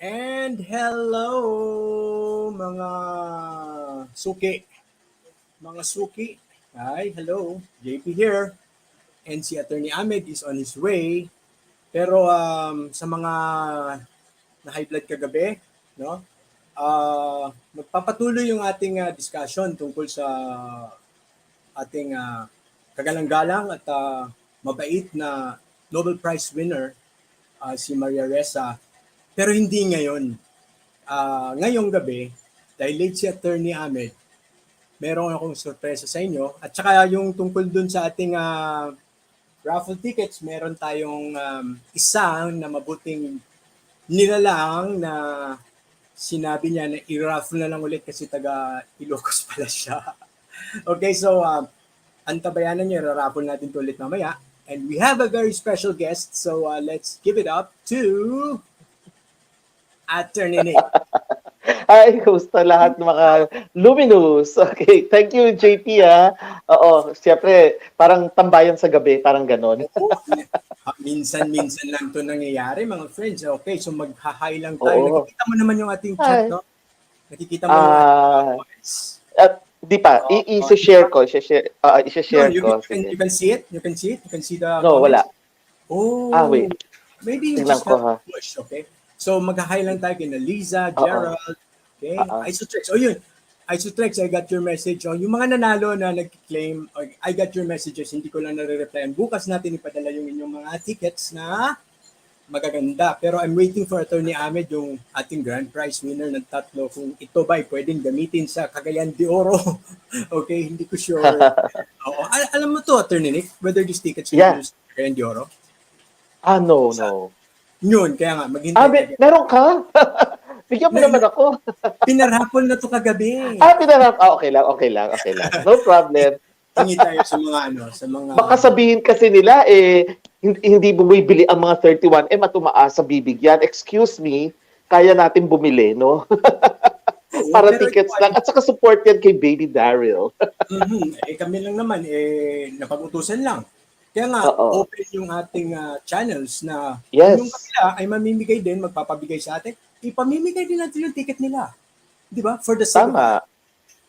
And hello mga suki. Mga suki. Hi, hello. JP here. And si Attorney Ahmed is on his way. Pero sa mga na-high blood kagabi, no? Magpapatuloy yung ating discussion tungkol sa ating kagalang-galang at mabait na Nobel Prize winner si Maria Ressa. Pero hindi ngayon. Ngayong gabi, dahil late si Attorney Ahmed, meron akong sorpresa sa inyo. At saka yung tungkol dun sa ating raffle tickets, meron tayong isang na mabuting nilalang na sinabi niya na i-raffle na lang ulit kasi taga Ilocos pala siya. Okay, so antabayanan niyo, i-raffle natin to ulit mamaya. And we have a very special guest, so let's give it up to Attorney Nick. Hi, kumusta lahat ng mga Luminous? Okay, thank you, JP, Oo, siyempre, parang tambayan sa gabi, parang ganon. Minsan-minsan lang to nangyayari, mga friends. Okay, so mag-hi lang tayo. Oo. Nakikita mo naman yung ating chat, no? Nakikita mo yung ating voice. Di pa, i-share ko. I-share ko. You can see it? You can see it? You can see the No, comments? wala. Oh, wait. Maybe you just have to push, okay? So mag-hi lang tayo kina Liza, Gerald, okay? Isotrex. Oh yun, Isotrex, I got your message. Oh, yung mga nanalo na nag-claim, I got your messages, hindi ko lang nare-replyan. Bukas natin ipadala yung inyong mga tickets na magaganda. Pero I'm waiting for Attorney Ahmed, yung ating grand prize winner ng tatlo. Kung ito ba ay pwedeng gamitin sa Cagayan de Oro. Okay, hindi ko sure. Alam mo to, Attorney Nick, whether these tickets can use Cagayan de Oro? No. Yun, kaya nga, maghintay. Meron ka? Bigyan mo naman ako. Pinarapol na to kagabi. Okay lang. No problem. Hingi tayo sa mga Baka sabihin kasi nila, hindi bumibili ang mga 31M at umaasa bibigyan. Excuse me, kaya natin bumili, no? Para tickets lang. At saka support yan kay Baby Daryl. Kami lang naman, napag-utusan lang. Kaya nga, open yung ating channels na yung kapila ay mamimigay din, magpapabigay sa atin, ipamimigay din natin yung ticket nila. Di ba? For the sake. Tama.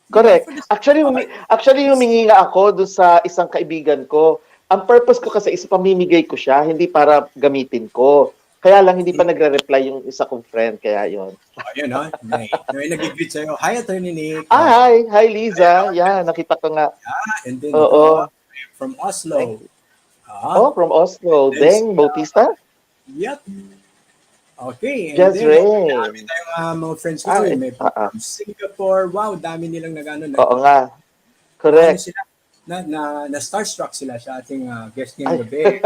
Correct. Actually, humingi nga ako doon sa isang kaibigan ko. Ang purpose ko kasi is pamimigay ko siya, hindi para gamitin ko. Kaya lang hindi pa nagre-reply yung isa kong friend, kaya yon. Ayun ha. May nag-greet sa'yo. Hi, Attorney Nick. Hi Liza. Nakita ko nga. And then from Oslo. From Oslo. Deng Bautista? Yep. Okay. Just then, dami tayong mga friends ko. May from Singapore. Wow, dami nilang nag-ano. Oo nga. Correct. Na starstruck sila sa ating guest ngayong gabi.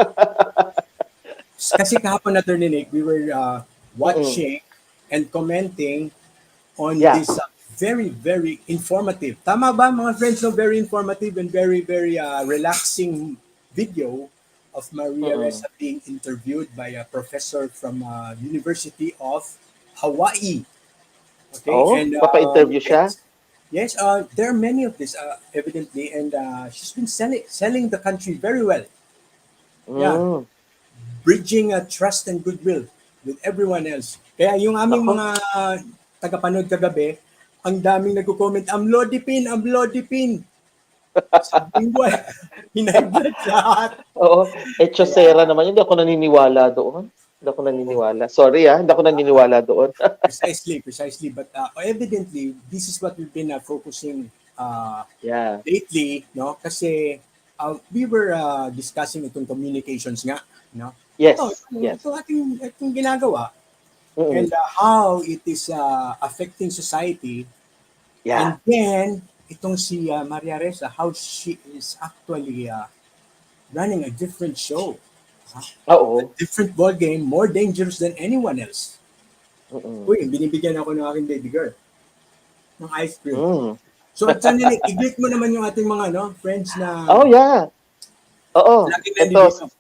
Kasi kahapon na Attorney Nick, we were watching and commenting on this very, very informative. Tama ba mga friends? No, very informative and very, very relaxing video of Maria Ressa being interviewed by a professor from University of Hawaii. Okay, and papa-interview siya? Yes, there are many of this evidently, and she's been selling the country very well. Yeah, bridging trust and goodwill with everyone else. Kaya yung aming mga tagapanood kagabi, ang daming nagko-comment, Amlodipin. Sabi ko, hinaiblat lahat. Oo, Echosera naman. Hindi ako naniniwala doon. Sorry hindi ako naniniwala doon. Precisely. But evidently, this is what we've been focusing lately, no? Kasi we were discussing itong communications nga, no? Yes. Ito ating ginagawa. And how it is affecting society. Yeah. And then, itong si Maria Ressa, how she is actually running a different show. A different ball game, more dangerous than anyone else. Uy, binibigyan ako ng aking baby girl ng ice cream. So, at saan i-greet mo naman yung ating mga friends na... Ito.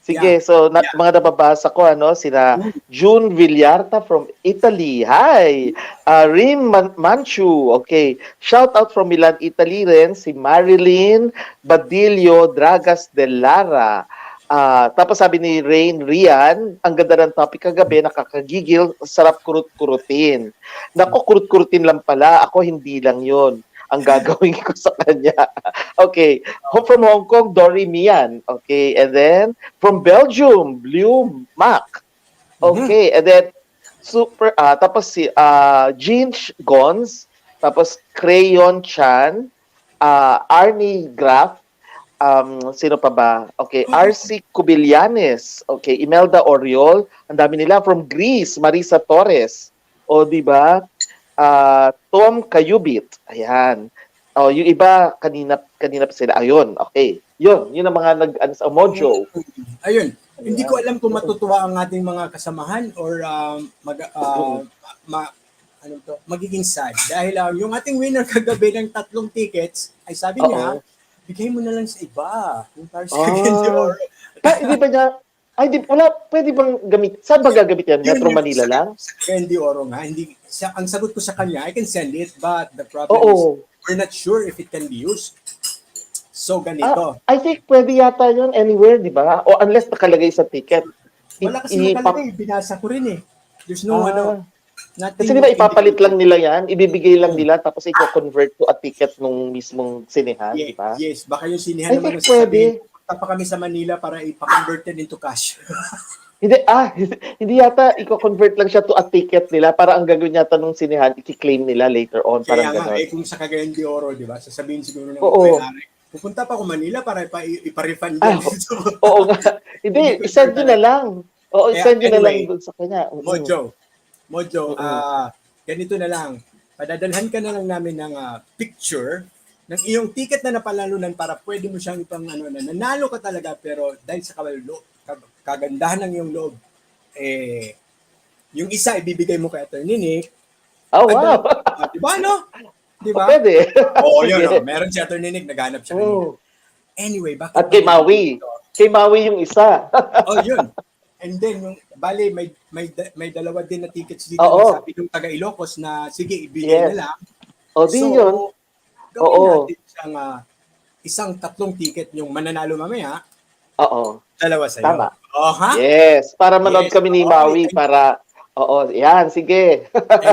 Sige, so mga nababasa ko sila June Villarta from Italy. Hi. Rim Manchu. Okay. Shout out from Milan, Italy rin si Marilyn Badillo Dragas de Lara. Tapos sabi ni Rianne, ang ganda ng topic kagabi, nakakagigil, sarap kurut-kurutin. Nako, kurut-kurutin lang pala. Ako, hindi lang yon ang gagawin ko sa kanya. Okay. From Hong Kong, Dory Mian. Okay. And then, from Belgium, Blue Mac. Okay. And then, tapos si Jean Gons, tapos Crayon Chan, Arnie Graf, sino pa ba? Okay, RC Cubillanes. Okay, Imelda Oriol. Ang dami nila from Greece, Marisa Torres. O, di ba? Tom Kayubit. Ayan. O, yung iba, kanina pa sila. Ayun, okay. Yun ang mga sa Mojo. Ayun. Hindi ko alam kung matutuwa ang ating mga kasamahan or magiging sad. Dahil yung ating winner kagabi ng 3 tickets, ay sabi niya, bigay mo na lang sa iba. Yung para sa hindi ba niya, wala, pwede bang gamit, saan ba gagamit yan? Metro Manila lang? Sa Candy Oro nga, ang sagot ko sa kanya, I can send it, but the problem is, we're not sure if it can be used. So, ganito. I think pwede yata yun anywhere, di ba? O unless nakalagay sa ticket. Wala kasi nakalagay, binasa ko rin eh. There's no, kasi di ba ipapalit lang nila yan, ibibigay lang nila, tapos i-convert to a ticket nung mismong sinehan, di ba? Yes, baka yung sinehan naman pwede. Punta pa kami sa Manila para ipa-convert into cash. Hindi yata i-convert lang siya to a ticket nila para ang gagawin yata nung sinehan, i-claim nila later on. Kaya parang nga, kung sa Cagayan de Oro, di ba, sasabihin siguro ng may-ari, pupunta pa ako Manila para ipa-refund dito. Oo nga. Hindi, isend nyo na lang. Oo, isend nyo na lang doon sa kanya. Mojo, ganito na lang. Padadalhan ka na lang namin ng picture ng iyong ticket na napalalunan para pwede mo siyang ipang nanalo ka talaga pero dahil sa kagandahan ng iyong loob, yung isa ibibigay mo kay Atty. Nick. Oh, wow. Diba, no? Diba? Pwede. Oo, yun. Meron si Atty. Nick, naghanap siya kanina. Anyway, bakit? At kay Maui. Kay Maui yung isa. Yun. And then, bale, may dalawa din na tickets dito na sabi ng taga Ilocos na sige, ibigay na lang. Di yun. Gawin natin siyang isang 3 ticket yung mananalo mamaya. Dalawa sa'yo. Tama. Ha? Yes, para manood kami ni Maui para, yan, sige.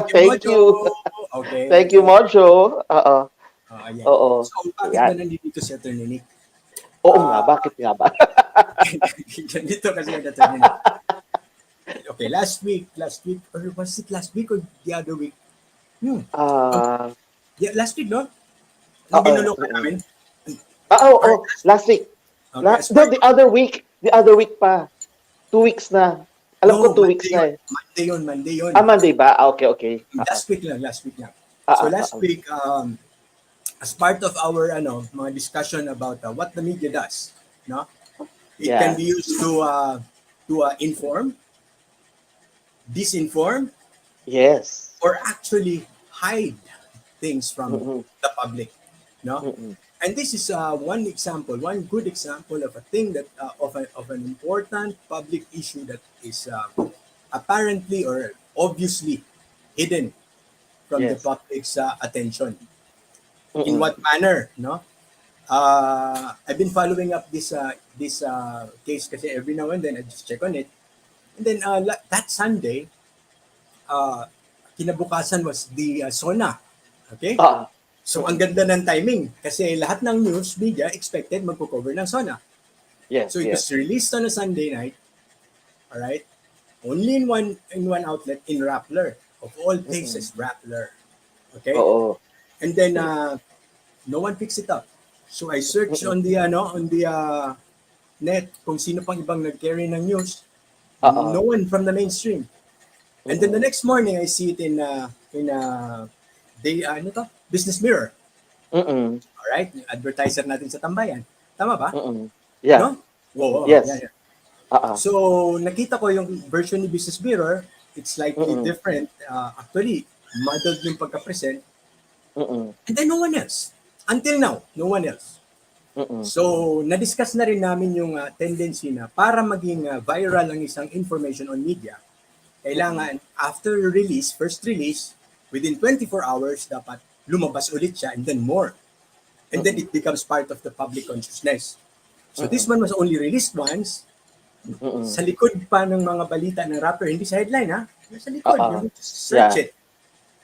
Thank you. Okay. Thank you, Mojo. Ayan. So, bakit ba nandito si Atty. Nick? Nga, bakit nga ba? Ganito kasi yung Atty. Nick. Okay, last week, or was it last week or the other week? Yeah, last week, no? Nung binulungan namin. Last week. The other week pa. 2 weeks na. Alam ko 2 weeks na eh. Monday yun. Monday ba? Okay. Last week lang. So last week, as part of our mga discussion about what the media does, no? It can be used to inform, disinform, yes, or actually hide things from the public, no? And this is one good example of a thing that of an important public issue that is apparently or obviously hidden from the public's attention. In what manner, no? I've been following up this case kasi every now and then I just check on it. And then that Sunday, kinabukasan was the SONA. Okay? So ang ganda ng timing kasi lahat ng news media expected magko-cover ng SONA. Yes. So it was released on a Sunday night. All right? Only in one outlet, in Raffle. Of all places, Raffle. Okay? And then no one picks it up. So I searched on the net kung sino pang ibang nag-carry ng news. No one from the mainstream. And then the next morning I see it in Business Mirror. All right? Advertiser natin sa tambayan. Tama ba? Yeah. No? Yes. Yeah. So nakita ko yung version ni Business Mirror. It's slightly different. Actually, muddled yung pagka-present. And then no one else. Until now, no one else. So, na-discuss na rin namin yung tendency na para maging viral ang isang information on media, kailangan after release, first release, within 24 hours, dapat lumabas ulit siya and then more. And then it becomes part of the public consciousness. So this one was only released once Sa likod pa ng mga balita ng rapper, hindi sa headline ha, sa likod, you search Yeah. it.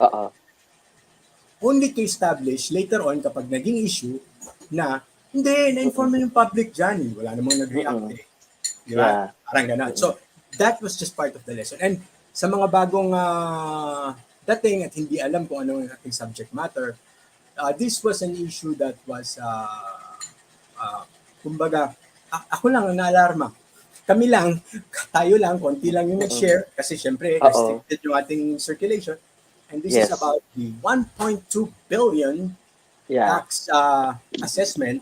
Oo. Only to establish later on kapag naging issue na hindi, na-inform yung public dyan. Wala namang nag-react eh. Di ba? Yeah. Parang ganun. So, that was just part of the lesson. And sa mga bagong dating at hindi alam kung ano ang ating subject matter, this was an issue that was, kumbaga, ako lang ang naalarma. Kami lang, tayo lang, konti lang yung nag-share kasi syempre restricted yung ating circulation. And this is about the 1.2 billion tax assessment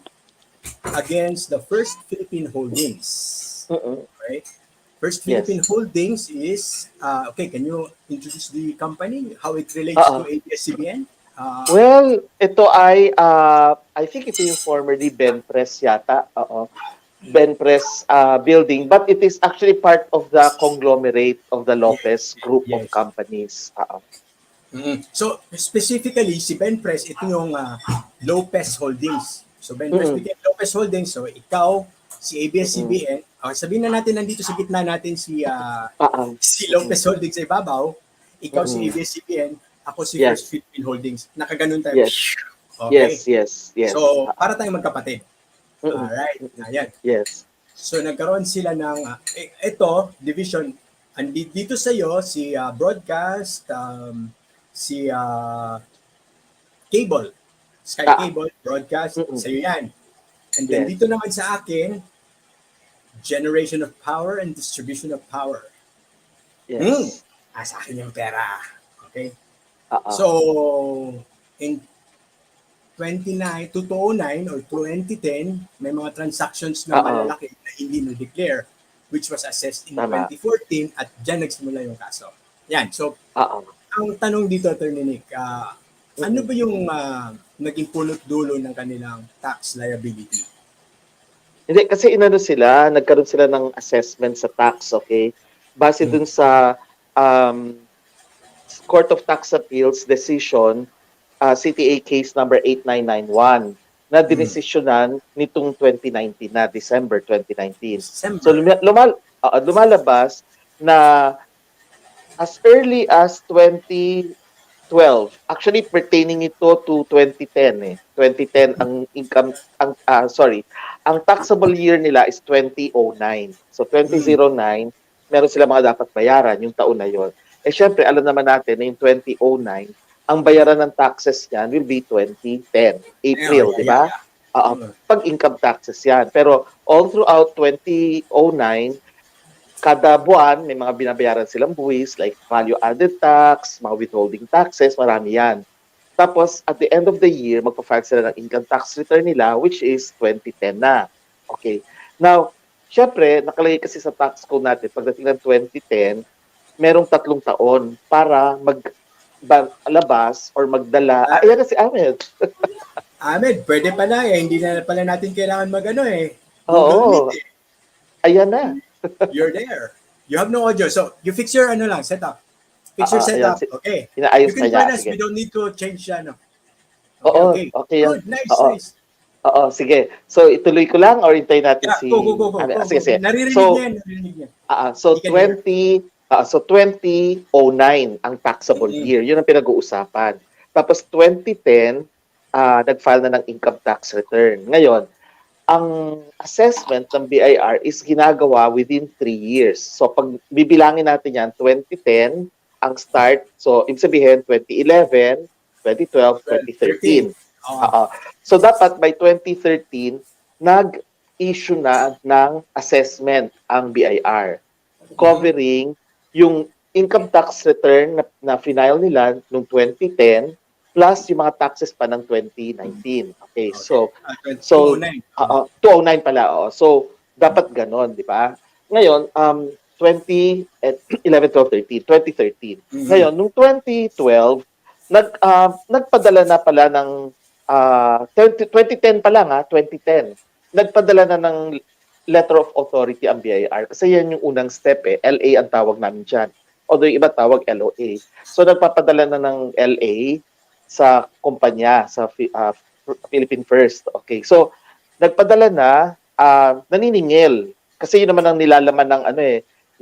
against the First Philippine Holdings. Okay? First Philippine Holdings is, okay, can you introduce the company, how it relates to ABS-CBN? Well, ito ay, I think ito yung formerly Benpress yata. Benpress building, but it is actually part of the conglomerate of the Lopez group of companies. So, specifically, si Benpress, ito yung Lopez Holdings. So, Benpress became Lopez Holdings. So, ikaw, si ABS-CBN, sabihin na natin nandito sa gitna natin si Lopez Holdings sa ibabaw, ikaw si ABS-CBN, ako si First Philippine Holdings. Nakaganon tayo. Okay? Yes. So, para tayong magkapatid. Alright. Ayan. Yes. So, nagkaroon sila ng, ito, division, dito sa iyo, si broadcast, si cable, Sky Cable, broadcast, sa iyo yan. And then dito naman sa akin, generation of power and distribution of power. Yes. Sa akin yung pera. Okay? So, in 2009 or 2010, may mga transactions na malalaki na hindi na-declare, which was assessed in 2014 at dyan nagsimula yung kaso. Yan. So, ang tanong dito, Attorney Nick, ano ba yung naging punot dulo ng kanilang tax liability? Hindi, kasi nagkaroon sila ng assessment sa tax, okay? Base dun sa Court of Tax Appeals decision, CTA case number 8991, na dinesisyonan nitong 2019 na, December 2019. So, lumalabas na as early as 2012, actually pertaining ito to 2010 eh. 2010 ang income ang taxable year nila is 2009. So 2009, meron sila mga dapat bayaran yung taon na yon. Eh syempre, alam naman natin na yung 2009, ang bayaran ng taxes niyan will be 2010, April, di ba? Pag income taxes yan. Pero all throughout 2009, kada buwan, may mga binabayaran silang buwis like value-added tax, mga withholding taxes, marami yan. Tapos, at the end of the year, magpa-file sila ng income tax return nila, which is 2010 na. Okay. Now, syempre, nakalagay kasi sa tax code natin, pagdating ng 2010, merong 3 taon para maglabas or magdala. Ayan na si Ahmed. Ahmed, pwede pala eh. Hindi na pala natin kailangan mag-ano eh. Oo. Meet, eh. Ayan na. You're there. You have no audio. So, you fix your setup. Fix your setup. Okay. Inaayos you can join us. We don't need to change Okay. Good. Nice. Oo, sige. So, ituloy ko lang or hintayin natin si... Go. Sige. Naririnig niya. So, 2009 ang taxable year. Yun ang pinag-uusapan. Tapos, 2010, nag-file na ng income tax return. Ngayon, ang assessment ng BIR is ginagawa within 3 years. So, pag bibilangin natin yan, 2010 ang start. So, ibig sabihin, 2011, 2012, 2013. So, dapat by 2013, nag-issue na ng assessment ang BIR covering yung income tax return na final nila noong 2010 plus yung mga taxes pa ng 2019. Okay. So 209 pala. So dapat ganon, di ba? Ngayon 2011, 12, 13, 2013. Ngayon nung 2012 nagpadala na pala ng 2010 pa lang 2010. Nagpadala na ng letter of authority ang BIR kasi yan yung unang step eh. LA ang tawag namin diyan. Although yung iba tawag LOA. So nagpapadala na ng LA sa kumpanya, sa Philippine First. Okay. So, nagpadala na, naniningil Kasi yun naman ang nilalaman ng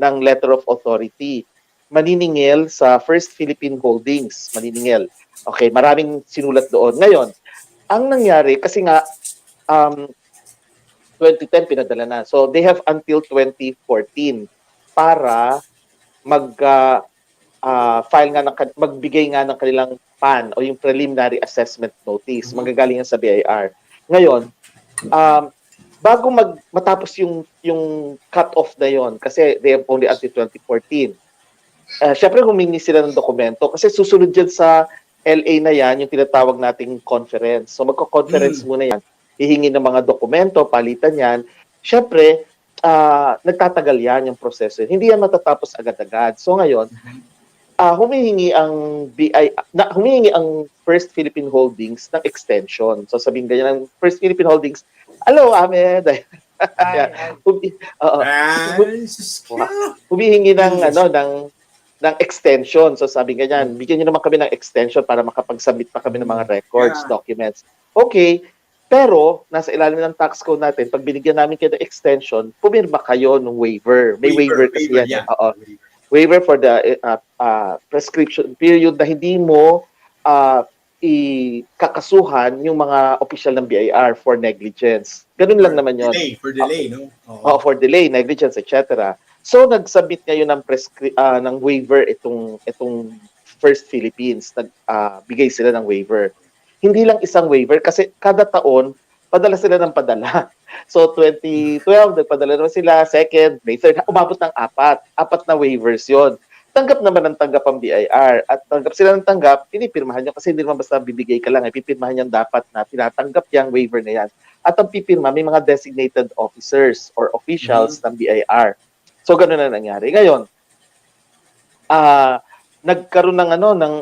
ng letter of authority. Maniningil sa First Philippine Holdings, maniningil. Okay, maraming sinulat doon. Ngayon, ang nangyari kasi nga 2010 pinadala na. So they have until 2014 para file nga magbigay nga ng kanilang PAN o yung preliminary assessment notice. Manggagaling yan sa BIR. Ngayon, bago matapos yung cut-off na yon kasi they have only until 2014. Syempre humingi sila ng dokumento kasi susunod dyan sa LA na yan, yung tinatawag nating conference. So magko-conference muna yan. Hihingi ng mga dokumento, palitan yan. Syempre, nagtatagal yan yung proseso. Hindi yan matatapos agad-agad. So ngayon, humihingi ang First Philippine Holdings ng extension. So sabihin ganyan ng First Philippine Holdings, hello, Ahmed. Humihingi ng extension. So sabi ganyan, bigyan niyo naman kami ng extension para makapag-submit pa kami ng mga records, documents. Okay, pero nasa ilalim ng tax code natin, pag binigyan namin kayo ng extension, pumirma kayo ng waiver. May waiver kasi yan. Waiver for the prescription period na hindi mo ikakasuhan yung mga official ng BIR for negligence. Ganun lang naman yun. For delay, no? For delay, negligence, etc. So nag-submit ngayon ng waiver itong First Philippines. Bigay sila ng waiver. Hindi lang isang waiver kasi kada taon padala sila ng padala. So 2012 nagpadala naman sila, second, May 3rd, umabot ng apat na waivers 'yon. Tanggap naman ng tanggap ang BIR at tanggap sila ng tanggap, pinipirmahan niyo kasi hindi naman basta bibigay ka lang, pipirmahan niyan dapat na tinatanggap yang waiver na yan. At ang pipirma may mga designated officers or officials ng BIR. So ganoon na nangyari. Ngayon, nagkaroon ng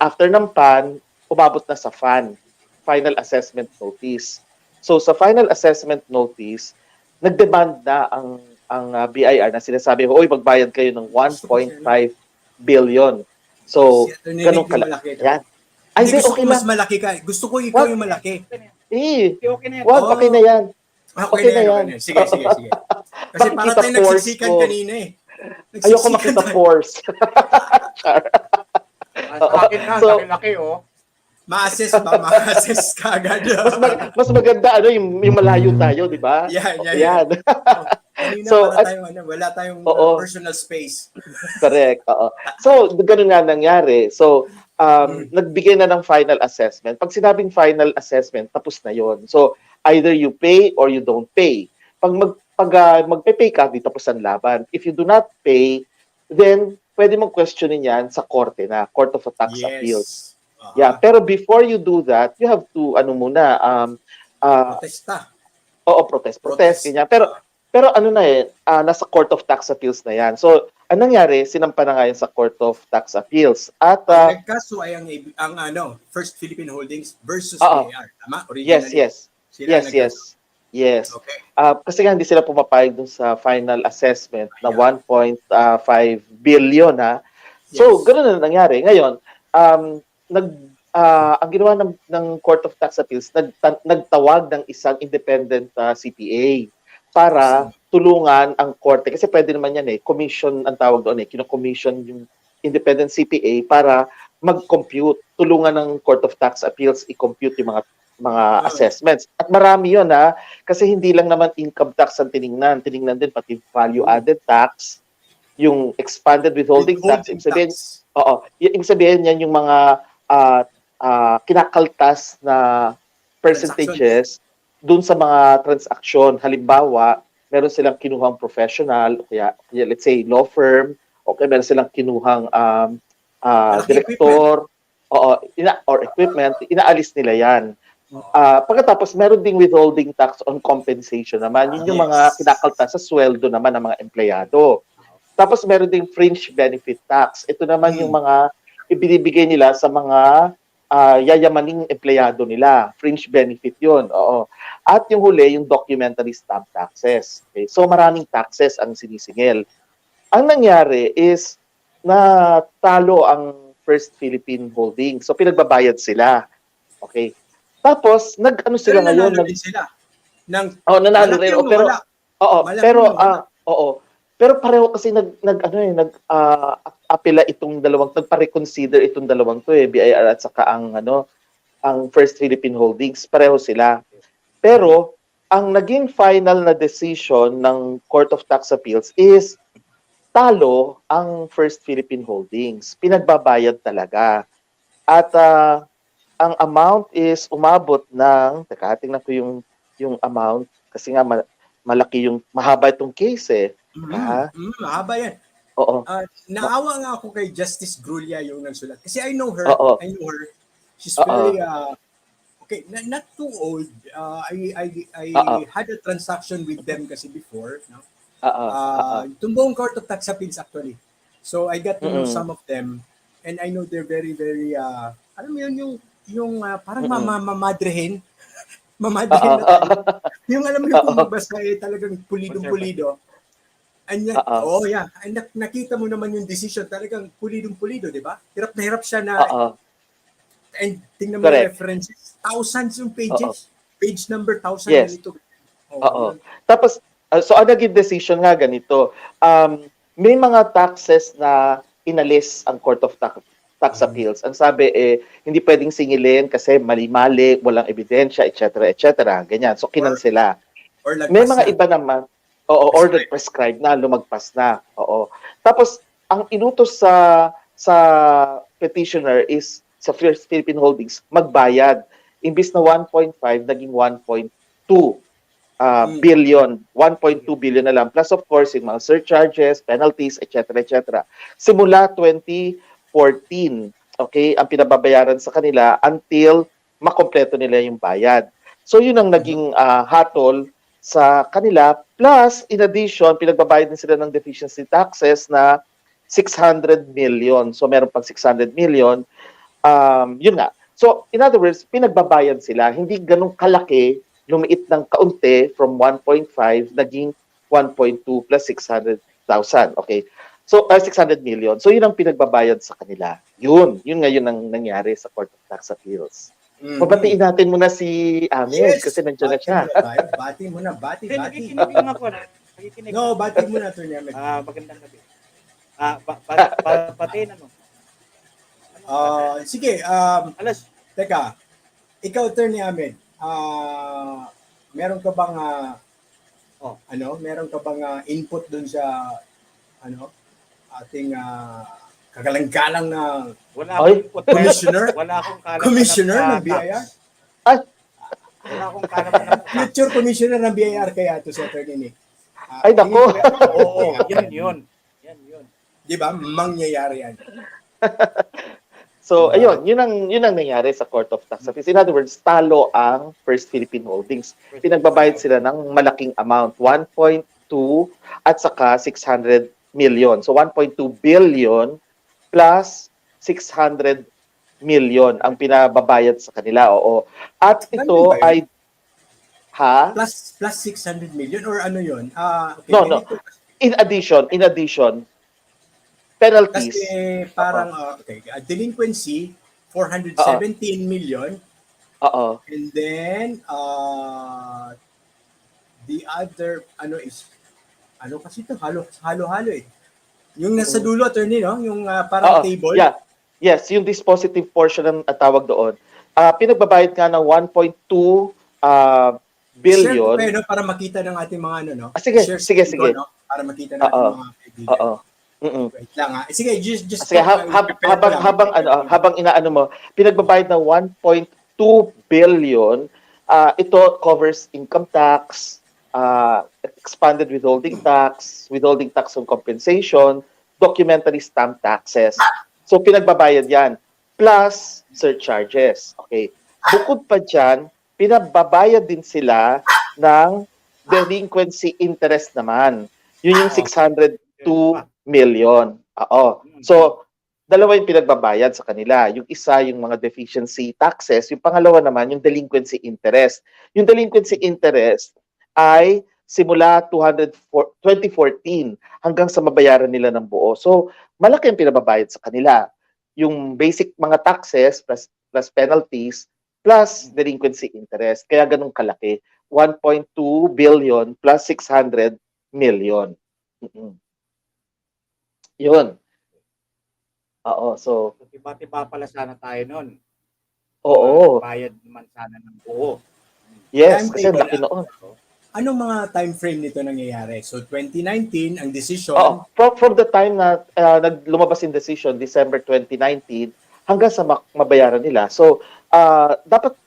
after ng PAN, umabot na sa FAN, Final Assessment Notice. So sa Final Assessment Notice, nagdemand na ang BIR na sinasabi, "Oy, magbayad kayo ng 1.5 billion." So, ganun kalaki. Yan. Ay, hindi, okay mas malaki ka. Gusto ko ikaw yung malaki. Okay na yan. Okay na yan. Okay na yan. Sige. Kasi para tayo nagsisikan kanina eh. Ayoko makita force. Akin na, laki-laki Ma-assess ka agad. Mas maganda yung malayo tayo, di ba? Yan. Kanina so, wala tayong personal space. Correct. So, ganun nga nangyari. So, nagbigay na ng final assessment. Pag sinabing final assessment, tapos na yon. So, either you pay or you don't pay. Pag magpe-pay ka, di tapos ang laban. If you do not pay, then pwede mong questionin yan sa korte na, Court of Tax Appeals. Yeah, pero before you do that, you have to protesta. Oo, protest ganyan. Pero nasa Court of Tax Appeals na yan. So, anong nangyari? Sinampa na nga yan sa Court of Tax Appeals. At nagkaso ay ang First Philippine Holdings versus BIR, tama? Originally. Yes. Okay. Kasi nga hindi sila pumapayag dun sa final assessment na 1.5 billion ha. So, ganoon na nangyari. Ngayon, ang ginawa ng Court of Tax Appeals, nagtawag ng isang independent CPA para tulungan ang korte. Kasi pwede naman yan commission ang tawag doon kino-commission yung independent CPA para mag-compute. Tulungan ng Court of Tax Appeals i-compute yung mga assessments. At marami yun kasi hindi lang naman income tax ang tiningnan. Tiningnan din pati value-added tax, yung expanded withholding tax. Ibig sabihin yan yung mga kinakaltas na percentages dun sa mga transaksyon. Halimbawa, meron silang kinuhang professional, kaya let's say law firm, meron silang kinuhang director, or equipment, inaalis nila yan. Pagkatapos, meron ding withholding tax on compensation naman. Yun yung mga kinakaltas sa sweldo naman ng mga empleyado. Tapos meron ding fringe benefit tax. Ito naman yung mga ibinibigay nila sa mga yayamaning empleyado nila. Fringe benefit yun. At yung huli, yung documentary stamp taxes. Okay? So maraming taxes ang sinisingil. Ang nangyari is natalo ang First Philippine Holdings. So pinagbabayad sila. Okay. Tapos, sila ngayon. Nanalo din sila. Nanalo rin. Pero Oo, Malaki pero yun. oo. Pero pareho kasi apela itong dalawang nagpa-reconsider itong dalawang to BIR at saka ang First Philippine Holdings, pareho sila. Pero ang naging final na decision ng Court of Tax Appeals is talo ang First Philippine Holdings. Pinagbabayad talaga. At ang amount is umabot ng, teka, tingnan ko yung amount kasi nga malaki yung mahaba itong case Ha? Mahaba yan. Oo. Naawa nga ako kay Justice Grulla yung nagsulat. Kasi I know her. Oo. She's Oo. very, okay, not too old. I had a transaction with them kasi before. No? Itong buong Court of Tax Appeals actually. So I got to know some of them. And I know they're very, very, alam mo yun, yung parang mamadrehin. Mamadrehin na tayo. Yung alam mo yung kung magbasa talagang pulidong-pulido. And nakita mo naman yung decision, talagang pulidong-pulido, di ba? Hirap na hirap siya na, and tingnan mo yung references, thousands yung pages. Page number 1,000 ganito. Tapos, so ang naging decision nga ganito, may mga taxes na inalis ang Court of Tax Appeals. Ang sabi hindi pwedeng singilin kasi mali-mali, walang ebidensya, etc., etc. Ganyan. So, kinansela. May mga iba naman, ordered prescribed na, lumagpas na. Oo. Tapos, ang inutos sa petitioner is sa First Philippine Holdings magbayad. Imbis na 1.5, naging 1.2 billion. 1.2 billion na lang. Plus, of course, yung mga surcharges, penalties, etc., etc. Simula 2014, okay, ang pinababayaran sa kanila until makompleto nila yung bayad. So, yun ang naging hatol sa kanila. Plus, in addition, pinagbabayad din sila ng deficiency taxes na 600 million. So, meron pang 600 million. Yun nga. So, in other words, pinagbabayad sila. Hindi ganun kalaki, lumiit ng kaunti from 1.5, naging 1.2 plus 600,000. Okay. So, 600 million. So, yun ang pinagbabayad sa kanila. Yun ngayon ang nangyari sa Court of Tax Appeals. Pabatiin natin muna si Ahmed kasi nandiyan na siya. Bati muna. Nakikinig lang ako na. No, bati muna to niya. Magandang gabi. Patiin ano? Sige, teka, ikaw, Attorney Ahmed, meron ka bang meron ka bang input dun sa ating kagalang-galang na commissioner? Wala akong Commissioner ng BIR? Wala akong kalaman. Future commissioner ng BIR kaya to si Attorney Nick. Ay, nako. Oo, yan yun. Di ba? Mangyayari yan. So, ayun, yun ang nangyari sa Court of Tax Appeals. In other words, talo ang First Philippine Holdings. Pinagbabayad sila ng malaking amount, 1.2 at saka 600 million. So, 1.2 billion plus 600 million ang pinababayad sa kanila. Oo. At ito ay plus 600 million or ano yun? Okay, no. In addition, penalties. Kasi parang, delinquency, 417 million. And then, the other, kasi ito, halo-halo eh. Yung nasa dulo, attorney, no? Yung parang table. Yeah. Yes, yung dispositive portion ang tawag doon. Pinagbabayad nga ng 1.2 billion. Share ko para makita ng ating mga Sige. no? Para makita ng ating mga kaibigan. Wait lang Sige, just sige, habang inaano mo, pinagbabayad ng 1.2 billion, ito covers income tax, expanded withholding tax on compensation, documentary stamp taxes. So pinagbabayad yan plus surcharges. Okay. Bukod pa dyan, pinagbabayad din sila ng delinquency interest naman. Yun yung 602 million. So, dalawa yung pinagbabayad sa kanila. Yung isa, yung mga deficiency taxes. Yung pangalawa naman, yung delinquency interest. Yung delinquency interest ay simula 2014 hanggang sa mabayaran nila ng buo. So, malaki ang pinababayad sa kanila. Yung basic mga taxes plus penalties plus delinquency interest. Kaya ganun kalaki. 1.2 billion plus 600 million. Mm-mm. Yun. Oo, so, So, tiba-tiba pala sana tayo nun. oo. Bayad naman sana ng buo. Yes, kasi ang Timetable, laki noon. Anong mga time frame nito nangyayari? So 2019 ang decision. Oo, from the time na lumabas yung decision, December 2019, hanggang sa mabayaran nila. So, dapat,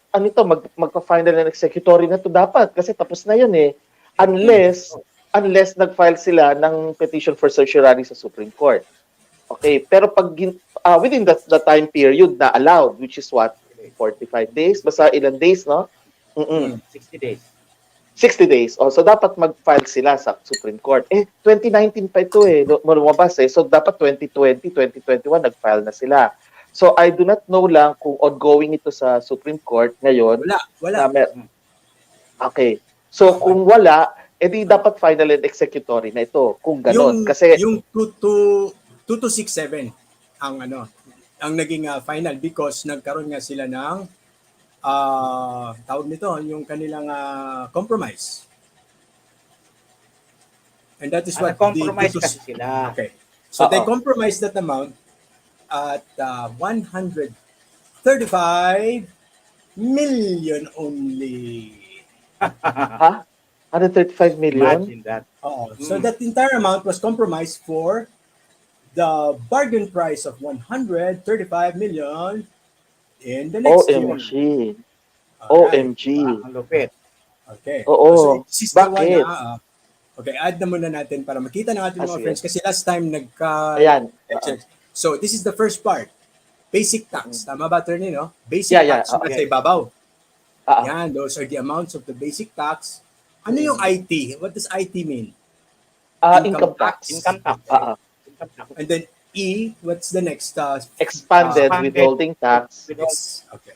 magpa-final and executory na to dapat kasi tapos na yun eh. Unless nag-file sila ng petition for certiorari sa Supreme Court. Okay, pero pag within the time period na allowed, which is what, 45 days? Basta ilang days, no? 60 days. 60 days. So dapat mag-file sila sa Supreme Court. 2019 pa ito lumabas eh. So dapat 2020, 2021 nag-file na sila. So I do not know lang kung ongoing ito sa Supreme Court ngayon. Wala. Okay. So kung wala, edi dapat final and executory na ito. Kung ganon. Kasi yung 2267 ang naging final because nagkaroon nga sila ng tawag nito, yung kanilang compromise. And that is what compromise kasi sila. Okay. So they compromised that amount at 135 million only. Ha? 135 million? Imagine that. So that entire amount was compromised for the bargain price of 135 million in the next year. OMG. OMG. Ang lupit. Okay. Oo. So this is the Bakit? one okay, add na muna natin para makita ng ating mga sige. friends kasi last time Ayan. So this is the first part. Basic tax. Tama ba, attorney, no? Basic Yeah. tax nasa ibabaw. Ah. Yan, those are the amounts of the basic tax. Ano yung IT? What does IT mean? Income tax. Income tax. Income tax. And then E, what's the next? Expanded withholding tax. Yes. Okay.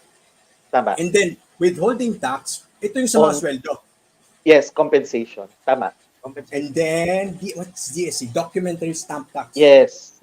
Tama. And then withholding tax, ito yung sa mga sweldo. Yes, compensation. Tama. And then, what's DSC? Documentary stamp tax. Yes.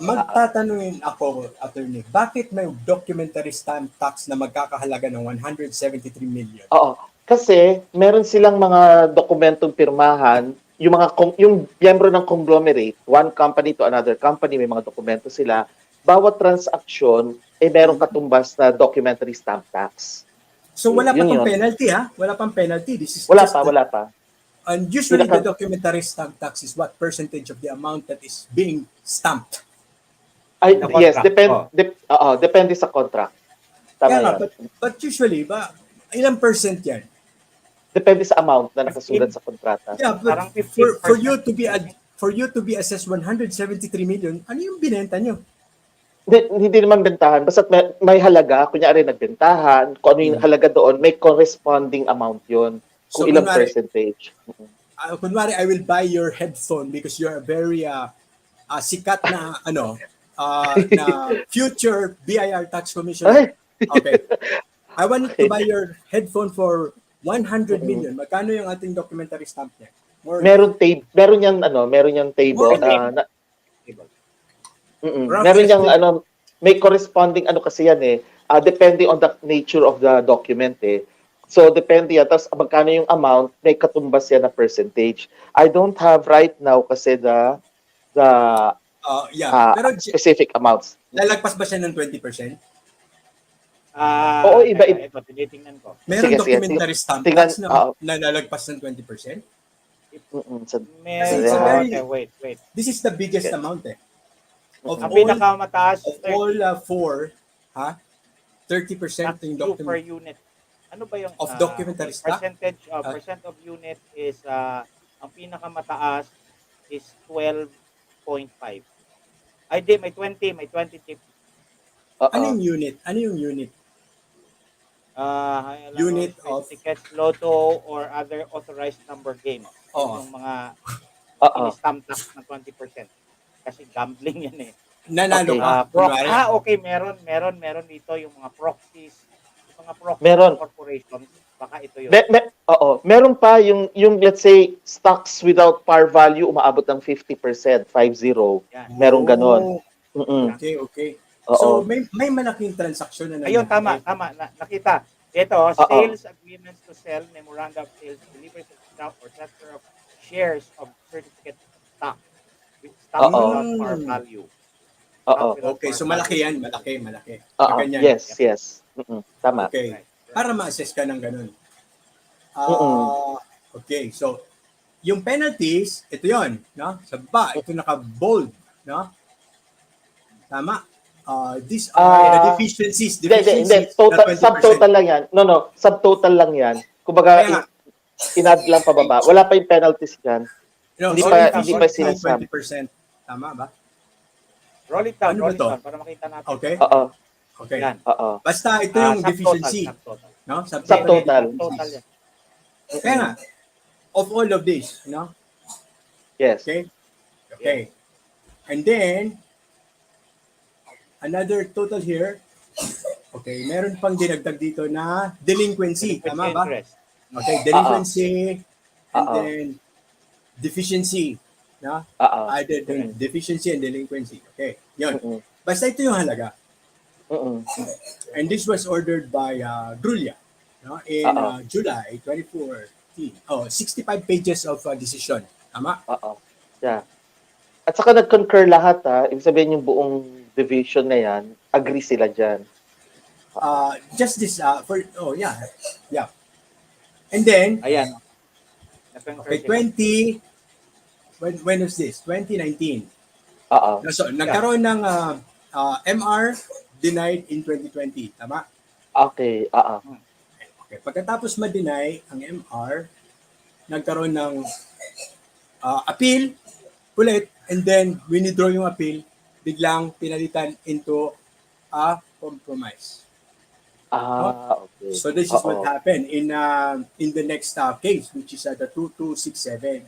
Magtatanungin ako, attorney, bakit may documentary stamp tax na magkakahalaga ng 173 million? Oo. Kasi meron silang mga dokumentong pirmahan, yung miyembro ng conglomerate, one company to another company, may mga dokumento sila. Bawat transaction ay merong katumbas na documentary stamp tax. So wala pa Yun tong yun. penalty, ha? Wala pang penalty. This is Wala just pa. And usually the documentary stamp tax is what percentage of the amount that is being stamped. Ay, The yes, contract. depende sa contract. Tama Kaya nga, yan. but usually, ilang percent yan? Depende sa amount na nakasulat sa kontrata. Yeah, but Parang 15%. for you to be assessed 173 million, ano yung binenta nyo? Hindi naman bentahan. Basta may halaga, kunyari nagbentahan, kung ano yung halaga doon, may corresponding amount yon. Kung So, ilang kunwari, percentage. Kunwari, I will buy your headphone because you're a very sikat na na future BIR tax commissioner. Okay. I wanted to buy your headphone for 100 million. Magkano yung ating documentary stamp niya? Meron yang table. Meron yang may corresponding kasi yan eh. Depending on the nature of the document eh. So depende yan. Tapos magkano yung amount, may katumbas yan na percentage. I don't have right now kasi the Pero specific amounts. lalagpas ba siya ng 20%? Oo, iba-iba. Ito, tinitingnan ko. Meron Sige. documentary stamp tax na lalagpas ng 20%? Wait. This is the biggest amount eh. Ang pinakamataas Of all four, 30% yung per document. unit. Ano ba yung Of documentary stock? Percent of unit is ang pinakamataas is 12.5. Ay di, may 20 tip. Ano yung unit? Unit of tickets, lotto, or other authorized number games. Yung mga in-stamp tax ng 20%. Kasi gambling yan eh. nanalo ka. Kunwari. Okay, meron dito yung mga proxies, Meron. corporations, baka ito yun. Meron pa yung let's say stocks without par value umaabot ng 50%, 50. Yan. Merong ganon. Okay. Oo. So may malaking transaksyon na Ayun, tama. Nakita. Ito, Oo. sales agreements to sell, memoranda of sales, deliveries of stock, or transfer of shares of certificate stock stock Oo. without par value. Oo. Stock without Okay, par so malaki value. yan, malaki. Oo. Ganyan. Yes, yes. Tama. Okay. Right. Para ma-assess ka ng ganun. Mm-mm. Okay, so yung penalties, ito yon, no? Sa baba, ito naka-bold, no? Tama. These are the deficiencies Hindi. na Total, 20%. subtotal lang yan. No. Subtotal lang yan. Kumbaga, Kaya nga, in-add lang pababa. Wala pa yung penalties dyan. no, Hindi so pa deficiency sinasabi. 20%. Tama ba? Roll it down, Ano ba roll it to? down para makita natin. Okay. Oo. Okay. Yan. Oo. Basta ito yung deficiency. Subtotal. No? Subtotal. Subtotal yan. Kaya nga, of all of this, no? Yes. Okay. And then, another total here. Okay, meron pang dinagdag dito na delinquency. Tama ba? Interest. Okay, delinquency and Oo. then deficiency. No? Oo. Added deficiency and delinquency. Okay, yun. Mm-mm. Basta ito yung halaga. Mm-mm. And this was ordered by Grulia, no? In July 2014. 65 pages of decision. Tama? Oo. Yeah. At saka nag-concur lahat Ibig sabihin yung buong division na yan, agree sila dyan. Just this yeah. And then Ayan. okay, 20 when was this? 2019. Oo. So nagkaroon ng MR denied in 2020, tama? Okay, Okay, pagkatapos ma-deny ang MR, nagkaroon ng appeal ulit, and then withdraw yung appeal, biglang pinalitan into a compromise. Okay. So this is what happened in the next case, which is the 2267.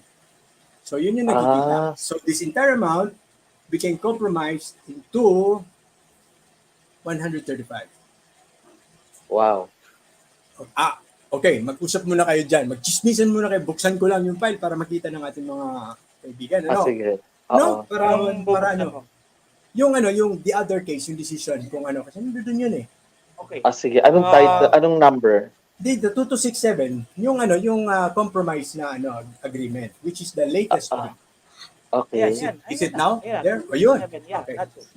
So yun yung nakikita. So this entire amount became compromised into 135. Wow. Okay, mag-usap muna kayo dyan. Mag-chismisan muna kayo. Buksan ko lang yung file para makita ng ating mga kaibigan. Ano? Sige. No? Para ano? Yung the other case, yung decision, kung ano. Kasi nandun yun eh. Okay. Sige. Anong title? Anong number? The 2267, yung compromise na agreement, which is the latest one. Okay. Is it now? Ayan. There? O yun. Yeah, Okay. that's it.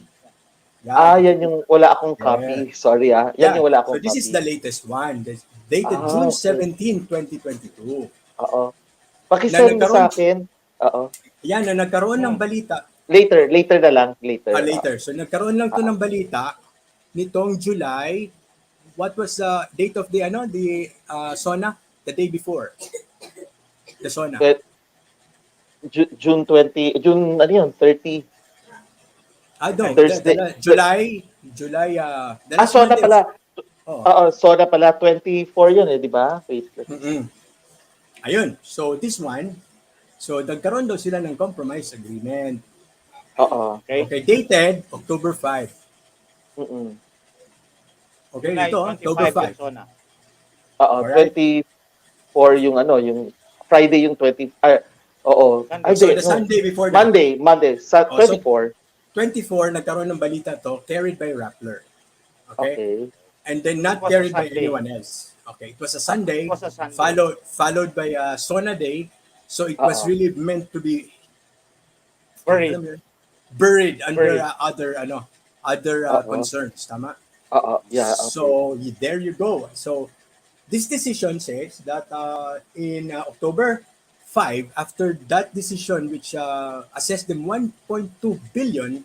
Yan yung wala akong copy. Sorry Yan yung wala akong copy. So this is the latest one. Dated June 17, 2022. Oo. Pakisend mo sa akin. Oo. Yan, na nagkaroon ng balita. Later na lang. Later. So nagkaroon lang to ng balita nitong July. What was the date of the SONA? The day before. The SONA. June 30. Thursday. July. SONA pala. SONA pala. 24 yun di ba? Wait. Ayun. So this one, so nagkaroon daw sila ng compromise agreement. Okay, dated October 5. Okay, July ito, 25 October 5. 24 yung yung Friday yung 20. So the Sunday before that. Monday. Sa 24. 24, nagkaroon ng balita to, carried by Raffler. Okay? And then not It was carried a by Sunday. anyone else. Okay, it was a Sunday, Sunday. followed by a SONA day. So it was really meant to be buried under other concerns. Tama? Yeah. Okay. So there you go. So this decision says that in October 5, after that decision which assessed them 1.2 billion,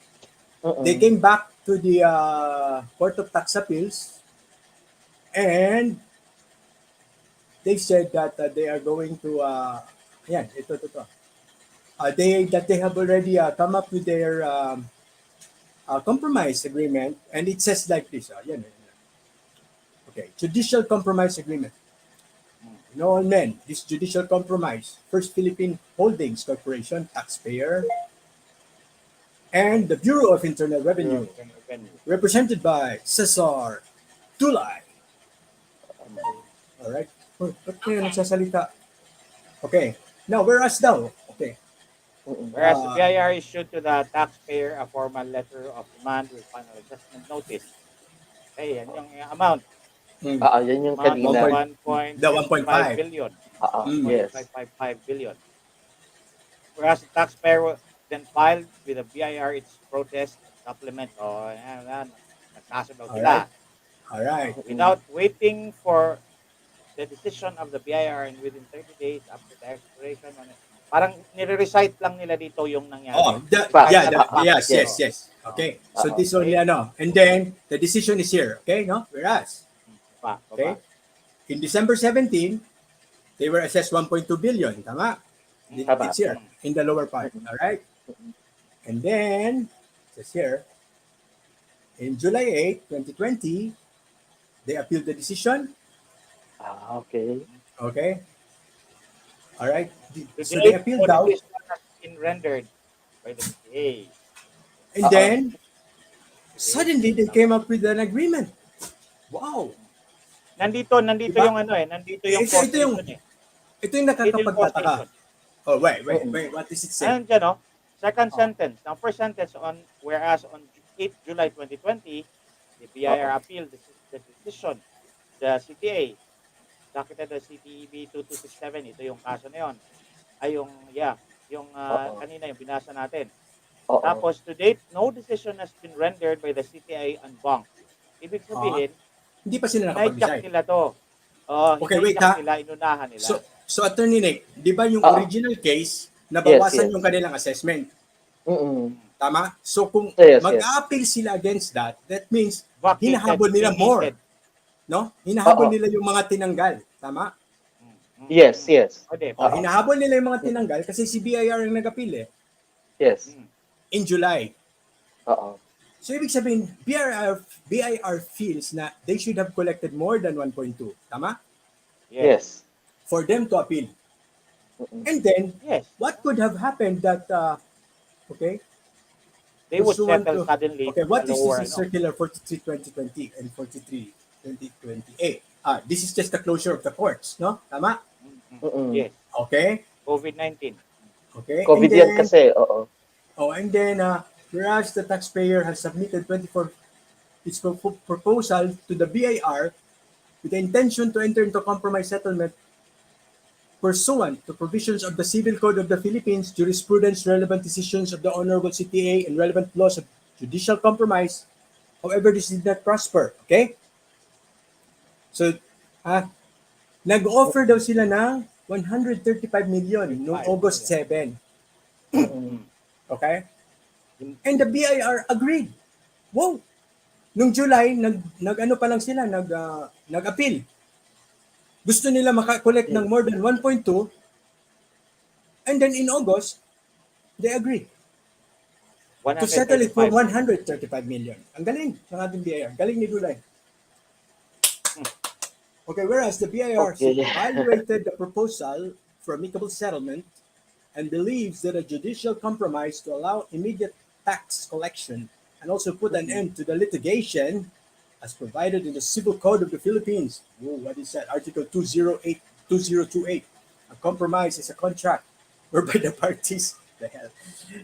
they came back to the Court of Tax Appeals and they said that they are going to they have already come up with their compromise agreement, and it says like this. Okay, judicial compromise agreement. In all men, this judicial compromise, First Philippine Holdings Corporation, taxpayer, and the Bureau of Internal Revenue, represented by Cesar Tulay. All right. Ba't kayo nagsasalita? Okay. Now, whereas daw? Okay. Whereas the BIR issued to the taxpayer a formal letter of demand with final adjustment notice. Okay, yan yung amount. Yan yung kanina. 1.55 The 1.5. billion. Yes. 1.555 billion. Whereas the taxpayer then filed with the BIR its protest supplement. Nagkaso daw sila. Alright. Without waiting for the decision of the BIR and within 30 days after the expiration. Parang nire-recite lang nila dito yung nangyari. Yes. Okay. So this only and then the decision is here. Okay, no? Whereas, okay, in December 17, they were assessed 1.2 billion. Tama? It's here in the lower part. All right. And then, it's here. In July 8, 2020, they appealed the decision. Okay. Okay. All right. So Today, they appealed out. This one has been rendered by the CTA. And then, suddenly, they came up with an agreement. Wow. Nandito diba? Yung nandito yung causation Ito yung nakakapagtataka. Oh, wait. What does it say? Ayan dyan, second sentence. Now, first sentence whereas on 8 July 2020, the BIR appealed the decision. The CTA, docket the CTEB 2267, ito yung kaso na yun. Ay, yung kanina yung binasa natin. Tapos, to date, no decision has been rendered by the CTA and bank. Ibig sabihin, hindi pa sila nakapag-decide. nila to. Okay, wait ha. Inunahan nila. So Attorney Nick, di ba yung original case, nabawasan yung kanilang assessment? Tama? So kung mag-appeal sila against that means hinahabol nila more. No? Hinahabol nila yung mga tinanggal. Tama? Yes. Hinahabol nila yung mga tinanggal kasi si BIR ang nag-appeal Yes. In July. So ibig sabihin, BIR feels na they should have collected more than 1.2. Tama? Yes. For them to appeal. And then, what could have happened that, they would settle suddenly. Okay, what is this circular 43-2020 and 43-2028? This is just the closure of the courts, no? Tama? Yes. Okay. COVID-19. Okay. COVID yan kasi, and then, whereas the taxpayer has submitted its proposal to the BIR with the intention to enter into compromise settlement pursuant to provisions of the Civil Code of the Philippines, jurisprudence, relevant decisions of the Honorable CTA, and relevant laws of judicial compromise. However, this did not prosper. Okay? So, nag-offer daw sila ng 135 million noong August 7. Okay? And the BIR agreed. Wow! Noong July, nag-ano pa lang sila, nag-appeal. Gusto nila makakollect ng more than 1.2, and then in August, they agree to settle it for 135 million. Ang galing ng ating BIR. Galing ni Dulay. Okay, whereas the BIR evaluated the proposal for amicable settlement and believes that a judicial compromise to allow immediate tax collection and also put an end to the litigation as provided in the Civil Code of the Philippines. What is that? Article 2028. A compromise is a contract whereby the parties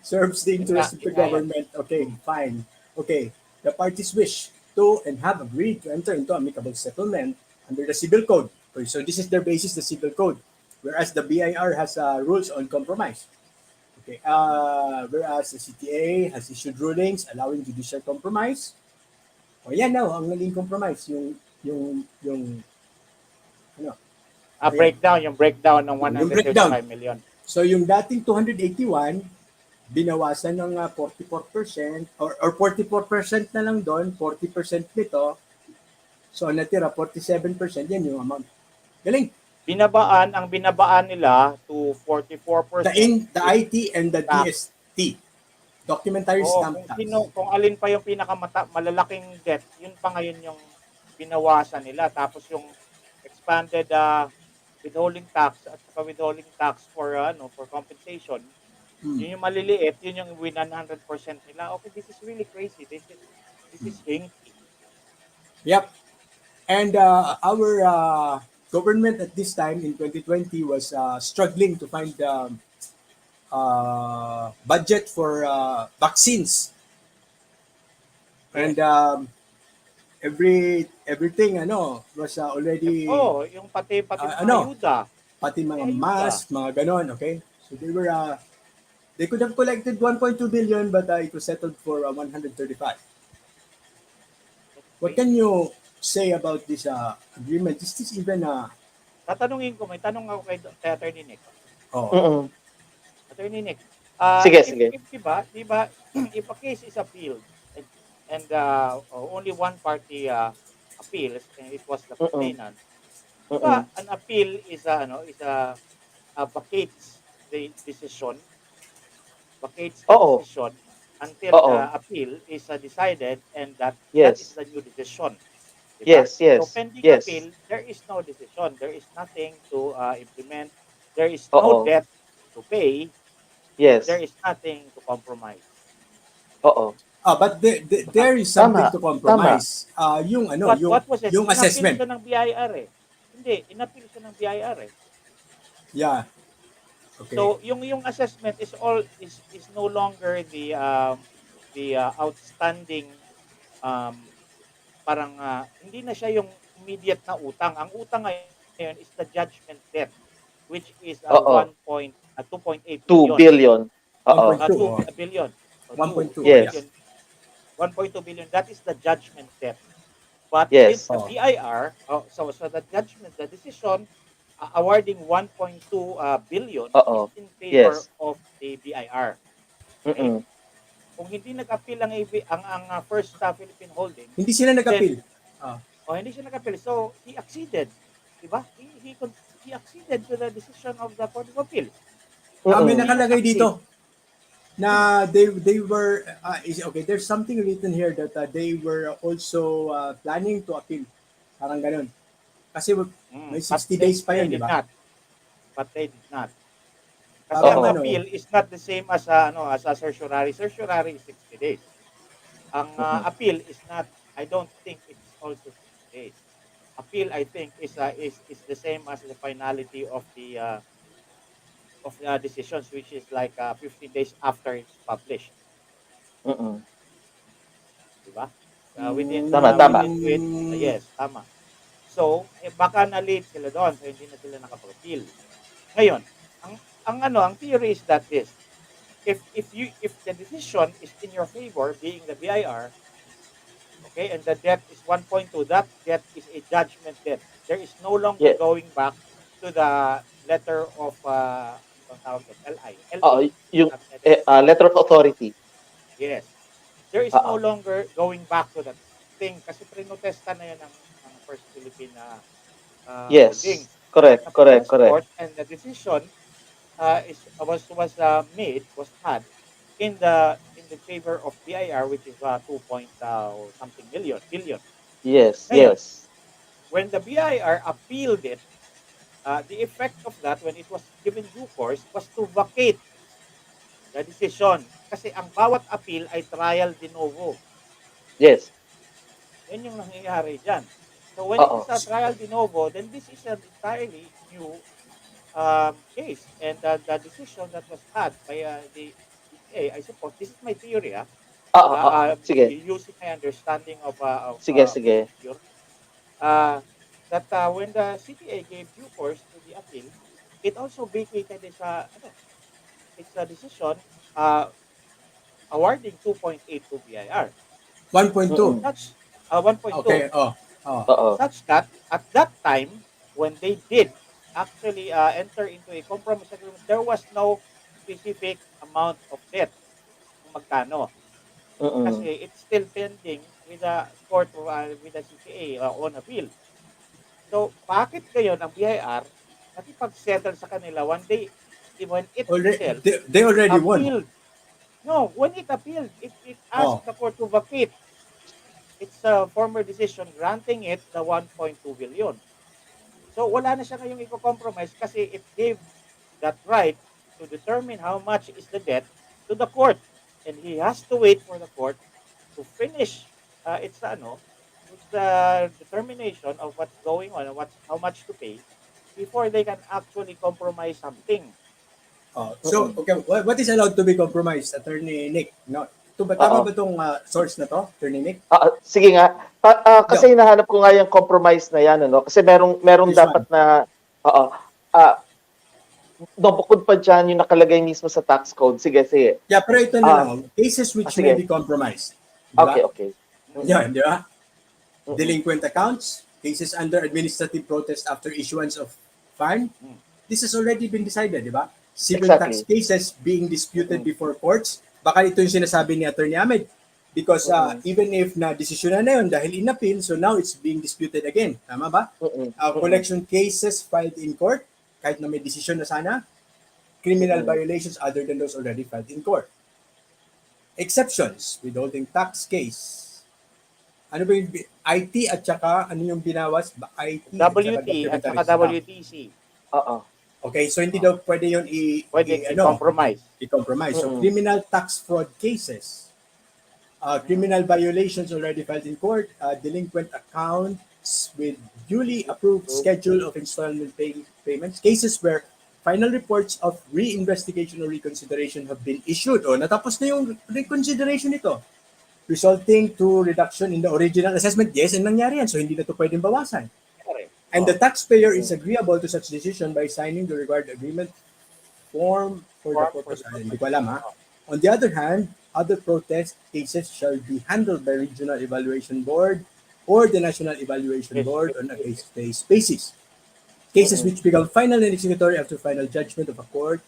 serves the interest of the government. Okay, fine. Okay, the parties wish to and have agreed to enter into amicable settlement under the Civil Code. Okay, so this is their basis, the Civil Code. Whereas the BIR has rules on compromise. Okay, whereas the CTA has issued rulings allowing judicial compromise. Yan ang naging compromise, yung breakdown ng 135 million. So yung dating 281, binawasan ng 44% or 44% na lang doon, 40% nito. So natira 47%, yan yung amount. Galing. Ang binabaan nila to 44%. The IT and the DST. Documentary stamp tax. Kung alin pa yung malalaking debt, yun pa ngayon yung binawasan nila. Tapos yung expanded withholding tax at saka withholding tax for compensation, yun yung maliliit, yun yung 100% nila. Okay, this is really crazy. This is hinky. Yep. And our government at this time in 2020 was struggling to find budget for vaccines. And everything was already Yung pati mga ano, ayuda, pati may mga ayuda. mask, mga ganon, okay? So they could have collected 1.2 billion but it was settled for 135. That's What can crazy. you say about this agreement? Is this even Tatanungin ko, may tanong ako kay Attorney Nick. oh, Mm-mm. Attorney Nick, Sige, sige. if di ba, if a case is appealed and only one party appeals and it was the Mm-mm. complainant, di ba Mm-mm. an appeal is vacates the decision, Oo. until the Oo. appeal is decided and that is Yes. the new decision, di ba? Yes, So yes. pending Yes. appeal, there is no decision, there is nothing to implement, there is no Oo. debt to pay, and there Yes. is nothing to compromise. Oo. but Diba? there is something Tama. to Tama. compromise. Yung What was it? yung Inappeal assessment. siya ng BIR eh. Hindi, inappeal siya ng BIR eh. Yeah, okay. So yung assessment is no longer the outstanding um parang hindi na siya yung immediate na utang. Ang utang ngayon is the judgment debt, which is Oo. 2.8 2 billion. billion. Oo. 1.2 2 oh, billion. So 1.2 2 yeah. Yes. billion, 1.2 billion. That is the judgment debt. But since Yes. the Oh. BIR, so the judgment, the decision awarding 1.2 billion is Oo. in favor Yes. of the BIR. Okay? Mm-mm. Kung hindi nag-appeal ang First Philippine Holdings, Hindi sila then nag-appeal. Ah, hindi siya nag-appeal. So he acceded, 'di ba? He acceded to the decision of the Court of Appeals. may Mm-mm. He nakalagay nag-accede. dito na they were okay, there's something written here that they were also planning to appeal. Parang ganun. Kasi may But 60 days pa they 'yun, di did ba? not. But they did not. Kasi Parang ang Oo. ano, appeal is not the same as as a certiorari. Certiorari is 60 days. Ang Mm-mm. appeal is not, I don't think it's also 60 days. Appeal, I think, is the same as the finality of decisions, which is like 15 days after it's published, Mm-mm. di ba? Tama, tama. Within which, yes, tama. So, baka na-late sila doon, so hindi na sila nakapag-appeal. Ngayon, ang theory is that this, if the decision is in your favor, being the BIR, okay, and the debt is 1.2, that debt is a judgment debt. There is no longer Yeah. going back to the letter of ano bang tawag doon? LA, Oo. Yung not letter of letter of authority. yes. There is no Oo. longer going back to that thing kasi prinotesta na yan ng First Philippine Yes. Holdings. Correct, Napunta correct, na sa correct. court and the decision was had in the favor of BIR, which is 2 point something billion. Yes, Ngayon, yes. when the BIR appealed it, the effect of that when it was given due course was to vacate the decision kasi ang bawat appeal ay trial de novo. Yes. Yan yung nangyayari dyan. So when it is Oo. a trial de novo, then this is an entirely new case. And the decision that was had by the CPA, I suppose, this is my theory, Oo, oo. Sige. using my understanding Sige, of sige. procedure, uh, that when the CPA gave due course to the appeal, it also vacated its a decision uh, awarding 2.8 to BIR. 1.2. Mm-mm. Such 1.2. Okay, oh. Oo. Such that at that time, when they did actually enter into a compromise agreement, there was no specific amount of debt kung magkano. Mm-mm. Kasi it's still pending with the court with the CPA on appeal. So, bakit ngayon ang BIR nakipag-settle sa kanila one day when it Already itself they already won. appealed? No, when it appealed, it asked Oh. the court to vacate its former decision granting it the 1.2 billion. So, wala na siya ngayong i-compromise kasi it gave that right to determine how much is the debt to the court. And he has to wait for the court to finish its determination of what's going on and how much to pay before they can actually compromise something. So Mm-mm. okay, what is allowed to be compromised, Attorney Nick? No, Tama ba itong source na to, Attorney Nick? Sige nga. Kasi hinahanap ko nga yung compromise na yan, ano? Kasi merong This dapat na, no, bukod pa dyan yung nakalagay mismo sa tax code. Sige. Yeah, pero ito na lang. Cases which may sige. be compromised. Diba? Okay. Yan, di ba? Delinquent accounts, cases under administrative protest after issuance of fine. This has already been decided, di ba? Civil tax cases being disputed before courts. Baka ito yung sinasabi ni Attorney Ahmed. Because even if na-desisyon na yun dahil in-appeal, so now it's being disputed again. Tama ba? Collection cases filed in court, kahit na may desisyon na sana, criminal violations other than those already filed in court. Exceptions, withholding tax case. Ano ba yung IT at saka ano yung binawas? IT WT at saka WTC. Okay, so hindi daw pwede yun i-compromise. So criminal tax fraud cases. Criminal violations already filed in court, delinquent accounts with duly approved schedule of installment payments, cases where final reports of re-investigation or reconsideration have been issued. Natapos na yung reconsideration nito, resulting to reduction in the original assessment. Yes, ang nangyari yan. So hindi na ito pwedeng bawasan. And the taxpayer is agreeable to such decision by signing the required agreement form for the purpose. Hindi ko alam, ha? On the other hand, other protest cases shall be handled by Regional Evaluation Board or the National Evaluation Board on a case-to-case basis. Cases which become final and executory after final judgment of a court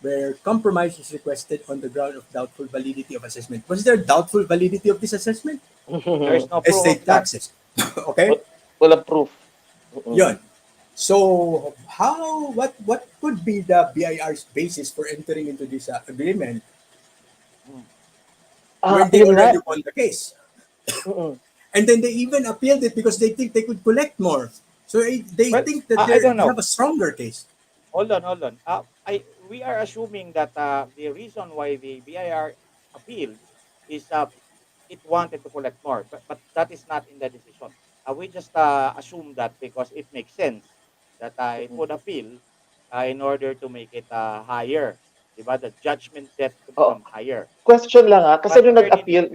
where compromise is requested on the ground of doubtful validity of assessment. Was there doubtful validity of this assessment? There is no proof Estate taxes. Okay? Walang proof. Yun. So, what could be the BIR's basis for entering into this agreement when they already won the case? And then they even appealed it because they think they could collect more. So they think that they have a stronger case. Hold on. We are assuming that the reason why the BIR appealed is it wanted to collect more, but that is not in the decision. We just assume that because it makes sense that it would appeal in order to make it higher. Diba? The judgment debt to become higher. Question lang kasi nung nag-appeal,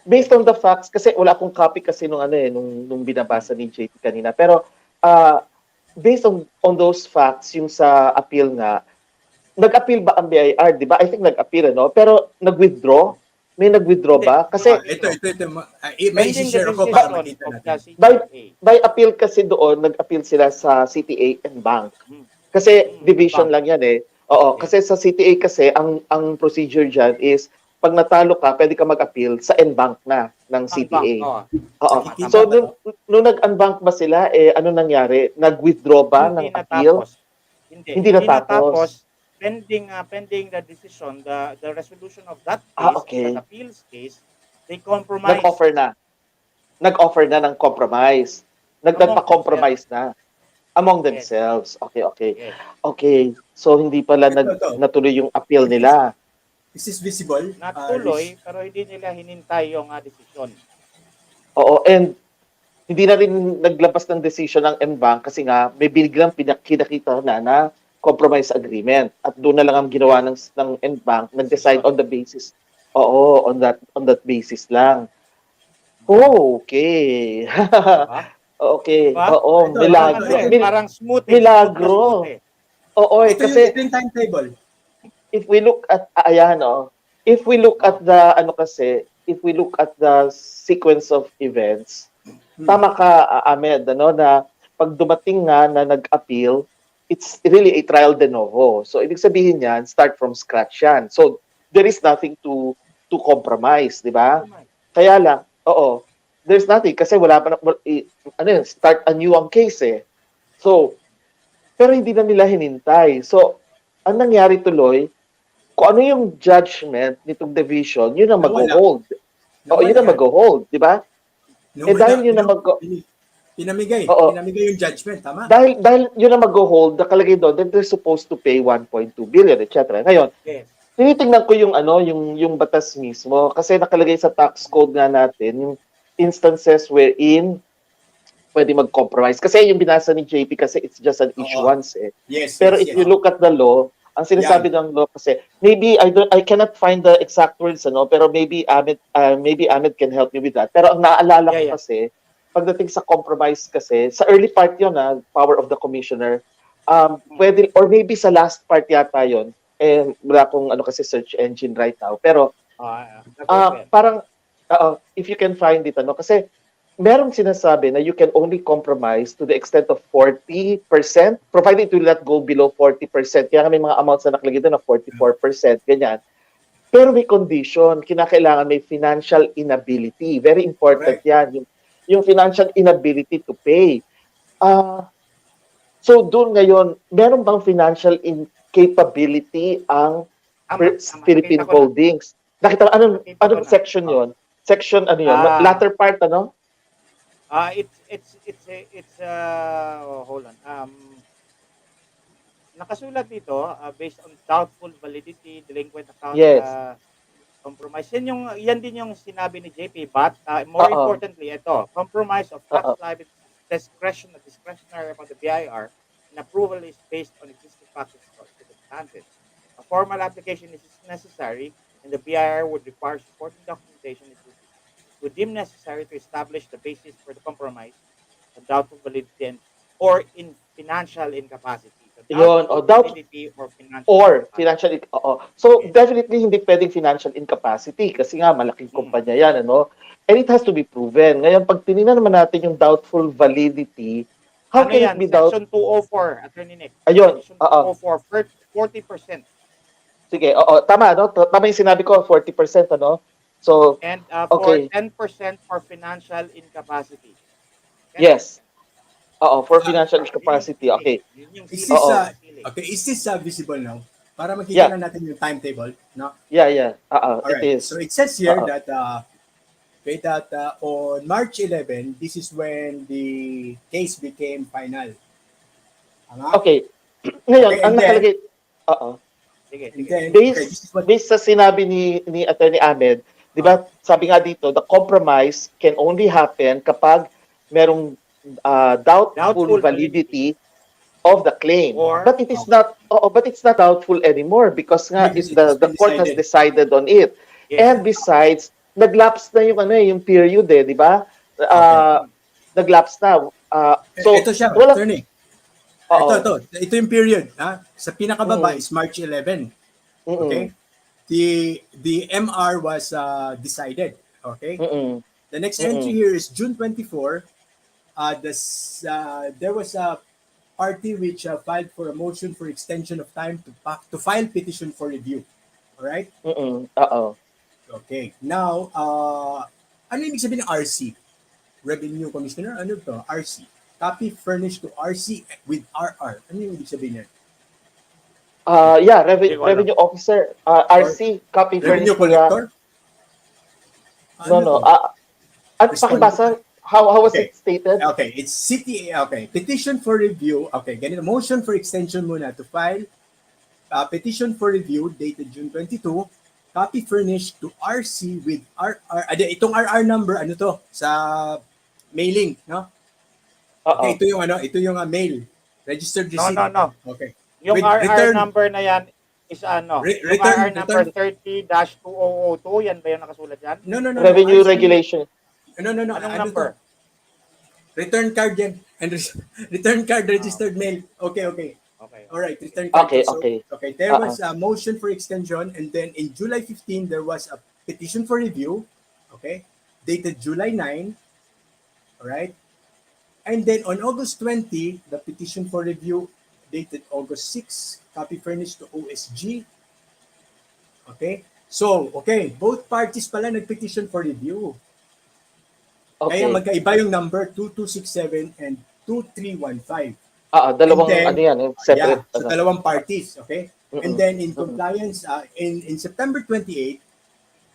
based on the facts, kasi wala akong copy kasi nung binabasa ni JP kanina, pero based on those facts, yung sa appeal nga, nag-appeal ba ang BIR? Diba? I think nag-appeal, pero nag-withdraw? May nag-withdraw ba? Kasi ito may share ko para makita natin. By appeal kasi doon, nag-appeal sila sa CTA and bank. Kasi division lang yan kasi sa CTA kasi ang procedure dyan is pag natalo ka, pwede ka mag-appeal sa NBank na ng CTA. So nung nag-unbank ba sila, ano nangyari? Nag-withdraw ba ng appeal? Hindi natapos. Pending the decision, the resolution of that case, the appeals case, they compromise. Nag-offer na ng compromise. Nagpa-compromise na among themselves. Okay. So hindi pala natuloy yung appeal nila. Is this visible? Natuloy, pero hindi nila hinintay yung decision. And hindi na rin naglabas ng decision ng NBank kasi nga may biglang kinakita na compromise agreement at doon na lang ang ginawa ng NBank, nag-decide on the basis on that basis lang. Okay. Okay. Parang smooth. Milagro. Kasi ito yung timetable. If we look at if we look at the sequence of events, tama ka Ahmed, na pag dumating nga na nag-appeal, it's really a trial de novo. So, ibig sabihin yan, start from scratch yan. So, there is nothing to compromise, di ba? Kaya lang, there's nothing kasi wala pa start anew ang case So, pero hindi na nila hinintay. So, ang nangyari tuloy, kung ano yung judgment nitong division, yun ang mag-hold. Yun ang mag-hold, di ba? Dahil yun ang Pinamigay yung judgment, tama? Dahil yun ang mag-hold, nakalagay doon, then they're supposed to pay 1.2 billion, etc. Ngayon, tinitingnan ko yung batas mismo kasi nakalagay sa tax code nga natin yung instances wherein pwede mag-compromise. Kasi yung binasa ni JP kasi it's just an issuance Yes. Pero if you look at the law, Ang sinasabi ng law kasi, maybe I cannot find the exact words, pero maybe Ahmed can help me with that. Pero ang naalala ko Yeah. kasi, pagdating sa compromise kasi, sa early part yun, power of the commissioner, pwede, or maybe sa last part yata yun, wala akong kasi search engine right now. Pero That's open. parang, if you can find it, kasi merong sinasabi na you can only compromise to the extent of 40%, provided you let go below 40%. Kaya may mga amounts na nakalagay doon na 44%, ganyan. Pero may condition, kinakailangan may financial inability. Very important yan, yung financial inability to pay. So doon ngayon, meron bang financial incapability ang Philippine Nakita ko na. Holdings? Nakita Nakita ko anong na. section yon? Section ano yun? Latter part, ano? Hold on. Nakasulat dito, based on doubtful validity, delinquent account, Yes. compromise. Yan din yung sinabi ni JP, but more importantly, ito, compromise of tax liability discretionary upon the BIR, and approval is based on existing facts and circumstances. A formal application is necessary, and the BIR would require supporting documentation would deem necessary to establish the basis for the compromise of doubtful validity or in financial incapacity. So, validity or financial incapacity. So, definitely hindi pwedeng financial incapacity kasi nga malaking kumpanya yan, And it has to be proven. Ngayon, pag tinignan naman natin yung doubtful validity, how can it be Section 204, Attorney Nick. Ayun, Section 204, 40%. Sige, tama, Tama yung sinabi ko, 40%, So, and for 10% for financial incapacity. Yes. For financial incapacity. Okay. Is this visible now? Para makita na natin yung timetable, no? Yeah. Alright. It is. So it says here that on March 11, this is when the case became final. Okay. Ngayon, ang nakalagay, Sige. Based sa sinabi ni Attorney Ahmed, di ba, sabi nga dito, the compromise can only happen kapag merong doubtful validity of the claim. But it is not doubtful anymore because the court has decided on it. Yes. And besides, naglapse na yung period di ba? Naglapse na. So ito siya, attorney. Ito yung period, Sa pinakababa is March 11. Okay? The MR was decided, okay? The next entry here is June 24. There was a party which filed for a motion for extension of time to file petition for review. All right? Okay. Now, ano ibig sabihin ng RC? Revenue Commissioner? Ano to? RC. Copy furnished to RC with RR. Ano yung ibig sabihin yan? Revenue Officer, RC, copy furnished. Revenue Collector? No. Pakibasa, how was it stated? Okay, it's CTA. Okay, petition for review. Okay, ganito. Motion for extension muna to file. Petition for review dated June 22. Copy furnished to RC with RR. Itong RR number, ano to? Sa mailing, no? Okay, ito yung mail. Registered receipt. No. Okay. Yung RR number na yan is RR number 30-2002, yan ba yung nakasulat yan? No. Revenue regulation. No. Anong number? Return card yan. And return card registered mail. Okay. All right, return card. Okay. There was a motion for extension, and then in July 15 there was a petition for review. Okay, dated July 9. All right, and then on August 20, the petition for review dated August 6, copy furnished to OSG. Okay, so both parties pala nagpetition for review. Okay. Kaya magkaiba yung number 2267 and 2315. Dalawang separate. So dalawang parties, okay? And then in compliance, in September 28,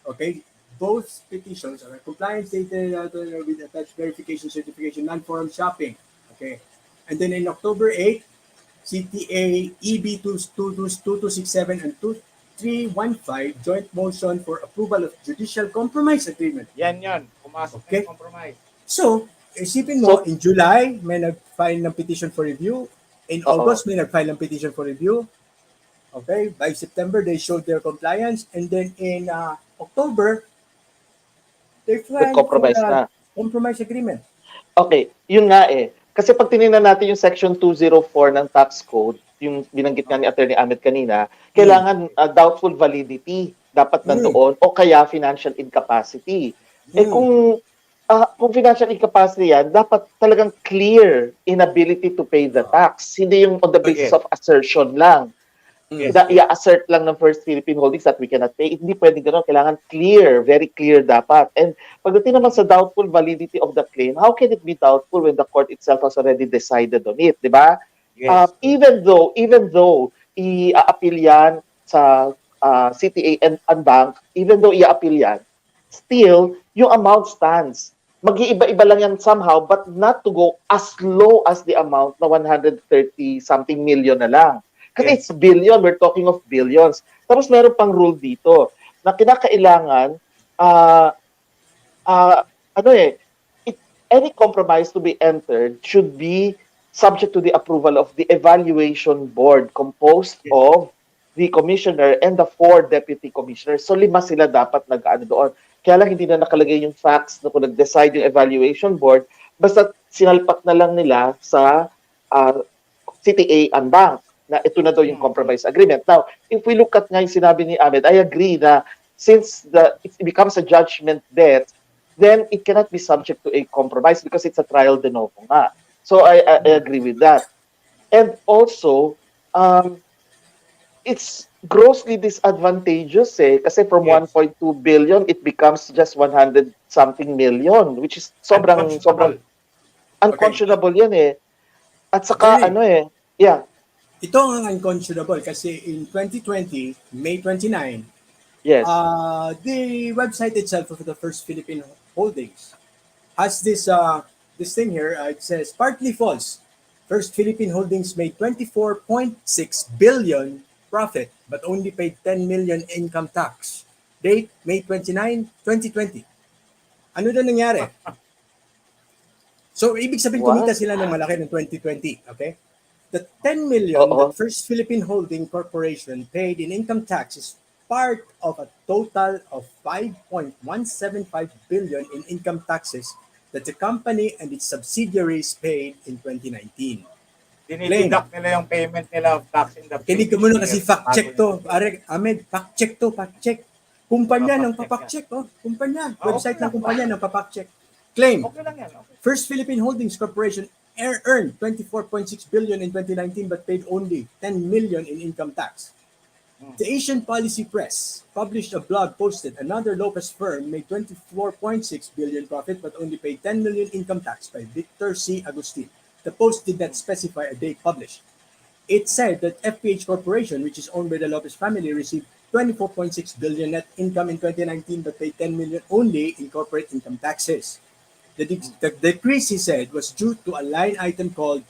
okay, both petitions are compliance dated with attached verification certification, non-forum shopping, okay? And then in October 8, CTA EB 2267 and 2315 joint motion for approval of judicial compromise agreement. Yan. Pumasok na yung compromise. So, isipin mo, in July, may nag-file ng petition for review. In August, may nag-file ng petition for review. Okay, by September they showed their compliance, and then in October they filed for Nag-compromise a na. compromise agreement. Okay, yun nga eh. Kasi pag tinignan natin yung Section 204 ng Tax Code, yung binanggit nga ni Attorney Ahmed kanina, Mm. kailangan doubtful validity dapat Mm. nandoon o kaya financial incapacity. Eh Mm. kung financial incapacity yan, dapat talagang clear inability to pay the tax. Hindi yung on the basis Yes. of assertion lang. Yes. I-assert lang ng First Philippine Holdings that we cannot pay. Hindi pwedeng gano'n. Kailangan clear, very clear dapat. And pagdating naman sa doubtful validity of the claim, how can it be doubtful when the court itself has already decided on it, di ba? Yes. Even though i-appeal yan sa CTA and bank, even though i-appeal yan, still, yung amount stands. Mag-iiba-iba lang yan somehow, but not to go as low as the amount na 130 something million na lang. Kasi Yes. it's billion, we're talking of billions. Tapos meron pang rule dito na kinakailangan, any compromise to be entered should be subject to the approval of the evaluation board composed Yes. of the commissioner and the 4 deputy commissioners. So 5 sila dapat nag-ano doon. Kaya lang hindi na nakalagay yung facts na kung nag-decide yung evaluation board, basta sinalpak na lang nila sa CTA and bank na ito na daw yung compromise agreement. Now, if we look at nga yung sinabi ni Ahmed, I agree na since it becomes a judgment debt, then it cannot be subject to a compromise because it's a trial de novo nga. So I agree with that. And also, it's grossly disadvantageous kasi from Yes. 1.2 billion, it becomes just 100 something million, which is sobrang unconscionable yan eh. At saka Okay. yeah. Ito ang unconscionable kasi in 2020, May 29, Yes. the website itself of the First Philippine Holdings has this thing here. It says partly false. First Philippine Holdings made 24.6 billion profit but only paid 10 million income tax. Date May 29, 2020. Ano na nangyari? So ibig sabihin kumita sila ng malaki ng 2020, okay? The 10 million that First Philippine Holding Corporation paid in income tax is part of a total of 5.175 billion in income taxes that the company and its subsidiaries paid in 2019. Dinideduct nila yung payment nila of tax in the Kinig ka muna kasi fact check to. Ahmed, fact check to, fact check. Kumpanya ng papak check. Kumpanya. Website ng kumpanya ng papak check. Claim. Okay lang yan. Okay. First Philippine Holdings Corporation earned 24.6 billion in 2019 but paid only 10 million in income tax. The Asian Policy Press published a blog posted another Lopez firm made 24.6 billion profit but only paid 10 million income tax by Victor C. Agustin. The post did not specify a date published. It said that FPH Corporation, which is owned by the Lopez family, received 24.6 billion net income in 2019 but paid 10 million only in corporate income taxes. The decrease, he said, was due to a line item called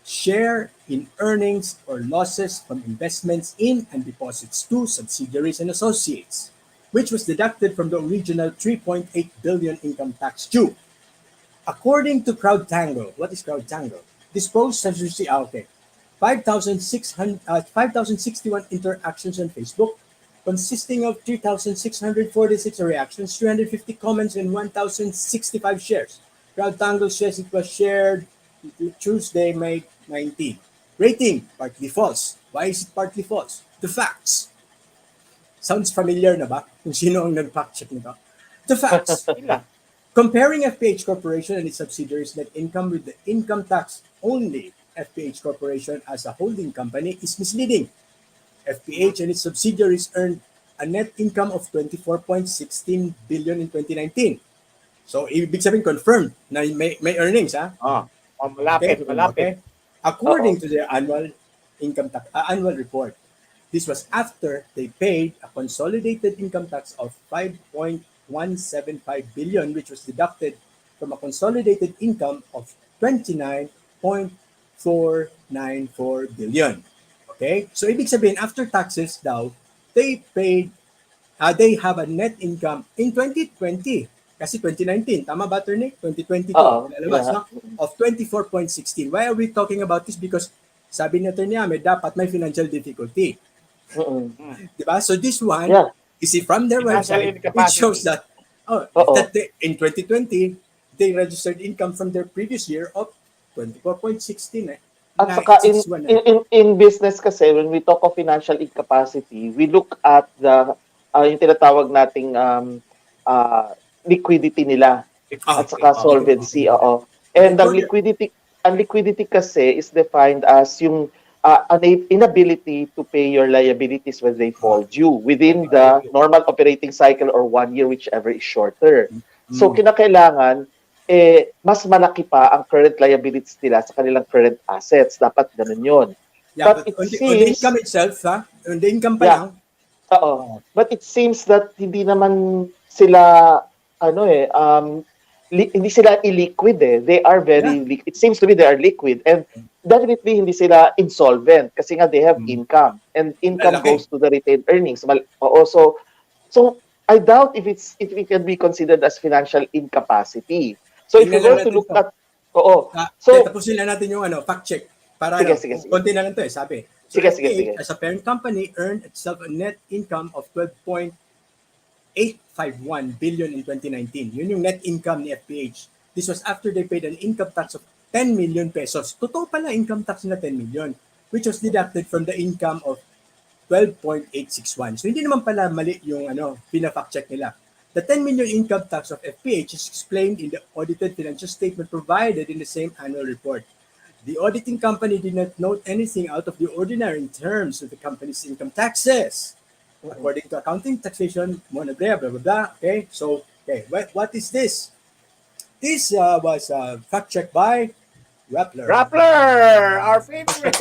share in earnings or losses from investments in and deposits to subsidiaries and associates, which was deducted from the original 3.8 billion income tax due. According to CrowdTangle, what is CrowdTangle? This post has received 5,061 interactions on Facebook, consisting of 3,646 reactions, 350 comments, and 1,065 shares. CrowdTangle says it was shared Tuesday, May 19. Rating, partly false. Why is it partly false? The facts. Sounds familiar na ba? Kung sino ang nag-fact check nito? The facts. Comparing FPH Corporation and its subsidiaries net income with the income tax only FPH Corporation as a holding company is misleading. FPH and its subsidiaries earned a net income of 24.16 billion in 2019. So, ibig sabihin confirmed na may earnings, ha? Malapit. Okay. According to their annual income tax annual report, this was after they paid a consolidated income tax of 5.175 billion, which was deducted from a consolidated income of 29.494 billion. Okay? So ibig sabihin after taxes daw, they have a net income in 2020. Kasi 2019, tama ba, Attorney? 2020 to, lalabas, no? Of 24.16. Why are we talking about this? Because sabi ni Attorney Ahmed, dapat may financial difficulty. Mm-mm. Diba? So this one, Yeah. you see from their Financial website, which incapacity. shows that Oo. that in 2020 they registered income from their previous year of 24.16 At saka in, 961 in, in, in business kasi, when we talk of financial incapacity, we look at yung tinatawag nating liquidity nila at saka solvency. Oo. Okay, And go there. ang liquidity kasi is defined as yung an inability to pay your liabilities when they fall due within the normal operating cycle or 1 year, whichever is shorter. So kinakailangan mas malaki pa ang current liabilities nila sa kanilang current assets. Dapat ganun yun. Yeah, But but it on the seems, income itself, on the income pa yeah, lang, oo. But it seems that hindi naman sila, hindi sila illiquid eh. They are very, it seems to me they are liquid. And definitely hindi sila insolvent kasi nga they have income. And income lalaki. goes to the retained earnings. Oo, so I doubt if it can be considered as financial incapacity. So if Tingnan you're lang going to natin look to. at, oo. So, So, tapusin lang natin yung fact check. Para sige, sige, sige. konti na lang to sabi. So Sige, sige, FPH sige. as a parent company earned itself a net income of 12.851 billion in 2019. Yun yung net income ni FPH. This was after they paid an income tax of 10 million pesos. Totoo pala income tax na 10 million, which was deducted from the income of 12.861. So hindi naman pala mali yung pina-fact check nila. The 10 million income tax of FPH is explained in the audited financial statement provided in the same annual report. The auditing company did not note anything out of the ordinary in terms of the company's income taxes. According to accounting taxation, blah, blah, blah, blah. Okay, so, what is this? This was fact checked by Rappler. Rappler, our favorite.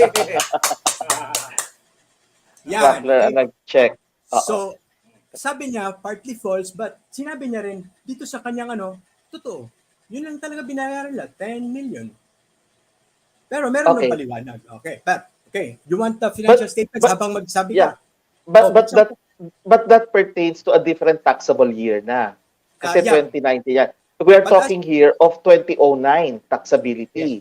Yan, Raffler okay. ang nag-check. Oo. So, sabi niya, partly false, but sinabi niya rin, dito sa kanyang totoo. Yun lang talaga binayaran nila, 10 million. Pero meron ng Okay. paliwanag. Okay, Pat, okay. You want the financial statements habang magsabi yeah. ka? But that pertains to a different taxable year na. Kasi Yeah. 2019 yan. We are But talking here of 2009 taxability,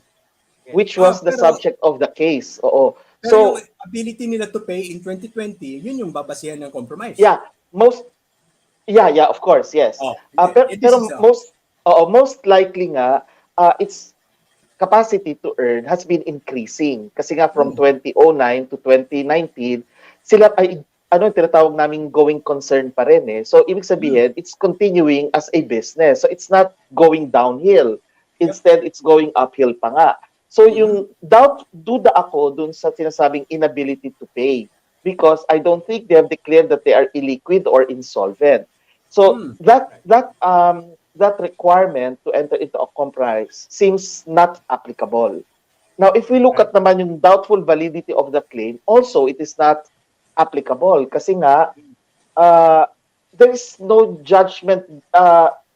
which was the subject of the case. Oo. Pero yung So, ability nila to pay in 2020, yun yung babasihan ng compromise. yeah, of course, yes. Pero most likely nga, its capacity to earn has been increasing. Kasi nga from 2009 to 2019, sila ay tinatawag naming going concern pa rin eh. So ibig sabihin, it's continuing as a business. So it's not going downhill. Instead, it's going uphill pa nga. So yung duda ako dun sa sinasabing inability to pay because I don't think they have declared that they are illiquid or insolvent. So that requirement to enter into a compromise seems not applicable. Now, if we look at naman yung doubtful validity of the claim, also it is not applicable kasi nga there is no judgment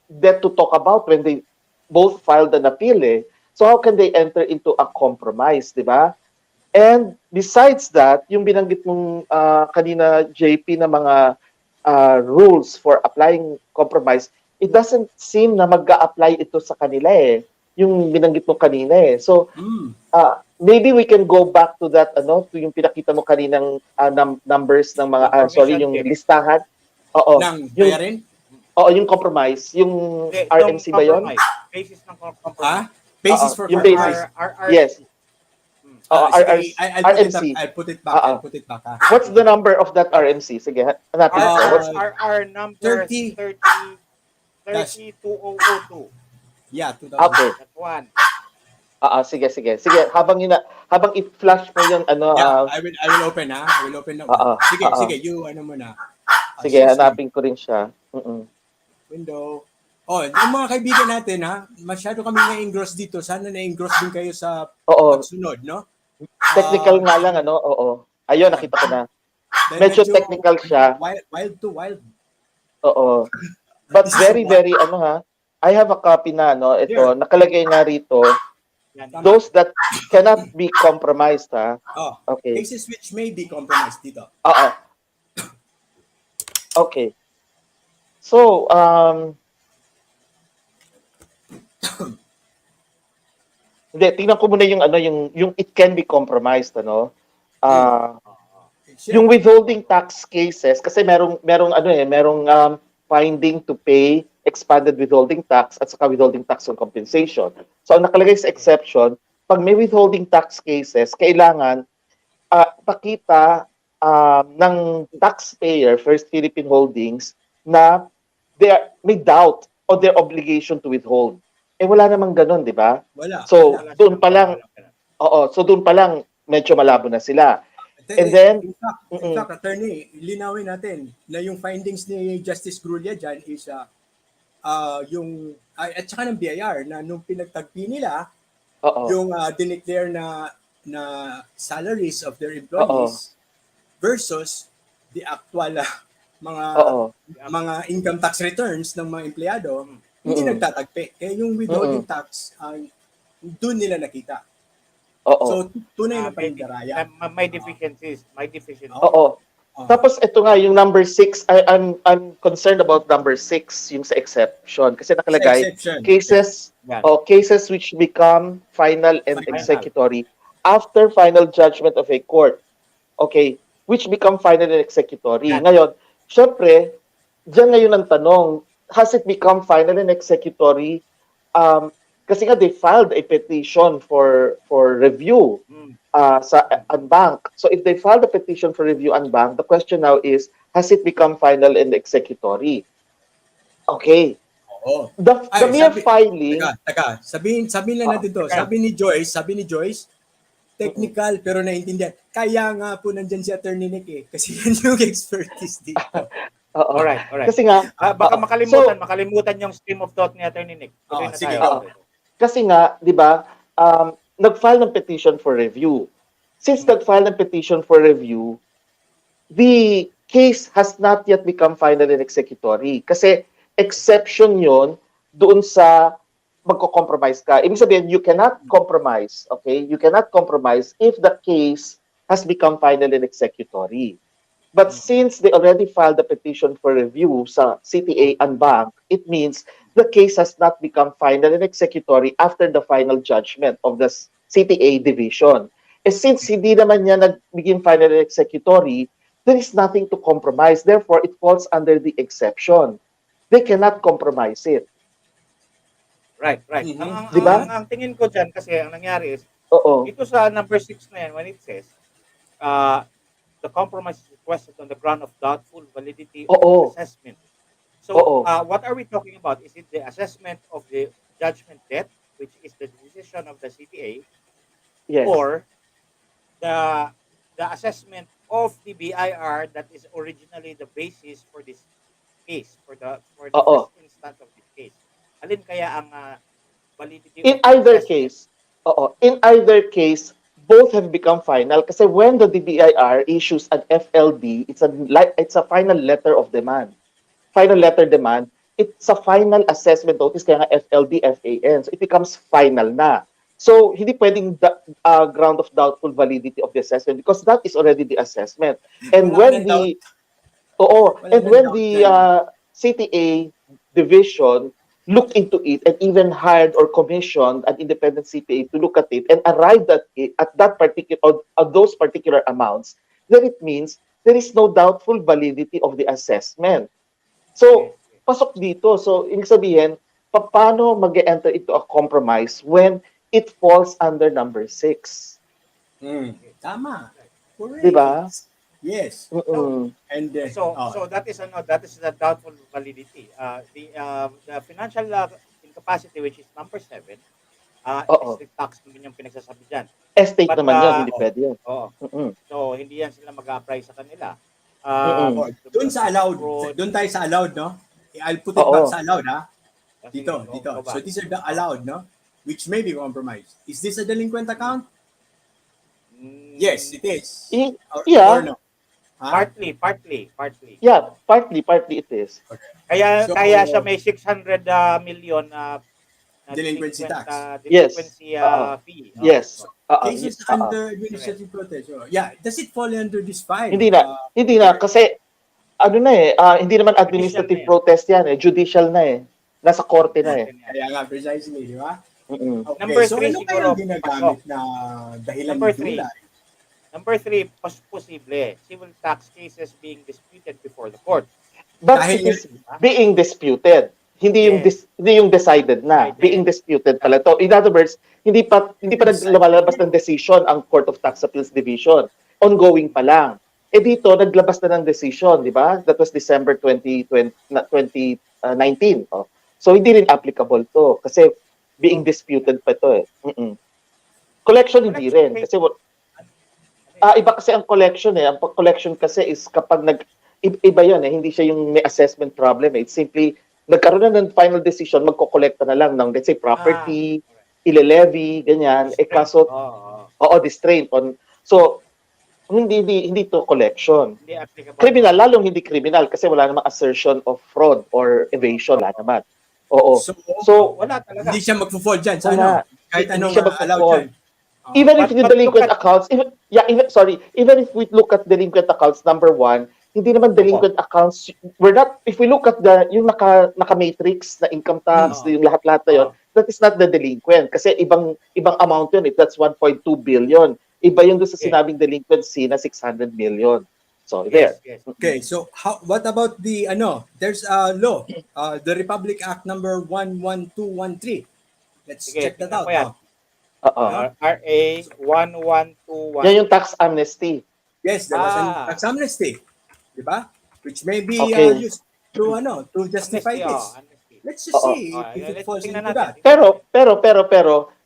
there to talk about when they both filed an appeal eh. So how can they enter into a compromise, di ba? And besides that, yung binanggit mong kanina JP na mga rules for applying compromise, it doesn't seem na mag-a-apply ito sa kanila eh. Yung binanggit mo kanina eh. So, maybe we can go back to that, to yung pinakita mo kaninang numbers ng mga, yung listahan. Oo. Ng bayarin? Oo, yung compromise. Yung RMC ba yun? Basis ng compromise. Basis for yung compromise. Yes. RMC. I'll put it back. What's the number of that RMC? Sige, hanapin ko. What's our number 30-2002. Yeah, 2000. Okay. That's one. Sige. Sige, habang i-flash mo yung I will open ha. I will open now. Sige, you muna. Sige, hanapin ko rin siya. Window. Yung mga kaibigan natin ha, masyado kami na-engross dito. Sana na-engross din kayo sa pagsunod, no? Technical nga lang, Oo. Ayun, nakita ko na. Medyo technical siya. Wild to wild. Oo. But very, very, I have a copy na, ito, nakalagay nga rito, those that cannot be compromised, ha? Okay. Cases which may be compromised dito. Oo. Okay. So, hindi, tingnan ko muna yung it can be compromised, yung withholding tax cases, kasi merong finding to pay expanded withholding tax at saka withholding tax on compensation. So ang nakalagay sa exception, pag may withholding tax cases, kailangan pakita ng taxpayer, First Philippine Holdings, na may doubt on their obligation to withhold. Eh wala namang ganun, di ba? Wala. So Wala doon silang pa lang, pamahalaan. so doon pa lang medyo malabo na sila. And then, in fact, attorney, linawin natin na yung findings ni Justice Grulla dyan is at saka ng BIR na nung pinagtagpi nila, yung dineclare na salaries of their employees versus the actual mga income tax returns ng mga empleyado, hindi nagtatagpi. Kaya yung withholding tax, doon nila nakita. So, tunay na panindaraya. May deficiencies. Tapos ito nga yung number 6, I'm concerned about number 6 yung sa exception kasi nakalagay cases cases which become final and executory after final judgment of a court. Okay, which become final and executory. Ngayon, syempre, diyan ngayon ang tanong, has it become final and executory? Kasi nga they filed a petition for review sa unbank. So if they filed a petition for review unbank, the question now is, has it become final and executory? Okay. The mere filing... Sabihin lang natin to. Sabi ni Joyce, technical pero naintindihan. Kaya nga po nandyan si Attorney Nick kasi yan yung expertise dito. Alright. Kasi nga... baka makalimutan yung stream of thought ni Attorney Nick. Sige. Kasi nga, di ba, nag-file ng petition for review. Since nag-file ng petition for review, the case has not yet become final and executory. Kasi exception yon doon sa magko-compromise ka. Ibig sabihin, you cannot compromise, okay? You cannot compromise if the case has become final and executory. But since they already filed the petition for review sa CTA and bank, it means the case has not become final and executory after the final judgment of the CTA division. Since hindi naman niya nagbiging final and executory, there is nothing to compromise. Therefore, it falls under the exception. They cannot compromise it. Right. Diba? Ang tingin ko dyan kasi ang nangyari is, ito sa number 6 na yan, when it says, the compromise is requested on the ground of doubtful validity of the assessment. So, what are we talking about? Is it the assessment of the judgment debt, which is the decision of the CTA, or the assessment of the BIR that is originally the basis for this case, for the first instance of this case? Alin kaya ang validity? In either case, both have become final kasi when the DBIR issues an FLD, it's a final letter of demand. Final letter demand, it's a final assessment notice kaya nga FLD, FAN. So it becomes final na. So hindi pwedeng ground of doubtful validity of the assessment because that is already the assessment. And when the CTA division looked into it and even hired or commissioned an independent CPA to look at it and arrived at it at those particular amounts, then it means there is no doubtful validity of the assessment. So, pasok dito. So, ibig sabihin, paano mag-enter into a compromise when it falls under number 6? Tama. Correct. Diba? Yes. So that is the doubtful validity. The financial incapacity, which is number 7, estate tax naman yung pinagsasabi dyan. Estate naman yun, hindi pwede yun. So hindi yan sila mag-apply sa kanila. Doon sa allowed. Doon tayo sa allowed, no? I'll put it back sa allowed, ha? Dito. So these are the allowed, no? Which may be compromised. Is this a delinquent account? Yes, it is. Yeah. Or no? Partly. Yeah, partly it is. Okay. Kaya siya may 600 million na delinquency tax. Delinquency fee. Yes. Cases under administrative protection. Yeah, does it fall under this file? Hindi na kasi hindi naman administrative protest yan judicial na nasa korte na Kaya nga precisely, di ba? Okay. Number 3 so ano kaya ginagamit na dahilan number ni July? Number 3, posible. Civil tax cases being disputed before the court. But Dahil it is being disputed. Hindi yung Yes. hindi yung decided na. Decided. Being disputed pala to. In other words, hindi pa lumalabas ng decision ang Court of Tax Appeals Division. Ongoing pa lang. Eh dito naglabas na ng decision, di ba? That was December 2019. Oh. So hindi rin applicable to kasi being disputed pa to eh. Collection hindi rin kasi iba kasi ang collection eh. Ang collection kasi is kapag iba yun eh. Hindi siya yung may assessment problem eh. It's simply, nagkaroon na ng final decision, magko-collecta na lang ng, let's say, property, ile-levy, ganyan. Eh kaso, distraint on. So, hindi to collection. Hindi applicable. Criminal, lalong hindi criminal kasi wala namang assertion of fraud or evasion, wala naman. Oo. So, wala talaga. hindi siya magfo-fall dyan sa Wala. kahit Hindi anong siya allowed dyan. Even if the delinquent accounts, even if we look at delinquent accounts, number 1, hindi naman delinquent accounts, if we look at yung naka-matrix na income tax, yung lahat-lahat na yun, that is not the delinquent. Kasi ibang amount yun, that's 1.2 billion. Iba yung doon sa sinabing delinquency na 600 million. So, there. Yes. Okay, so what about the, there's a law, the Republic Act number 11213. Let's check that out. RA 1121. Yan yung tax amnesty. Yes, there was an tax amnesty. Diba? Which may be used to justify this. Let's just see if it falls into that. Pero,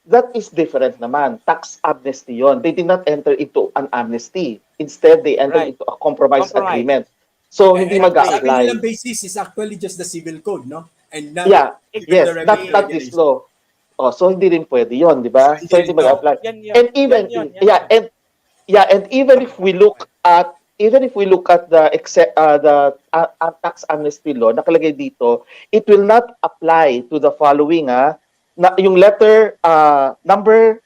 that is different naman. Tax amnesty yon. They did not enter into an amnesty. Instead, they entered into a compromise agreement. So, hindi mag-a-apply. Sabi nilang basis is actually just the civil code, no? And not not this law. Oh, so hindi rin pwede yon, di ba? So hindi mag-apply. And even if we look at the tax amnesty law, nakalagay dito, it will not apply to the following na yung letter number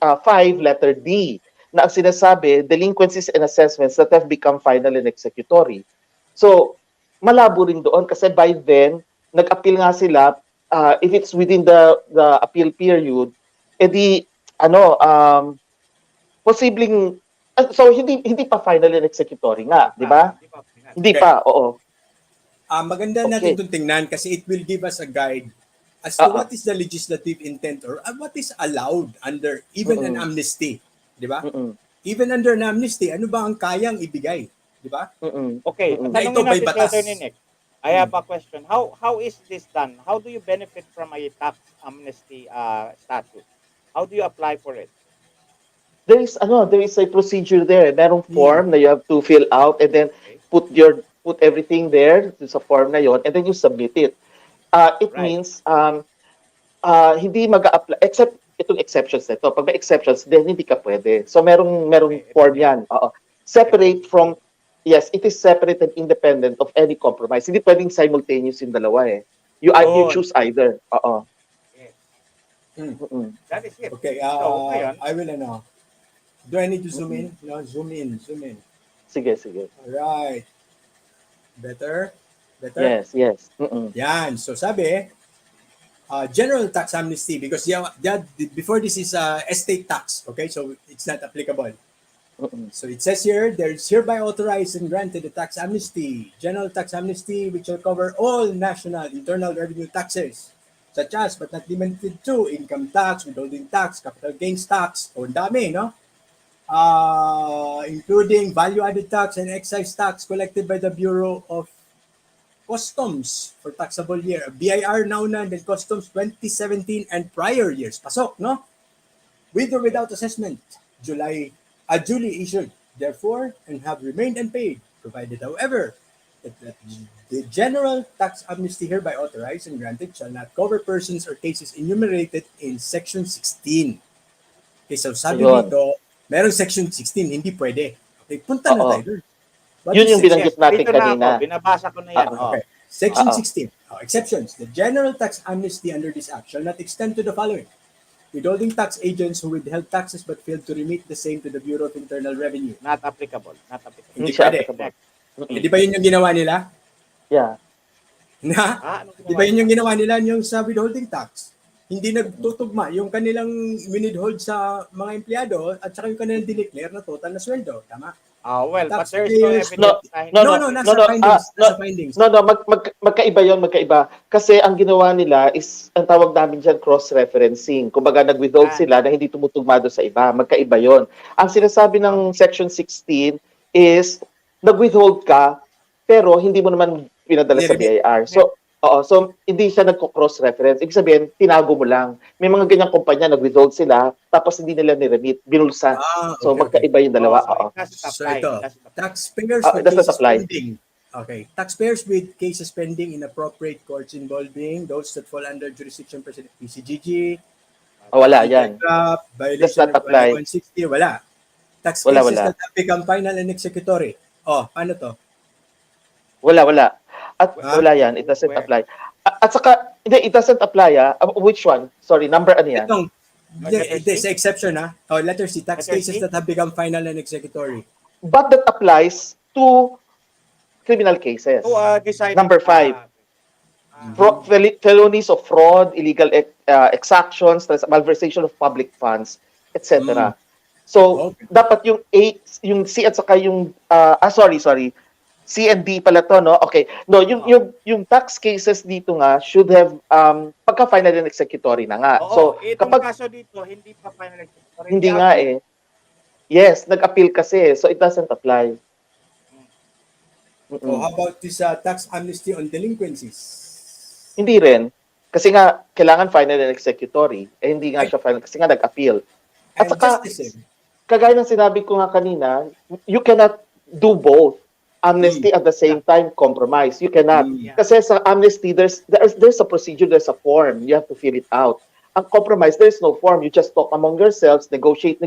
5, letter D, na ang sinasabi, delinquencies and assessments that have become final and executory. So, malabo rin doon kasi by then, nag-appeal nga sila, if it's within the appeal period, edi posibleng so hindi pa final and executory nga, di ba? Hindi pa, oo. Maganda natin itong tingnan kasi it will give us a guide as to what is the legislative intent or what is allowed under even an amnesty, di ba? Even under an amnesty, ano ba ang kayang ibigay, di ba? Okay, tanongin natin si Attorney Nick. I have a question. How is this done? How do you benefit from a tax amnesty statute? How do you apply for it? There is a procedure there. Merong form na you have to fill out and then put everything there sa form na yon and then you submit it. It means hindi mag-a-apply except itong exceptions nito. Pag may exceptions, then hindi ka pwede. So merong form yan. Separate from it is separate and independent of any compromise. Hindi pwedeng simultaneous yung dalawa eh. You choose either. That is it. Okay, I will do I need to zoom in? No, zoom in. Sige. Alright. Better? Yes. Yan. So sabi, general tax amnesty because before this is estate tax. Okay, so it's not applicable. So it says here, there is hereby authorized and granted a tax amnesty, general tax amnesty, which will cover all national internal revenue taxes, such as but not limited to income tax, withholding tax, capital gains tax, o dami, no? Including value-added tax and excise tax collected by the Bureau of Customs for taxable year. BIR now and then Customs 2017 and prior years. Pasok, no? With or without assessment, duly issued, therefore, and have remained unpaid, provided, however, that the general tax amnesty hereby authorized and granted shall not cover persons or cases enumerated in Section 16. Okay, so sabi nito, merong Section 16, hindi pwede. Okay, punta na tayo doon. Yun yung binanggit natin kanina. Binabasa ko na yan. Okay. Section 16. Exceptions. The general tax amnesty under this act shall not extend to the following. Withholding tax agents who withheld taxes but failed to remit the same to the Bureau of Internal Revenue. Not applicable. Hindi pwede. Di ba yun yung ginawa nila? Yeah. Di ba yun yung ginawa nila yung sa withholding tax? hindi nagtutugma yung kanilang minidhold sa mga empleyado at saka yung kanilang dineclare na total na sweldo. Tama? Well, but there is no Taxpayers, evidence na hindi no, nasa findings. Nasa findings. Magkaiba yon, magkaiba. Kasi ang ginawa nila is, ang tawag namin dyan, cross-referencing. Kumbaga, nag-withhold sila na hindi tumutugma doon sa iba. Magkaiba yon. Ang sinasabi ng Section 16 is, nag-withhold ka, pero hindi mo naman pinadala sa BIR. So hindi siya nagko-cross-reference. Ibig sabihin, tinago mo lang. May mga ganyang kumpanya, nag-withhold sila, tapos hindi nila ni-remit, binulsa. So, magkaiba yung dalawa. So ito, taxpayers with does not cases apply. pending. Okay, taxpayers with cases pending in appropriate courts involving those that fall under jurisdiction President PCGG. Wala yan. Does Violation not of apply. 160, wala. Tax Wala, cases wala. that have become final and executory. Paano to? Wala. At wala yan. It doesn't apply. At saka, hindi, it doesn't apply. Which one? Sorry, number ano yan? Itong, this exception letter C, tax Letter cases C? that have become final and executory. But that applies to criminal cases. Deciding, Number 5. Felonies of fraud, illegal exactions, malversation of public funds, etc. So, dapat yung A, yung C at saka yung sorry. C and D pala to, no? Okay. No, yung tax cases dito nga should have pagka final and executory na nga. So, kapag kaso dito hindi pa final and executory. Hindi nga eh. Yes, nag-appeal kasi. So, it doesn't apply. So, how about this tax amnesty on delinquencies? Hindi rin. Kasi nga, kailangan final and executory. Hindi nga siya final kasi nga nag-appeal. At saka, kagaya ng sinabi ko nga kanina, you cannot do both. Amnesty at the same time, compromise. You cannot. Kasi sa amnesty, there's a procedure, there's a form. You have to fill it out. Ang compromise, there's no form. You just talk among yourselves, negotiate,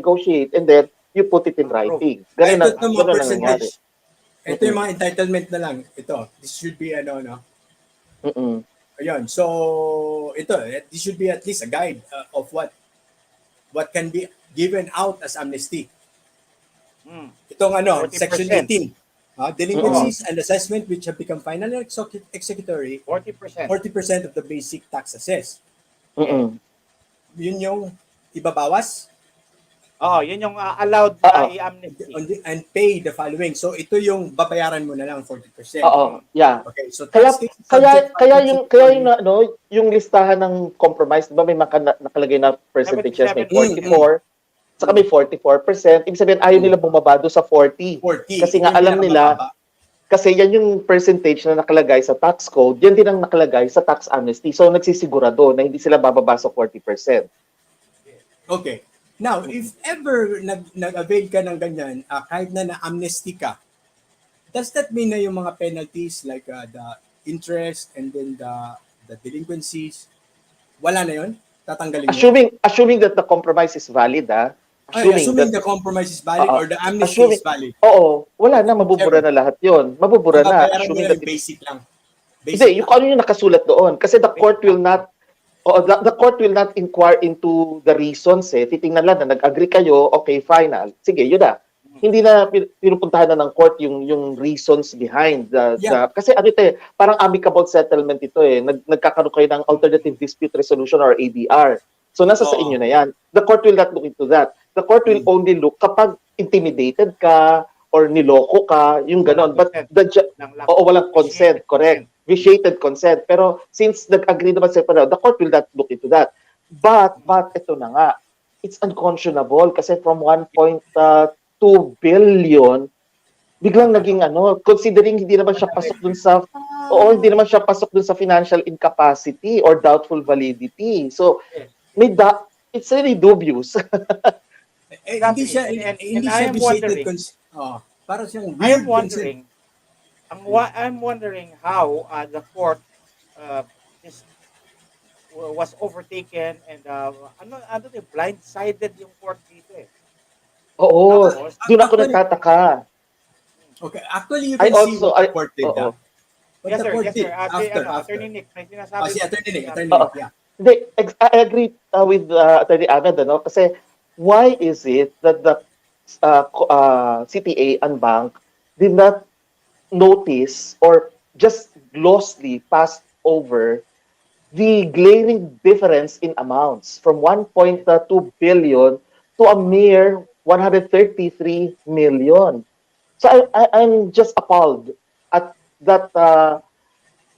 and then you put it in writing. Ganun ang nangyari. Ito yung mga entitlement na lang. Ito, this should be Ayun. So, this should be at least a guide of what can be given out as amnesty. Itong Section 18. Delinquencies and assessment which have become final and executory, 40% of the basic tax assessed. Yun yung ibabawas? Yun yung allowed na i-amnesty. And pay the following. So ito yung babayaran mo na lang 40%. Yeah. Okay, so kaya yung listahan ng compromise, 'di ba may nakalagay na percentages, may 44, saka may 44%. Ibig sabihin ayaw nila bumaba do sa 40. Kasi nga alam nila kasi yan yung percentage na nakalagay sa tax code, yan din ang nakalagay sa tax amnesty. So nagsisigurado na hindi sila bababa sa 40%. Okay. Now, if ever nag-avail ka ng ganyan, kahit na na-amnesty ka, does that mean na yung mga penalties like the interest and then the delinquencies, wala na yun? Tatanggalin mo? Assuming that the compromise is valid, Assuming the compromise is valid or the amnesty is valid. Oo, wala na, mabubura na lahat yun. Mabubura na. Assuming that basic lang. Hindi, yung ano yung nakasulat doon. Kasi the court will not the court will not inquire into the reasons Titingnan lang na nag-agree kayo, okay, final. Sige, yun na. Hindi na pinupuntahan na ng court yung reasons behind kasi parang amicable settlement ito nagkakaroon kayo ng alternative dispute resolution or ADR. So nasa sa inyo na yan. The court will not look into that. The court will only look kapag intimidated ka or niloko ka, yung ganon. But walang consent, correct. Vitiated consent. Pero since nag-agree naman sa the court will not look into that. But ito na nga, it's unconscionable kasi from 1.2 billion, biglang naging considering hindi naman siya pasok dun sa hindi naman siya pasok dun sa financial incapacity or doubtful validity. So, it's really dubious. Hindi siya vitiated consent. Para siyang weird consent. I'm wondering how the court was overtaken and blindsided yung court dito Oo, doon ako nagtataka. Okay, actually you can see what the court did. Yes, sir. Attorney Nick, may sinasabi. Si Attorney Nick, yeah. Hindi, I agree with Attorney Ahmed, kasi why is it that the CTA and bank did not notice or just glossly passed over the glaring difference in amounts from 1.2 billion to a mere 133 million. So I'm just appalled at that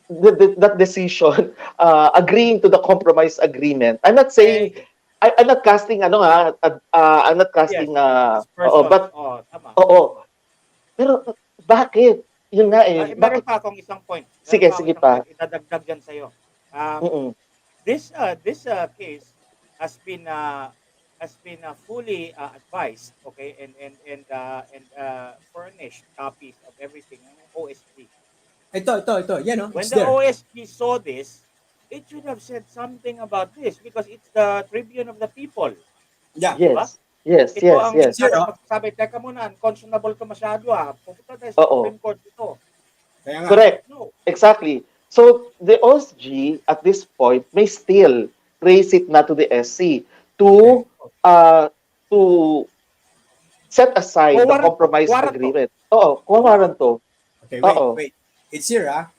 that decision, agreeing to the compromise agreement. I'm not saying Eh, I'm not casting I'm not Yes, casting dispersions. but Oh, tama. oo. Pero bakit? Yun nga eh. Meron Bakit? pa akong isang point. Meron Sige, pa akong sige isang point pa. idadagdag diyan sa iyo. Mm. This case has been fully advised, okay, and furnished copies of everything ng OSG. ito. Yan, oh, When it's the there. OSG saw this, it should have said something about this because it's the tribune of the people, Yeah, di ba? Yes. Yes, Ito yes, ang yes. it's here, dapat oh. magsasabi, teka muna, unconscionable ka masyado pupunta tayo sa Oo. Supreme Court dito. Kaya nga. Correct. No. Exactly. So the OSG at this point may still raise it na to the SC Okay. to to set aside the compromise Kuwaran to. agreement. Oo, kuwaran to. Okay, Oo. wait. It's here, ah.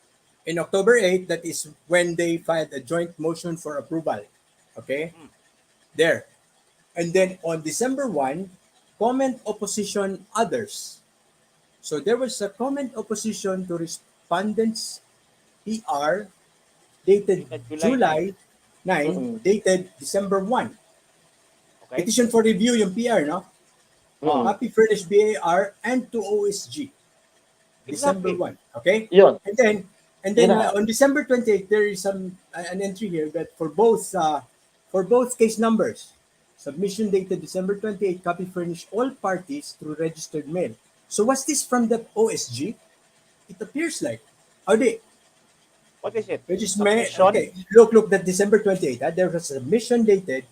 In October 8, that is when they filed a joint motion for approval. Okay? Hmm. There. And then on December 1, comment opposition others. So there was a comment opposition to respondents PR dated Dated July 9. July 9, Mm-mm. dated December 1. Okay? Petition for review yung PR, no? Oh, Mm-mm. Copy furnished BAR and to OSG. December exactly. 1. Okay? Yun. And Yun then na. on December 28, there is an entry here that for both case numbers, submission dated December 28, copy furnished all parties through registered mail. So was this from the OSG? It appears like. Oh, di. What is it? Registered mail. Submission? Okay. Look, that December 28. There was a submission dated,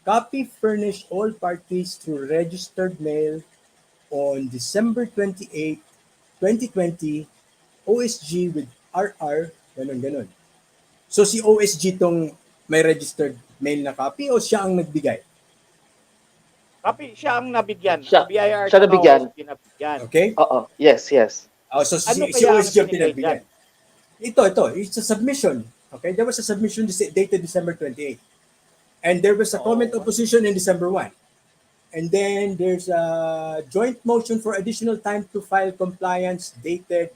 copy furnished all parties through registered mail on December 28, 2020, OSG with RR, ganun. So si OSG tong may registered mail na copy o siya ang nagbigay? Copy, siya ang nabigyan. Siya. BIR Siya at nabigyan. OSG nabigyan. Okay? Oo. Yes, yes. So Ano si kaya ang OSG ang sinigay pinagbigay. dyan? Ito. It's a submission. Okay? There was a submission dated December 28. And there was a comment Oo. opposition in December 1. And then there's a joint motion for additional time to file compliance dated.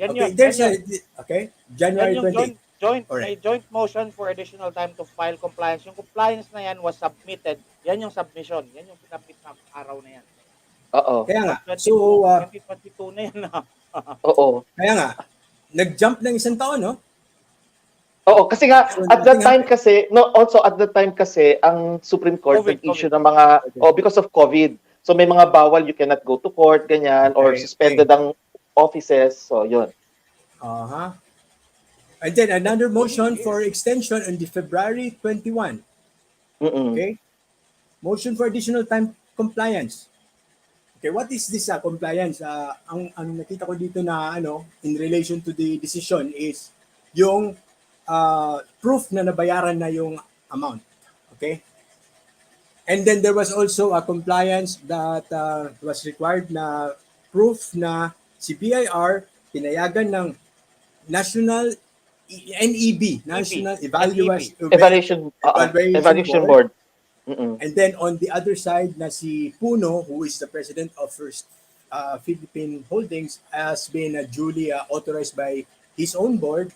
Yan Okay, yun. there's Yan a. yun. Okay, Yan January yung 28. may Alright. joint motion for additional time to file compliance. Yung compliance na yan was submitted. Yan yung submission. Yan yung sinabit na araw na yan. Oo. Kaya nga. 2022, So, 2022 na yan. Oo. kaya nga, nag-jump ng isang taon, no? Oo, kasi nga So, at that nothing time happened. kasi at that time kasi ang Supreme Court nag-issue COVID. ng mga Okay. because of COVID. So may mga bawal, you cannot go to court ganyan or Okay, suspended ang offices. So yun. Uh-huh. And then another motion Yes. for extension on the February 21. Mm-mm. Okay? Motion for additional time compliance. Okay, what is this compliance? Ang nakita ko dito na in relation to the decision is yung proof na nabayaran na yung amount. Okay? And then there was also a compliance that was required na proof na si BIR pinayagan ng National NEB, National Evaluation Evaluation Board. board. Mm-mm. And then on the other side na si Puno, who is the president of First Philippine Holdings, has been duly authorized by his own board,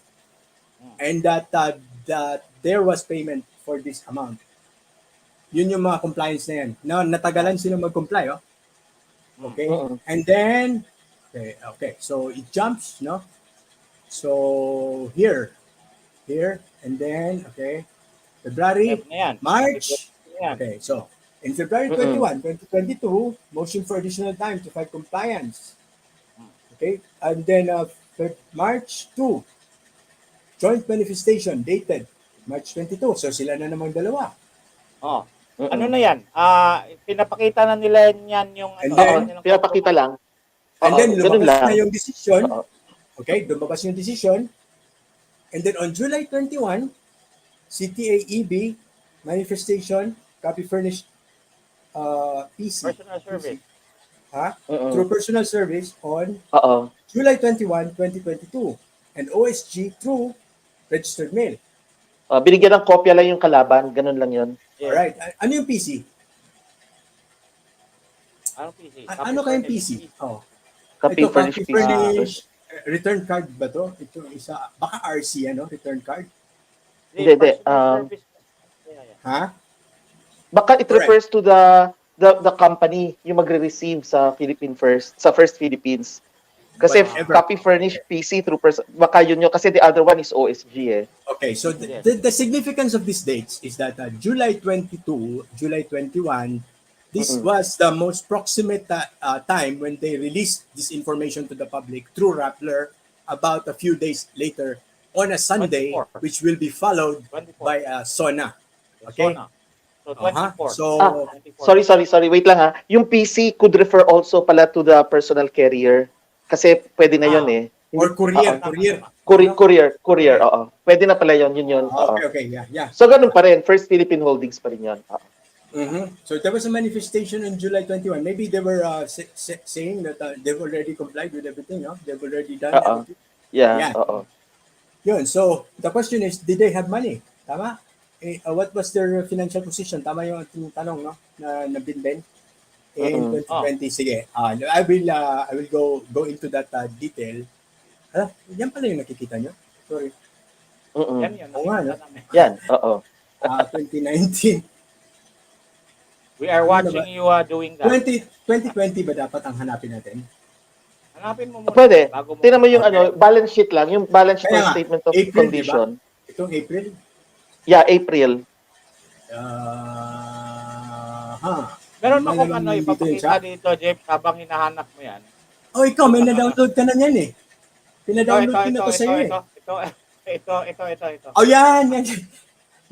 and that there was payment for this amount. Yun yung mga compliance na yan. Natagalan sila mag-comply, oh. Okay? Mm-mm. And then, okay. So it jumps, no? So here, and then, okay, February, F na yan. March. Yan. Okay, so in February 21, 2022, motion for additional time to fight compliance. Okay, and then March 2, joint manifestation dated March 22. So sila na namang dalawa. Oh. Mm-mm. Ano na yan? Pinapakita na nila yan yung And Oo, then, pinapakita lang. And Oo, then ganun lumabas lang. na yung decision. Oo. Okay, lumabas yung decision. And then on July 21, CTAEB manifestation, copy furnished PC. personal service. Mm-mm. Through personal service on Oo. July 21, 2022. And OSG through registered mail. Binigyan ng kopya lang yung kalaban, ganun lang yun. Yes. Alright. Ano yung PC? Anong PC? Ano kayong PC? Oh. Copy Ito, furnish copy PC. furnish. Return card ba to? Ito isa, baka RC, ano? Return card? Hindi. Personal service. Yeah. Ha? Baka it Correct. refers to the company yung magre-receive sa First Philippines. Kasi Whatever. copy furnish PC through baka yun kasi the other one is OSG eh. Okay, so the significance of these dates is that July 22, July 21, this was the most proximate time when they released this information to the public through Raffler about a few days later on a Sunday, 24. which will be followed 24. by SONA. Okay? Sona. So 24. So, 24. Sorry, wait lang ha. Yung PC could refer also pala to the personal carrier. Kasi pwede na yun eh. or courier, Courier, oo. Pwede na pala yun yun. Oo. Okay, yeah. So ganun pa rin, First Philippine Holdings pa rin yun. So there was a manifestation on July 21. Maybe they were saying that they've already complied with everything, no? They've already done everything. Yeah, oo. Yun, so the question is, did they have money? Tama? What was their financial position? Tama yung ating tanong, no? Na binben in 2020. Sige, I will go into that detail. Yan pala yung nakikita nyo. Sorry. Yan. Oo nga, no? Yan, oo. 2019. We are watching you doing that. 2020 ba dapat ang hanapin natin? Hanapin mo muna. Pwede. Bago mo. Tingnan mo yung balance sheet lang, yung balance sheet Kaya or nga, statement of April, condition. Diba? Itong April? Yeah, April. Meron akong Malamang ipapakita dito, Jeff, habang hinahanap mo yan. Oh, ikaw, may na-download ka na yan eh. Pina-download ko na to sa'yo eh. Ito. Oh, yan.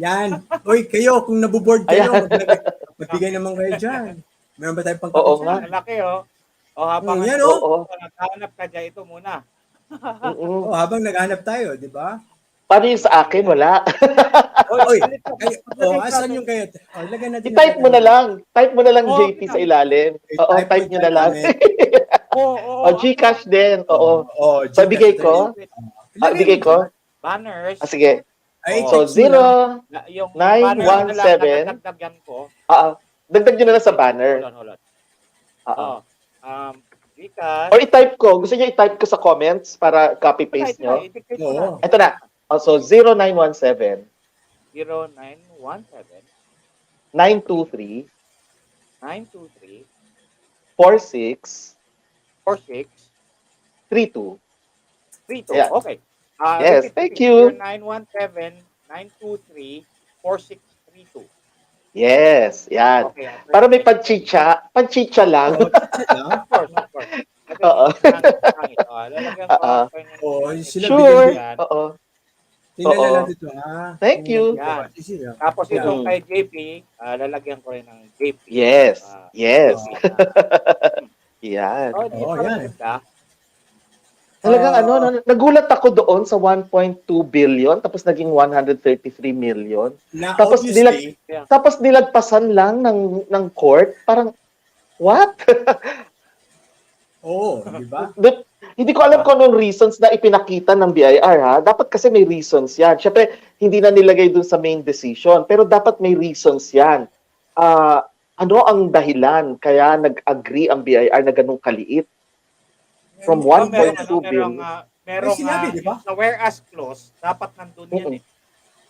Yan. Oy, kayo, kung nabuboard kayo, magbigay naman kayo dyan. Meron ba tayong pang-copy Oo nga. dyan? Malaki, oh. O habang yan, naghahanap ka dyan, ito muna. Oh, habang naghanap tayo, di ba? Paano yung sa akin? Wala. Oy, asan yung kayo? Oh, lagyan natin. I-type mo na lang. Type mo na lang JP sa ilalim. Oo, I-type type mo nyo na lang. Oo. Gcash din. Oo. Oh, Pabigay ko? Bigay ko? Banners. Sige. Ay, So, text mo lang. 0, Yung 917. dagdagan ko. Dagdag nyo na lang sa banner. Hold on. Gcash. Or i-type ko. Gusto nyo i-type ko sa comments para copy-paste nyo? Oo. Ito na. So, 0917 0917 923 923 46 46 32. 32. Yeah. Okay. Yes, thank you. 0917-923-4632. Yes, yan. Okay. Para may panchicha lang. Of course. Oo. Lalagyan ko. Sila Sure. bigyan. Oo. Tingnan Oo. na natin ito, ha? Thank you. Yan. Yan. Tapos itong kay JP, lalagyan ko rin ng JP. Yes. Yes. Yan. Yan. Talagang nagulat ako doon sa 1.2 billion tapos naging 133 million. Na Tapos obviously, tapos nilagpasan lang ng court. Parang what? di ba? Hindi ko alam kung anong reasons na ipinakita ng BIR ha. Dapat kasi may reasons yan. Syempre, hindi na nilagay dun sa main decision. Pero dapat may reasons yan. Ano ang dahilan kaya nag-agree ang BIR na ganung kaliit? From 1.2 billion. Merong sinabi, di ba? Sa whereas clause, dapat nandun yan eh.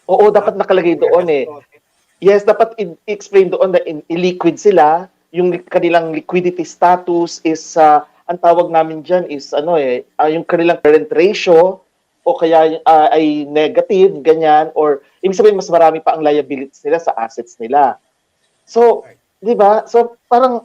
Oo, dapat nakalagay doon eh. Yes, dapat i-explain doon na illiquid sila. Yung kanilang liquidity status is ang tawag namin dyan is yung kanilang current ratio o kaya ay negative, ganyan, or ibig sabihin mas marami pa ang liabilities nila sa assets nila. So, di ba? So, parang,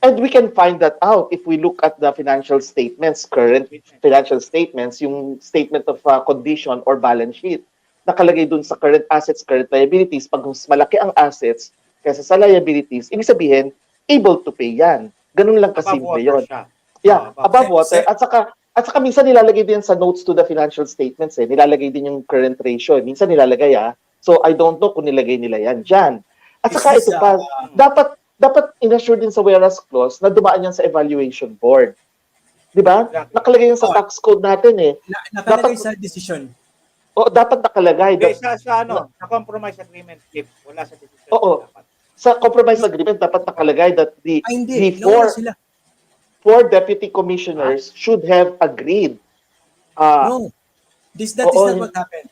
and we can find that out if we look at the financial statements, current financial statements, yung statement of condition or balance sheet. Nakalagay dun sa current assets, current liabilities. Pag mas malaki ang assets kaysa sa liabilities, ibig sabihin, able to pay yan. Ganun lang kasimple yun. Yeah, above water. At saka minsan nilalagay din sa notes to the financial statements eh. Nilalagay din yung current ratio. Minsan nilalagay So I don't know kung nilagay nila yan dyan. At saka ito pa, dapat in-assure din sa whereas clause na dumaan yan sa evaluation board. Di ba? Nakalagay yan sa tax code natin eh. Nakalagay sa decision. O dapat nakalagay Okay, that sa compromise agreement, Jeep, wala sa decision oo, dapat. sa compromise agreement dapat nakalagay that the Hindi. four Nauna sila. deputy commissioners should have agreed. No. That is Oo, not what happened.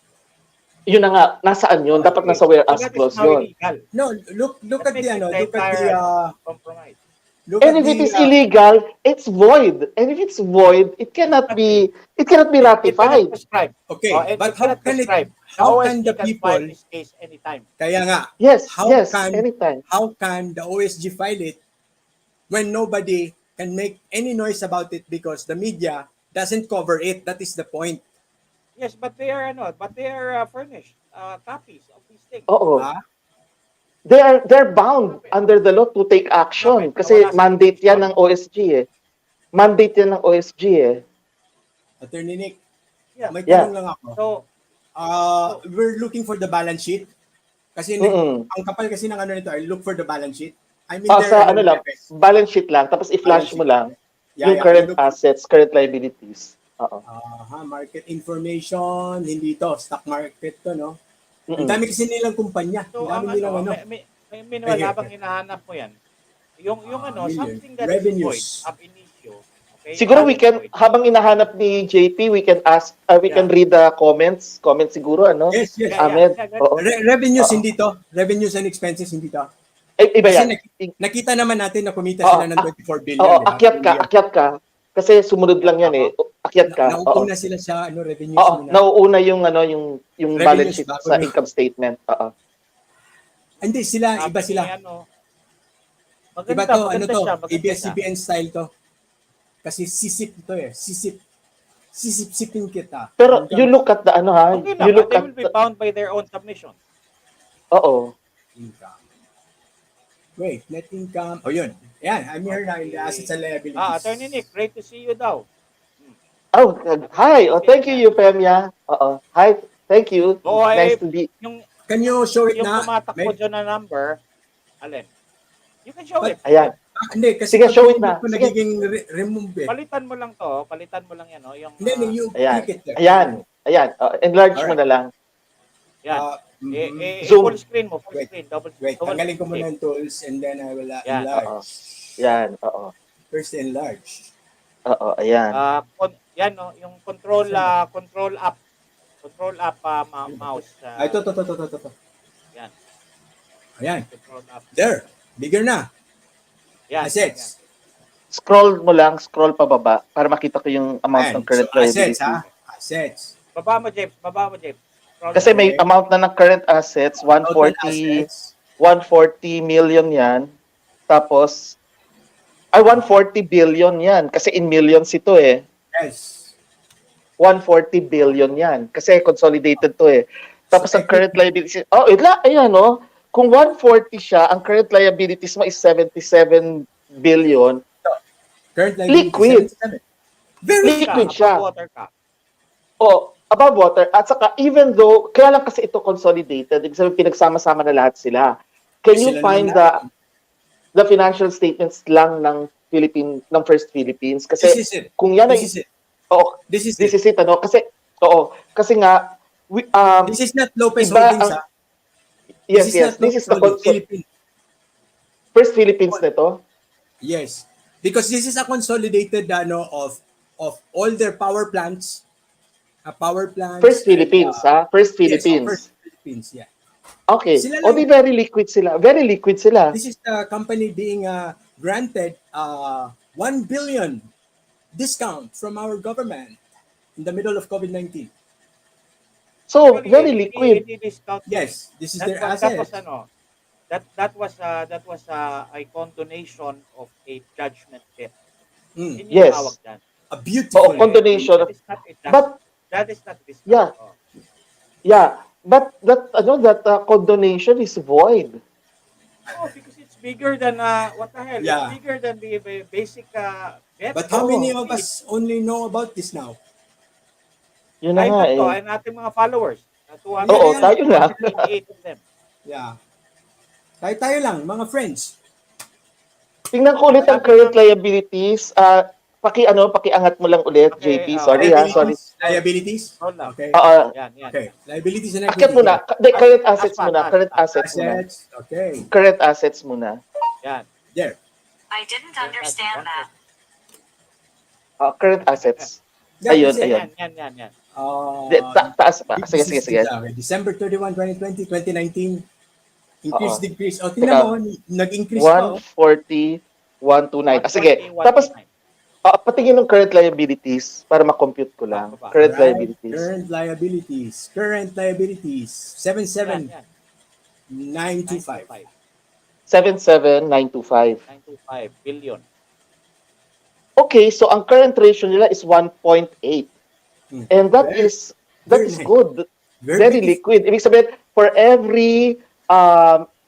yun na nga, nasaan yun? Dapat Okay. nasa So whereas that is clause now yun. illegal. No, look That at the makes it the look at the entire compromise. look And at if it the is illegal, it's void. And if it's void, it cannot be It cannot ratified. prescribe. okay, And but it cannot prescribe. The how can OSG the can people file this case anytime. kaya nga Yes, how yes, can anytime. the OSG file it when nobody can make any noise about it because the media doesn't cover it? That is the point. Yes, but they are furnished copies of these things. Oo. Ah, They're bound under the law to take action Bakit? kasi Nawala sa mandate yan decision? ng OSG eh. Mandate yan ng OSG eh. Attorney Nick, Yeah. may Yeah. tanong lang ako. So, We're looking for the balance sheet. Kasi Mm-mm. ang kapal kasi ng ano nito, I look for the balance sheet. I mean, Sa ano lang, balance sheet lang, tapos i-flash Balance mo sheet. lang yung I current look- assets, current liabilities. Oo. Market information, hindi to, stock market to, no? Ang Mm-mm. dami kasi nilang kumpanya. so Ang ang dami nilang ano. may minimal Here. habang hinahanap mo yan. Yung Million. something that Revenues. is void ab initio. Okay? Siguro that we is can, void. habang inahanap ni JP, we can ask, we can read the comments. Comments siguro, ano? Yes. Ahmed, oo. Revenues, Oo. hindi to. Revenues and expenses, hindi to. Iba Kasi yan. nakita naman natin na kumita Oo, sila ng 24 billion. Oo, di ba? akyat ka. Kasi sumunod lang yan eh. Akyat ka. Oo. Nauna sila sa revenues Oo, muna. nauuna yung Revenues balance sheet bago sa yung- income statement. Oo. Hindi, sila, iba sila. Maganda, Iba to, maganda to, siya, maganda siya. ABS-CBN style to. Kasi sisip ito eh. Sisip-sipin kita. Pero you look at the Okay lang, you look they at will be bound by their own submission. Oo. Income. Wait, net income. Oh, yun. Yan, I'm here na in the assets and liabilities. Attorney Nick, great to see you daw. Oh, hi. Oh, thank you, Eufemia. Oo. Hi. Thank you. Oh, Nice to be. Can you show it Yung na? tumatakbo dyan na number, alin? You can show it. Ayan. Hindi, kasi Sige, pag show it pinindot na. ko, Sige. nagiging remove eh. Palitan mo lang to, palitan mo lang yan, oh, yung Hindi, you Ayan. click it there. Ayan. Enlarge mo Alright. na lang. yan. Zoom. Full screen mo, full Wait. screen, double Wait, double tanggalin ko muna click. yung tools and then I will Yan, enlarge. Yan. Oo. First enlarge. Oo. Ayan. Yan no, yung control app mouse. Ito. Yan, Ayan. control app. There. Bigger na. Yan. Assets. Scroll mo lang, scroll pababa para makita ko yung amount Ayan. ng current So, assets, liability. Assets. Baba mo, Jeff. Scroll Kasi down. may amount na ng current assets, Total 140 assets. 140 million yan. Tapos, 140 billion yan. Kasi in millions ito eh. Yes. 140 billion yan. Kasi consolidated to eh. Tapos So, ang current liabilities, ayan no. Kung 140 siya, ang current liabilities mo is 77 billion. Current liability, Liquid. 77. Very Liquid Above siya. water ka. Above water. At saka, even though, kaya lang kasi ito consolidated, ibig sabihin pinagsama-sama na lahat sila. Can you Sila find naman the financial statements lang ng First Philippines? Kasi This is it. kung yan This is it. This is this it. is it, ano? Kasi nga, This is not Lopez iba Holdings, ang- yes, this is the Philippines. First Philippines nito. Yes. Because this is a consolidated of all their power plants. First Philippines, First Yes, Philippines. First Philippines, yeah. Okay. Sila lang- Di very liquid sila. Very liquid sila. This is the company being granted 1 billion discount from our government in the middle of COVID-19. So, very liquid. Hindi discount. Yes, this is That their was assets. that was a condonation of a judgment debt. Mm. Yun yung Yes. tawag dyan. A beautiful. Condonation. That is not a judgment. But, That is not discount. Yeah. Oh. yeah. But, that condonation is void. Oh, because it's bigger than what the hell? Yeah. It's bigger than the basic debt. But how many of us only know about this now? Yun na nga Tayo to, eh. and ating mga followers. 200 Oo, tayo lang. 288 of them. Yeah. Tayo lang, mga friends. Tingnan ko ulit ang current liabilities. pakiangat mo lang ulit, Okay, JP. Sorry sorry. Liabilities. Hold lang. Okay. Yan. Okay. Liabilities and Akyat equity. muna. Current assets Taas pa, muna. taas Current pa. assets muna. Assets. Okay. Current assets muna. Yan. There. I didn't understand that. Current assets. Yeah, Ayun, kasi, ayun. Yan. Taas pa. Sige, this sige. is okay. December 31, 2020, 2019. Increase, Oo. decrease. O, tingnan mo, nag-increase pa. 140, 129. Sige. 140, Tapos, 129. patingin ng current liabilities para ma-compute ko lang. Baba. Current Alright. liabilities. Current liabilities. Current liabilities. 77,925. Yan. 77,925. 925 billion. Okay, so ang current ratio nila is 1.8. And that Very- is very nice. good. Very beautiful. liquid. Ibig sabihin, for every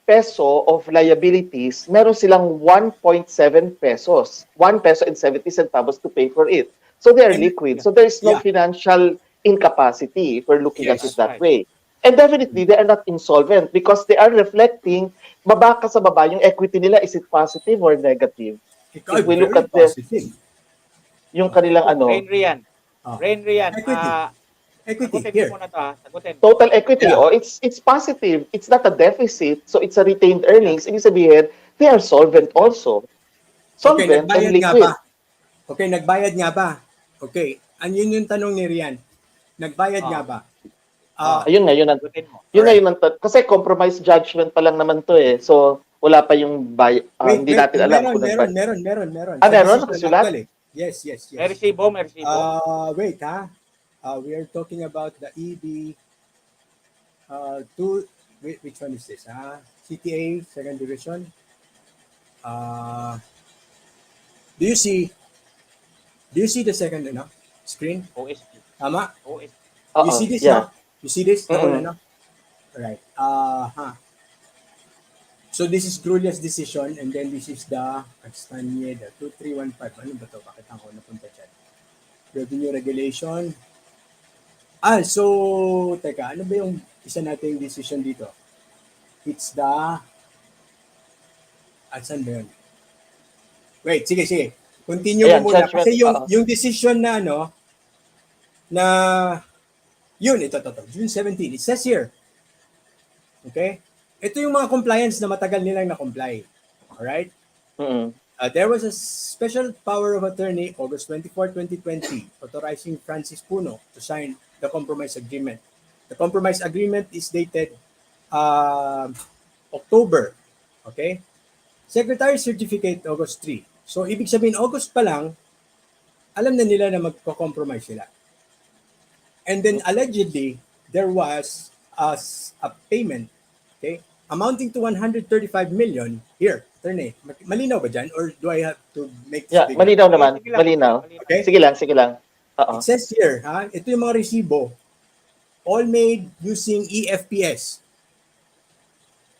peso of liabilities, meron silang 1.7 pesos. 1 peso and 70 centavos to pay for it. So they are And- liquid. So there is no Yeah. financial incapacity if we're looking at Yes. it that Right. way. And definitely, they are not insolvent because they are reflecting, baba ka sa baba, yung equity nila, is it positive or negative? If we look Very at the, positive. yung kanilang Rian. Ah. Rian. Equity. Equity, Sagutin here. mo muna to ha. Sagutin. total equity, Yeah. it's positive. It's not a deficit. So it's a retained earnings. Ibig sabihin, they are solvent also. Okay, Solvent and nagbayad nga liquid. ba? Okay, nagbayad nga ba? Okay, yun yung tanong ni Rian. Nagbayad nga ba? Ayun nga, yun ang, Sagutin mo. yun nga yun ang, kasi compromise judgment pa lang naman to eh. So, wala pa yung hindi natin alam kung meron. Ah, Sa meron? decision Nakasulat? actually. Yes. May resibo. Wait ha. We are talking about the EB which one is this? CTA, second division. Do you see the second screen? OSP. Tama? OSP. You see this, yeah. no? You see this? The whole, Mm-mm. Right. So this is Grulia's decision and then this is the Castaneda 2315. Ano ba to? Bakit ako napunta dyan? Revenue regulation. So, teka, ano ba yung isa nating decision dito? It's the... saan ba yun? Wait, sige. Continue Ayan, mo muna. judgment, Kasi yung decision na yun, ito, June 17. It says here, okay? Ito yung mga compliance na matagal nilang na-comply. Alright? Mm-mm. There was a special power of attorney, August 24, 2020, authorizing Francis Puno to sign the compromise agreement. The compromise agreement is dated October. Okay? Secretary certificate August 3. So, ibig sabihin, August pa lang, alam na nila na magko-compromise sila. And then, allegedly, there was a payment, okay, amounting to 135 million. Here, attorney, malinaw ba dyan? Or do I have to make this Yeah, bigger? malinaw naman. Sige lang. Malinaw. Okay? Sige lang. Oo. It says here, ito yung mga resibo, all made using EFPS.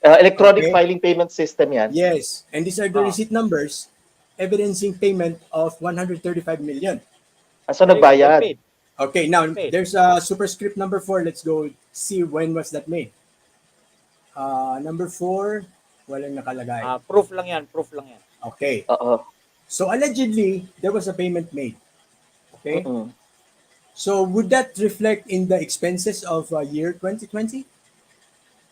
Electronic Okay. filing payment system yan. Yes, and these are the Ah. receipt numbers evidencing payment of 135 million. So, nagbayad. Paid. Okay, now Okay. there's a superscript number 4. Let's go see when was that made. Number 4, walang nakalagay. Proof lang yan. Okay. Oo. So allegedly, there was a payment made. Okay. Mm-mm. So would that reflect in the expenses of year 2020?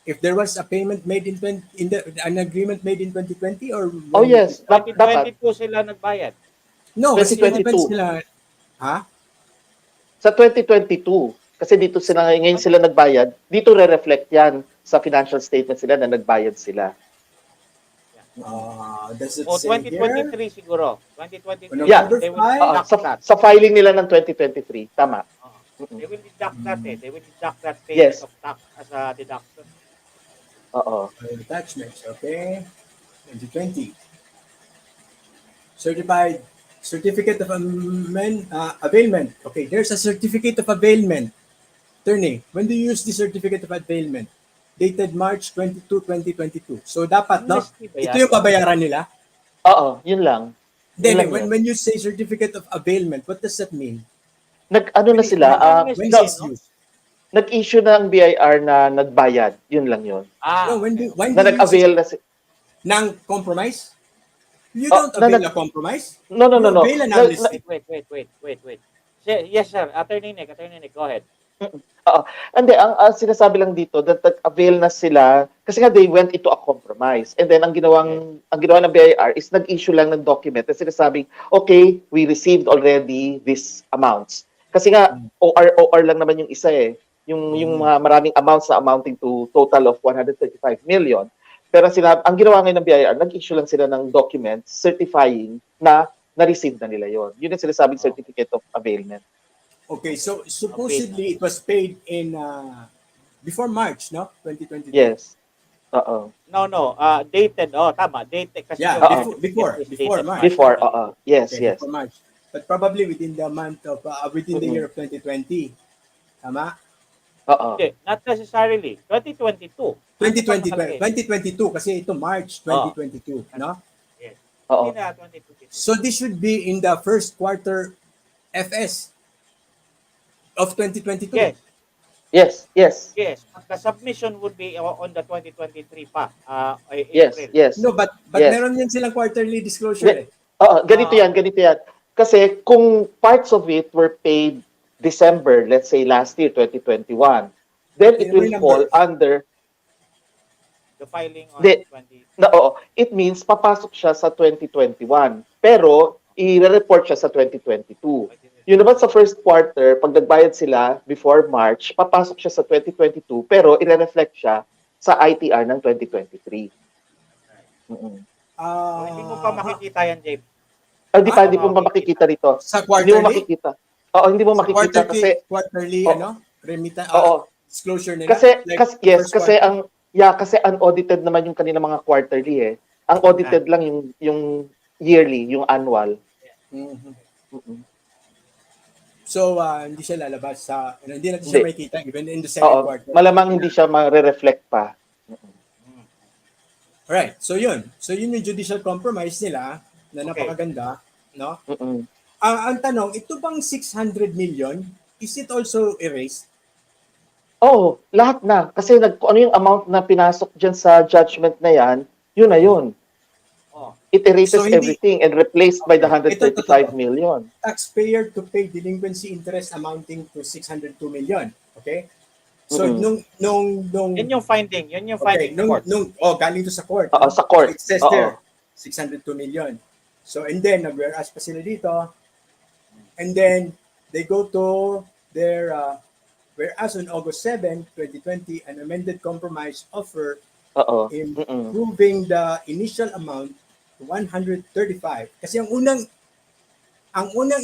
If there was a payment made an agreement made in 2020 or Oh yes, dapat. 2022 sila nagbayad. No, kasi 2022. depends sila. Sa 2022, kasi dito ngayon sila nagbayad, dito re-reflect yan sa financial statement sila na nagbayad sila. Does it O say here? 2023 siguro. 2023. Yeah. They will Number deduct that. Sa filing nila ng 2023, tama. They will deduct that They will deduct that Yes. payment of tax as a deduction. Oo. Attachments, okay. 2020. Certificate of availment. Okay, there's a certificate of availment. Attorney, when do you use the certificate of availment? Dated March 22, 2022. So dapat, no? Amnesty ba yan? Ito yung babayaran nila? Oo, yun lang. Then, Yun lang when you say certificate of availment, what does that mean? Nag-ano na sila, When no? is used? nag-issue na ang BIR na nagbayad. Yun lang yun. No, when do Na you use nag-avail na ng compromise? You Oh, don't avail a compromise. No, no, You no, no. avail an amnesty. Wait. Yes, sir. Attorney Nick, go ahead. Oo. Hindi, ang sinasabi lang dito that avail na sila kasi nga they went into a compromise. And then ang ginawa ng BIR is nag-issue lang ng document na sinasabing, okay, we received already these amounts. Kasi nga OR lang naman yung isa eh. Yung mga maraming amounts na amounting to total of 135 million. Pero ang ginawa ngayon ng BIR, nag-issue lang sila ng documents certifying na na-receive na nila yon. Yun yung sinasabing certificate of availment. Okay, so supposedly it was paid in before March, no? 2022. Yes. Oo. No. Dated. Oh, tama. Dated. Kasi Yeah, yung before dated March. Before, yes, Okay, yes. before March. But probably within the month of within the year of 2020. Tama? Oo. Hindi, not necessarily. 2022. 2022 kasi ito March 2022, no? Yes. Oo. Hindi na 2022. So this should be in the first quarter FS of 2022. Yes. Yes. The submission would be on the 2023 pa. Yes, April. yes. No, but Yes. meron yan silang quarterly disclosure. Ganito yan. Kasi kung parts of it were paid December, let's say last year, 2021, then it will fall under The filing on Hindi. 20. It means papasok siya sa 2021. Pero i-report siya sa 2022. Yun naman sa first quarter, pag nagbayad sila before March, papasok siya sa 2022 pero i-reflect siya sa ITR ng 2023. Hindi mo pa makikita yan, Jay. Hindi mo makikita rito. Sa Hindi mo quarterly? makikita. Hindi mo makikita kasi quarterly disclosure nila. Kasi unaudited naman yung kanina mga quarterly eh. Ang audited lang yung yearly, yung annual. So hindi siya lalabas sa hindi natin siya makikita even in the second quarter. Malamang hindi siya ma-reflect pa. Alright, so yun yung judicial compromise nila na napakaganda, no? Ang tanong, ito bang 600 million, is it also erased? Lahat na. Kasi ano yung amount na pinasok dyan sa judgment na yan, yun na yun. It erases everything and replaced by the 135 million. Taxpayer to pay delinquency interest amounting to 602 million. Okay? So nung Yun yung finding court. Galing to sa court. Sa court. So it says there 602 million. So and then nag-whereas pa sila dito. And then they go to their whereas on August 7, 2020, an amended compromise offer improving the initial amount to 135. Kasi ang unang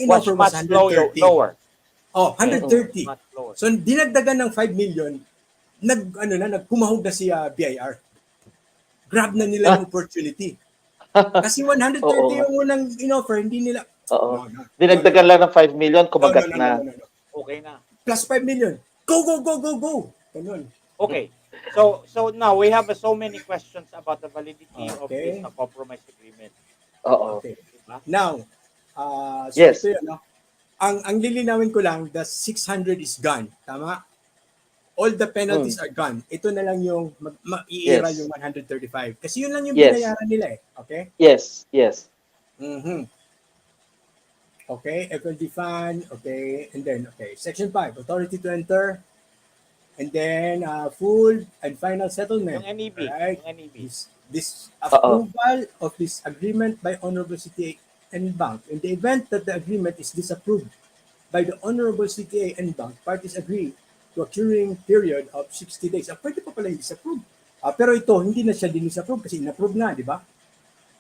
inoffer was 130. Lower. 130. So dinagdagan ng 5 million, nagpumahog na si BIR. Grab na nila yung opportunity. Kasi 130 yung unang inoffer, hindi nila. Dinagdagan lang ng 5 million, kumagat na. Okay na. Plus 5 million. Go. Ganun. Okay. So now we have so many questions about the validity of this compromise agreement. Okay. Diba? Now, yes. So ito yun, ang lilinawin ko lang, the 600 is gone. Tama? All the penalties are gone. Ito na lang yung i-era yung 135. Kasi yun lang yung binayaran nila eh. Okay? Yes. Okay, equity fund, okay, and then, Section 5, authority to enter, and then full and final settlement. Yung NEB. Right? Yung NEB. This approval of this agreement by Honorable CTA and Bank. In the event that the agreement is disapproved by the Honorable CTA and Bank, parties agree to a curing period of 60 days. Pwede pa pala yung disapprove. Pero ito, hindi na siya din-disapprove kasi in-approve na, di ba?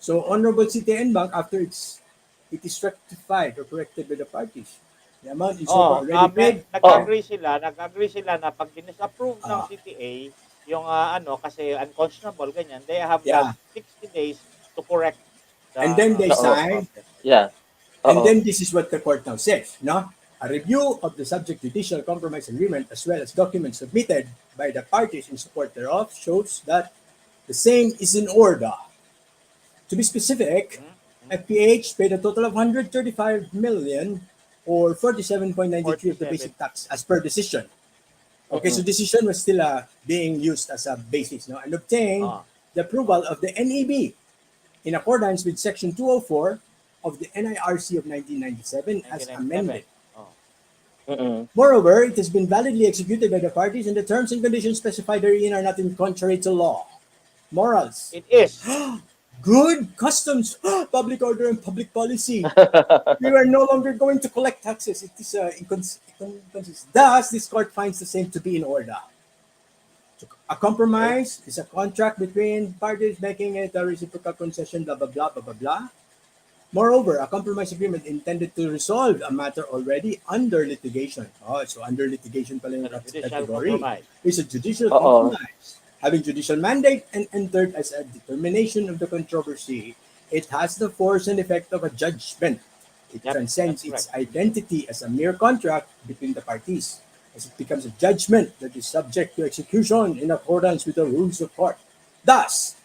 So, Honorable CTA and Bank, after it is rectified or corrected by the parties. The amount is already paid. Nag-agree sila na pag din-approve ng CTA, yung kasi unconscionable, ganyan, they have 60 days to correct. And then they sign. And then this is what the court now says, no? A review of the subject judicial compromise agreement as well as documents submitted by the parties in support thereof shows that the same is in order. To be specific, FPH paid a total of 135 million or 47.93 of the basic tax as per decision. Okay, so decision was still being used as a basis, no, and obtained the approval of the NEB. in accordance with Section 204 of the NIRC of 1997 as 1997. amended. Oh. Moreover, it has been validly executed by the parties and the terms and conditions specified therein are not in contrary to law. Morals. It is. Good customs, public order and public policy. We are no longer going to collect taxes. It is inconsistent. Thus, this court finds the same to be in order. A compromise is a contract between parties making it a reciprocal concession, blah, blah, blah, blah, blah, blah. Moreover, a compromise agreement intended to resolve a matter already under litigation. Oh, so under litigation pala yung Judicial category. compromise. It's a judicial Oo. compromise. Having judicial mandate and entered as a determination of the controversy, it has the force and effect of a judgment. It Yep, transcends that's its identity as a mere contract between the parties, as it becomes a judgment that is subject to execution in accordance with the rules of court. Thus,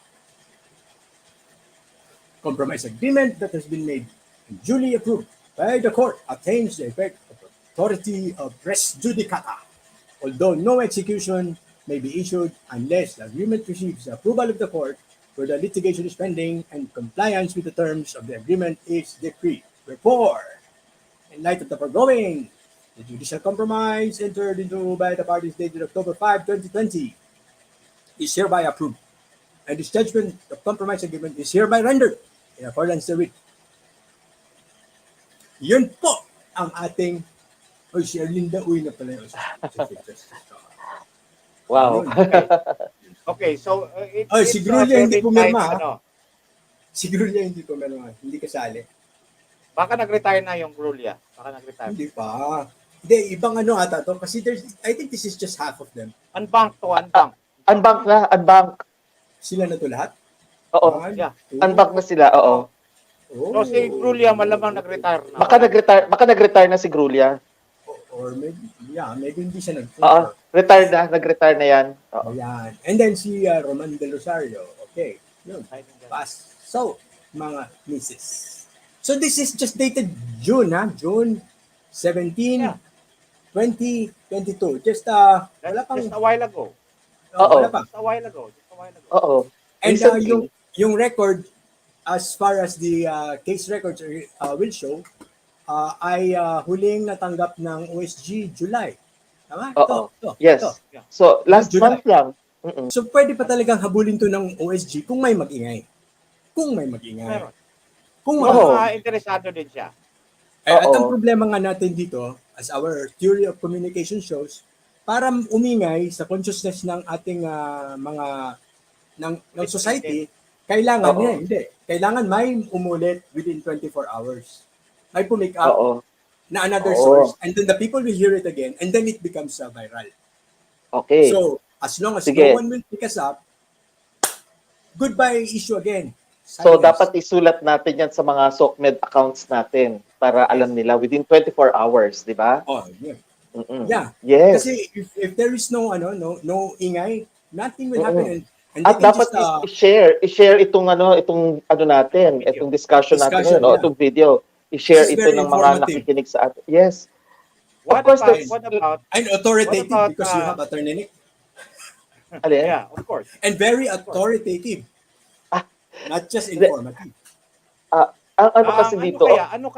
compromise agreement that has been made and duly approved by the court attains the effect of authority of res judicata, although no execution may be issued unless the agreement receives the approval of the court where the litigation is pending and compliance with the terms of the agreement is decreed. Wherefore, in light of the foregoing, the judicial compromise entered into by the parties dated October 5, 2020 is hereby approved, and this judgment of compromise agreement is hereby rendered in accordance therewith. Yun po ang ating... Oy, si Erlinda, uy na pala yun. Wow. Okay, so Oy, si Grulia hindi pumirma, ha? Ano, Siguro niya hindi pumirma. Hindi kasali. baka nag-retire na yung Grulia. Baka nag-retire. Hindi pa. Hindi, ibang ano ata to. Kasi I think this is just half of them. Unbank to, unbank. Unbank na, unbank. Sila na to lahat? Oo. One, Yeah. two. Unbank na sila, oo. Oh. So si Grulia malamang nag-retire na. Baka nag-retire na si Grulia. Or maybe, yeah, maybe hindi siya Oo, nag-retire na yan. Oo. Ayan. And then si Roman Del Rosario. Okay. Yun. Pass. So, mga nieces. So this is just dated June, ha? June 17, Yeah. 2022. Just, wala pang... Just a while ago. Oo. Wala pa. Just a while ago. Just a while ago. Oo. And Recently. yung record, as far as the case records will show, ay huling natanggap ng OSG July. Tama? Oo. Ito. Yes. So, last July. month lang. So, pwede pa talagang habulin to ng OSG kung may magingay. Kung may magingay. Meron. Kung Oo. Interesado din siya. At Oo. ang problema nga natin dito, as our theory of communication shows, para umingay sa consciousness ng ating mga ng society, kailangan Oo. hindi. Kailangan may umulit within 24 hours. May pumick up Oo. na another Oo. source, and then the people will hear it again, and then it becomes viral. Okay. So, as long as Sige. no one will pick us up, goodbye issue again. So, Silence. dapat isulat natin yan sa mga SOCMED accounts natin para alam nila within 24 hours, di ba? Oh, yeah. Mm-mm. Yeah. Yes. Kasi if there is no ingay, nothing will happen. And At they can dapat just, i-share itong natin, itong discussion natin ngayon, yeah. itong video. I-share This is ito very ng mga informative. nakikinig sa atin. Yes. What course, about, that's- what about, and authoritative What about, because you have attorney Nick. Alin? yeah, of course. And very authoritative. Ah. Not just informative. Ano kasi dito? Ano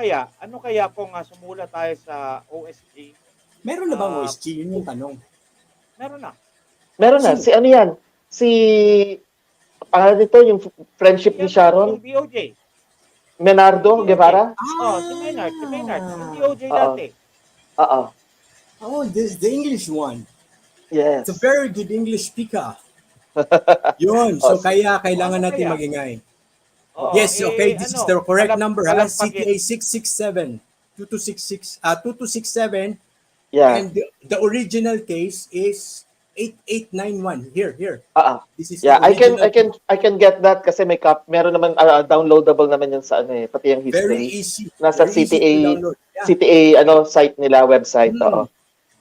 kaya kung sumula tayo sa OSG? Meron na bang OSG? Yun yung tanong. Meron na. Meron na. Sino? Si ano yan? Si, dito, yung friendship ni Sharon? Yung BOJ. Menardo Guevara? Si Maynard. Yung BOJ Oo. dati. Oo. Oh, this the English one. Yes. It's a very good English speaker. Yun. So, kaya kailangan Ano natin kaya? magingay. Oo, Yes, okay. This is the correct number. Palampagin. CTA 667 2266 2267, Yeah. and the original case is 8891. Here. This is Yeah, the I can get that kasi meron naman downloadable naman yun sa pati yung very history. easy. Nasa Very easy to CTA download. Yeah. CTA site nila, website. Oo.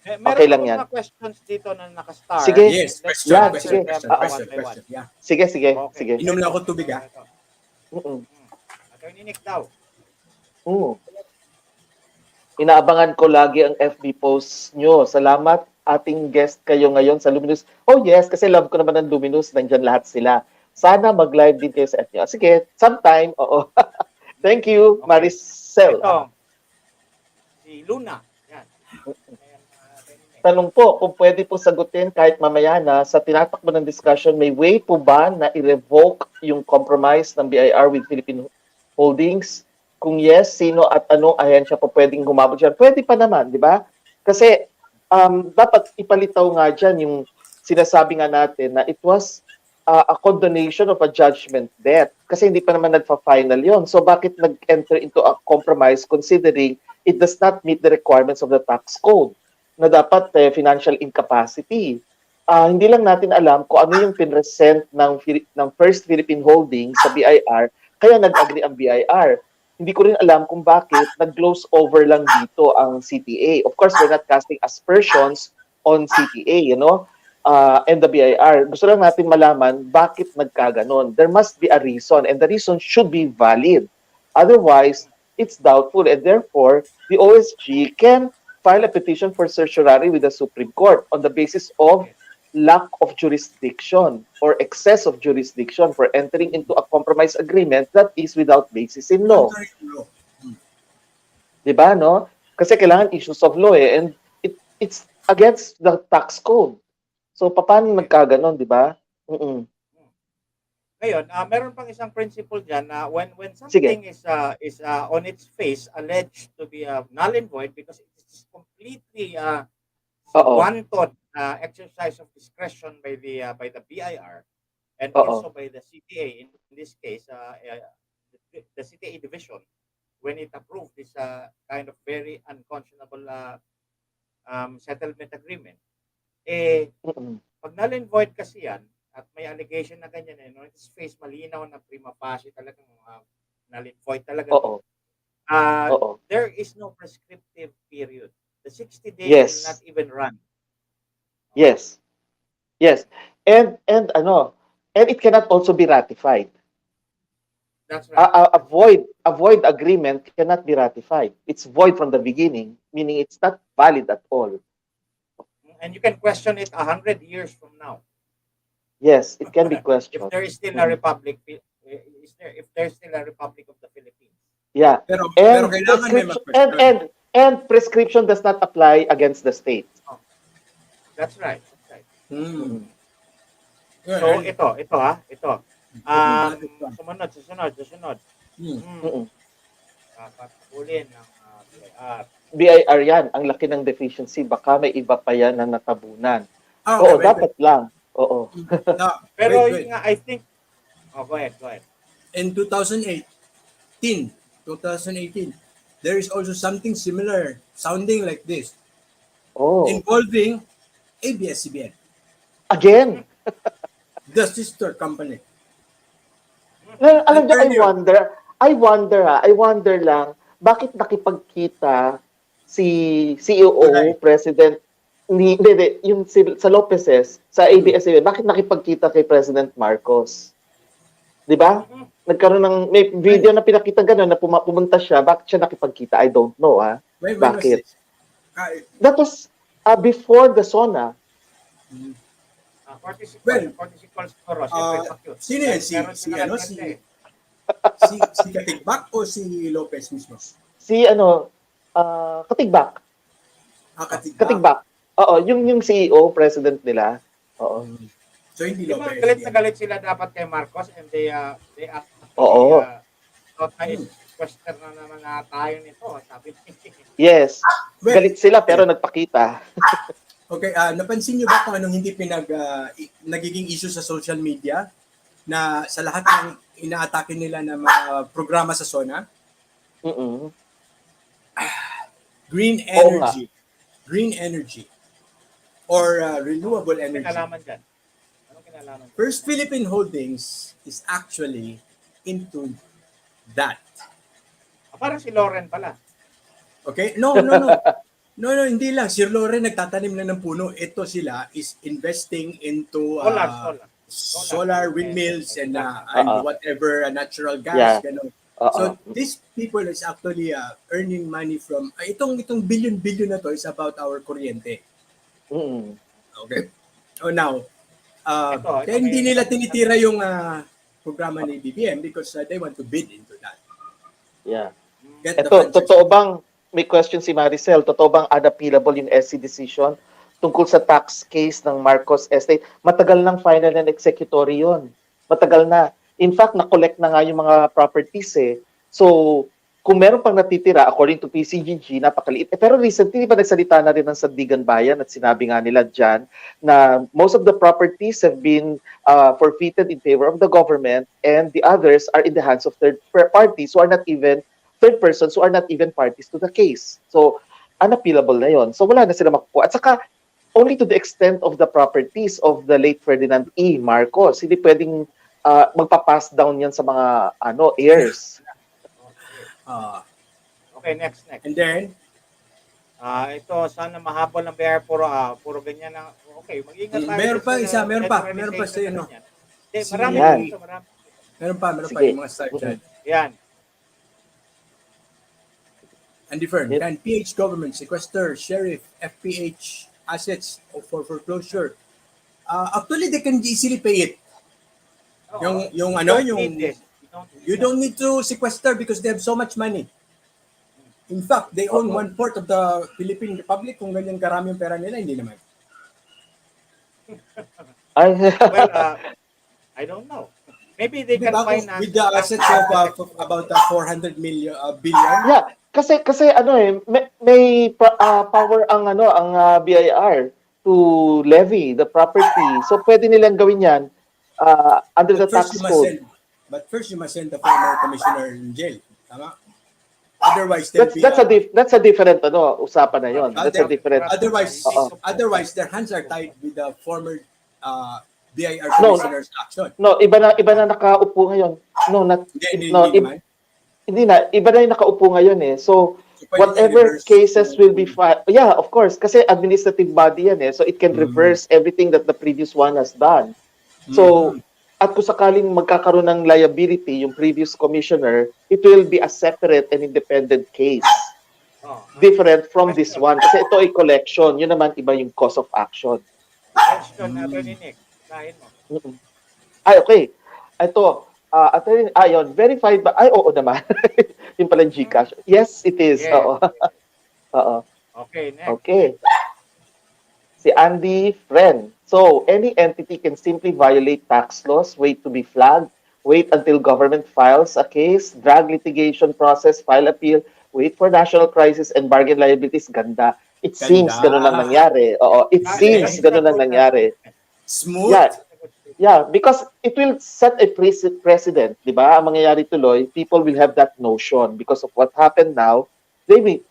Meron Okay lang akong yan. mga questions dito na naka-star. Sige. Yes, Let's question. answer them one by one. Yeah. Sige. Okay. Sige. Inom lang ako tubig, ha? Attorney Nick daw. Inaabangan ko lagi ang FB posts nyo. Salamat ating guest kayo ngayon sa Luminous. Oh yes, kasi love ko naman ang Luminous. Nandyan lahat sila. Sana mag-live din kayo sa FB. Sige, sometime. Oo. Thank you, Okay. Maricel. Ito, si Luna. Yan. Ayan, Tanong po, kung pwede po sagutin kahit mamaya na sa tinatakbo ng discussion, may way po ba na i-revoke yung compromise ng BIR with Philippine Holdings? Kung yes, sino at anong ahensya po pwedeng humabot dyan? Pwede pa naman, di ba? Kasi dapat ipalitaw nga dyan yung sinasabi nga natin na it was a condonation of a judgment debt. Kasi hindi pa naman nagpa-final yon. So bakit nag-enter into a compromise considering it does not meet the requirements of the tax code? Na dapat financial incapacity. Hindi lang natin alam kung ano yung pinresent ng First Philippine Holdings sa BIR, kaya nag-agree ang BIR. Hindi ko rin alam kung bakit nag-close over lang dito ang CTA. Of course, we're not casting aspersions on CTA, and the BIR. Gusto lang natin malaman bakit nagkaganon. There must be a reason, and the reason should be valid. Otherwise, it's doubtful, and therefore, the OSG can file a petition for certiorari with the Supreme Court on the basis of lack of jurisdiction or excess of jurisdiction for entering into a compromise agreement that is without basis in law. Diba, no? Kasi kailangan issues of law and it's against the tax code. So, paano magkaganon, di ba? Ngayon, meron pang isang principle dyan na when something is on its face alleged to be null and void because it is completely wanton exercise of discretion by the BIR and also by the CTA, in this case, the CTA division, when it approved this kind of very unconscionable settlement agreement, pag null and void kasi yan, at may allegation na ganyan, on its face, malinaw na prima facie talagang null and void talaga. There is no prescriptive period. The 60 days will not even run. Yes. And it cannot also be ratified. That's right. A void agreement cannot be ratified. It's void from the beginning, meaning it's not valid at all. And you can question it 100 years from now. Yes, it can be questioned. If there is still a republic, if there's still a Republic of the Philippines. Yeah. And prescription does not apply against the state. Oh. That's right. Yeah. So ito. Susunod. Dapat hulin ng BIR. BIR yan. Ang laki ng deficiency. Baka may iba pa yan na natabunan. Dapat lang. Oo. Pero yun nga, I think... go ahead. In 2018, there is also something similar, sounding like this, involving ABS-CBN. Again? The sister company. Alam niyo, I wonder lang, bakit nakipagkita si CEO, President, yung sa Lopez's, sa ABS-CBN, bakit nakipagkita kay President Marcos? Di ba? Nagkaroon ng, may video na pinakita gano'n na pumunta siya, bakit siya nakipagkita? I don't know, bakit? That was before the SONA. 46 calls sino yan? Si Katigbak o si Lopez mismo? Si Katigbak. Katigbak. Oo, yung CEO, president nila. Oo. So hindi Lopez. Lopez. Galit na galit sila dapat kay Marcos and they question na naman tayo nito. Sabi yes. Galit sila pero nagpakita. Okay, napansin niyo ba kung anong hindi nagiging issue sa social media na sa lahat ng inaatake nila na mga programa sa SONA? Green energy or renewable energy. Anong kinalaman dyan? First Philippine Holdings is actually into that. Parang si Lauren pala. Okay? No, hindi lang. Si Lauren nagtatanim na ng puno. Ito sila is investing into solar windmills and whatever natural gas. So these people is actually earning money from itong billion na to is about our kuryente. Okay. Now, Ito Kaya hindi may nila tinitira yung programa ni BBM because they want to bid into that. Yeah. Get the Ito, franchise. totoo bang, may question si Maricel, totoo bang unappealable yung SC decision tungkol sa tax case ng Marcos Estate? Matagal ng final and executory yun. Matagal na. In fact, na-collect na nga yung mga properties eh. So, kung meron pang natitira, according to PCGG, napakaliit. Pero recently, di ba nagsalita na rin ng Sandigan Bayan at sinabi nga nila dyan na most of the properties have been forfeited in favor of the government and the others are in the hands of third parties who are not even third persons who are not even parties to the case. So, unappealable na yon. So, wala na sila makukuha. At saka, only to the extent of the properties of the late Ferdinand E. Marcos. Hindi pwedeng magpa-pass down yan sa mga heirs. Okay, next. And then, Ito, sana mahabol ng BIR, puro ganyan na. Okay, mag-ingat tayo. meron pa isa, meron pa sa generalization ano. na ganyan. Hindi, Si- marami Yan. dito, marami. Meron pa Sige. yung mga start dyan. Yan. Andy Fern, Yep. can PH government sequester sheriff FPH assets for foreclosure? Actually, they can easily pay it. Oo. Yung You ano, don't yung need this. you don't need to sequester because they have so much money. In fact, they own 1/4 of the Philippine Republic. Kung ganyan karami yung pera nila, hindi naman. Ay, Well, I don't know. Maybe they can Diba, finance with the assets of about 400 billion. yeah, kasi may power ang BIR to levy the property. So pwede nilang gawin 'yan under the tax code. But first you must send the former commissioner in jail. Tama? Otherwise, they'll be... That's a different usapan na 'yon. That's a different. Otherwise, their hands are tied with the former BIR No. commissioner's action. No, iba na nakaupo ngayon. No, not Hindi no, naman. hindi na, iba na yung nakaupo ngayon eh. So, So, pwede whatever i-reverse cases yung- will be filed. Yeah, of course. Kasi administrative body yan eh. So, it can reverse everything that the previous one has done. So, at kung sakaling magkakaroon ng liability yung previous commissioner, it will be a separate and independent case. Different from this one. Kasi ito ay collection. Yun naman iba yung cause of action. Question, Attorney Nick. Kain mo. Ay, okay. Ito, attorney, yun, verified ba? Ay, oo naman. Yung pala yung Gcash. Yes, it is. Yes. Oo. Oo. Okay, next. Okay. Si Andy Friend. So, any entity can simply violate tax laws, wait to be flagged, wait until government files a case, drag litigation process, file appeal, wait for national crisis and bargain liabilities. Ganda. It seems ganun ang nangyari. Oo, it seems ganun ang nangyari. Smooth. Yeah, because it will set a precedent, di ba? Ang mangyayari tuloy, people will have that notion because of what happened now, they will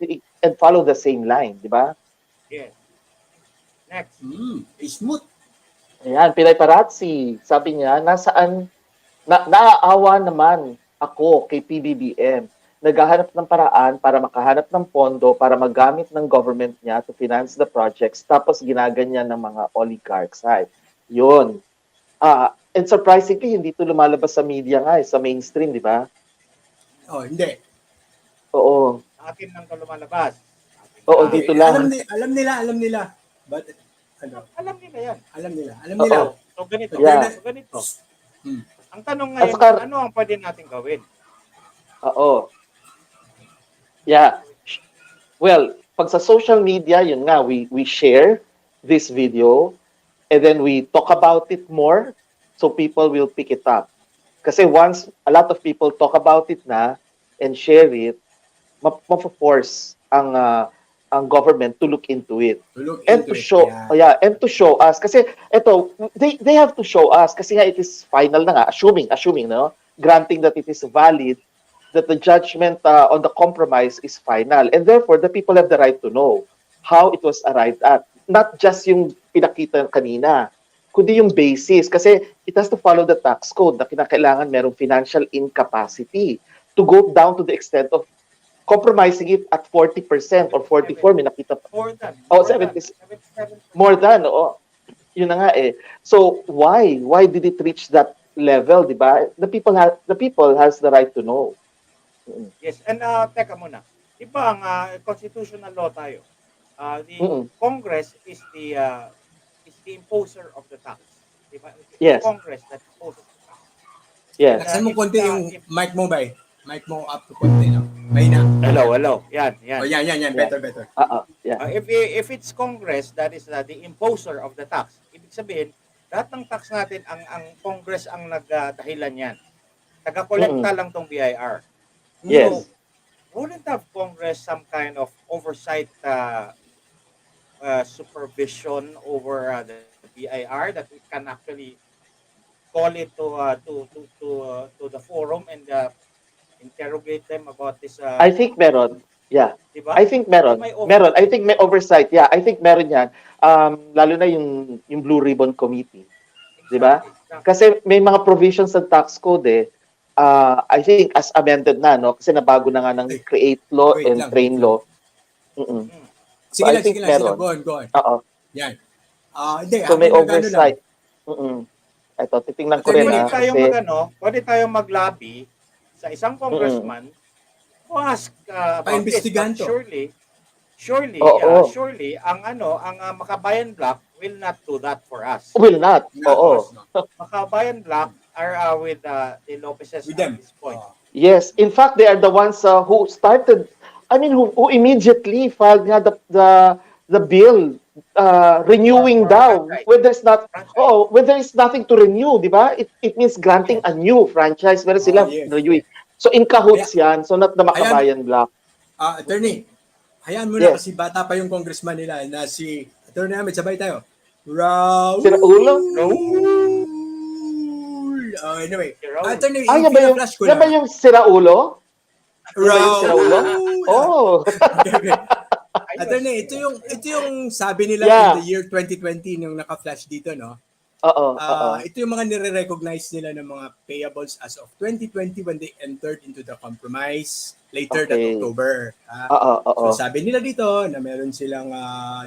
and follow the same line, di ba? Yes. Next. Smooth. Ayan, Pilay Parazzi, sabi niya, naaawa naman ako kay PBBM. Naghahanap ng paraan para makahanap ng pondo para magamit ng government niya to finance the projects tapos ginaganyan ng mga oligarchs. Yun. And surprisingly, hindi ito lumalabas sa media nga, sa mainstream, di ba? Oh, hindi. Oo. Sa atin lang ito lumalabas. Oo, dito lang. Alam nila. But, Alam nila yan. Alam nila. Oo. So, ganito. Yeah. So, ganito. Hmm. Ang tanong ngayon, Ascar, ano ang pwede natin gawin? Oo. Yeah. Well, pag sa social media, yun nga, we share this video and then we talk about it more so people will pick it up. Kasi once a lot of people talk about it na and share it, ma-force ang government to look into it. And to show us kasi ito they have to show us kasi nga it is final na nga assuming no, granting that it is valid, that the judgment on the compromise is final, and therefore the people have the right to know how it was arrived at, not just yung pinakita kanina kundi yung basis kasi it has to follow the tax code na kinakailangan merong financial incapacity to go down to the extent of compromising it at 40% or 44, may nakita pa. More than. Oh, 77. More than, oo. Yun na nga eh. So, why? Why did it reach that level, di ba? The people has the right to know. Yes, and teka muna. Di ba ang constitutional law tayo? The Congress is the imposer of the tax. Di ba? It's Yes. Congress that imposes the tax. Yes. Laksan mo If konti the- yung if- mic mo ba? Mic mo up to konti lang. Mahina. Hello. Yan. O yan. Yeah. Better. Yeah. If it's Congress that is the imposer of the tax, ibig sabihin, lahat ng tax natin, ang Congress ang nagdahilan yan. Taga-kolekta lang tong BIR. Yes. So, wouldn't have Congress some kind of oversight supervision over the BIR that it can actually call it to the forum and interrogate them about this I think meron. Yeah. di ba? I think meron. May Meron. I oversight. think may oversight. Yeah, I think meron yan. Lalo na yung Blue Ribbon Committee. Di ba? Exactly. Kasi may mga provisions sa tax code I think as amended na, no? Kasi nabago na nga ng Ay, create law wait and lang. train law. Mm-mm. Mm. So I think Sige lang. meron. Go on. Oo. Yan. Hindi, So may habang nag-ano lang. oversight. Ito, titingnan ko Attorney rin Nick, Pwede tayong mag-lobby sa isang congressman to ask about this. Pa-imbestigahan But to. surely, Oo. surely ang Makabayan Block will not do that for us. Will not. Oo. Makabayan Block are with the Lopez's With at them. this point. Yes, in fact, they are the ones who started. I mean, who immediately filed nga the bill renewing For daw franchise. when there's not. Franchise. Oh, when there is nothing to renew, di ba? It means granting a new franchise. Meron sila yes. renewing. So in cahoots yan. So not the Makabayan Block. Attorney, hayaan mo na Yes. kasi bata pa yung congressman nila na si Attorney Ahmed, sabay tayo. Raul! Sira ulo? Anyway, Si Raul. Attorney, Yan ba yung, flash ko yan ba lang. yung sira ulo? Raul! sira ulo? Oh. Okay. Ayos. Attorney, ito yung sabi nila Yeah. in the year 2020 nung naka-flash dito, no? Oo. Ito yung mga nire-recognize nila ng mga payables as of 2020 when they entered into the compromise later that Okay. October. Oo. So sabi nila dito na meron silang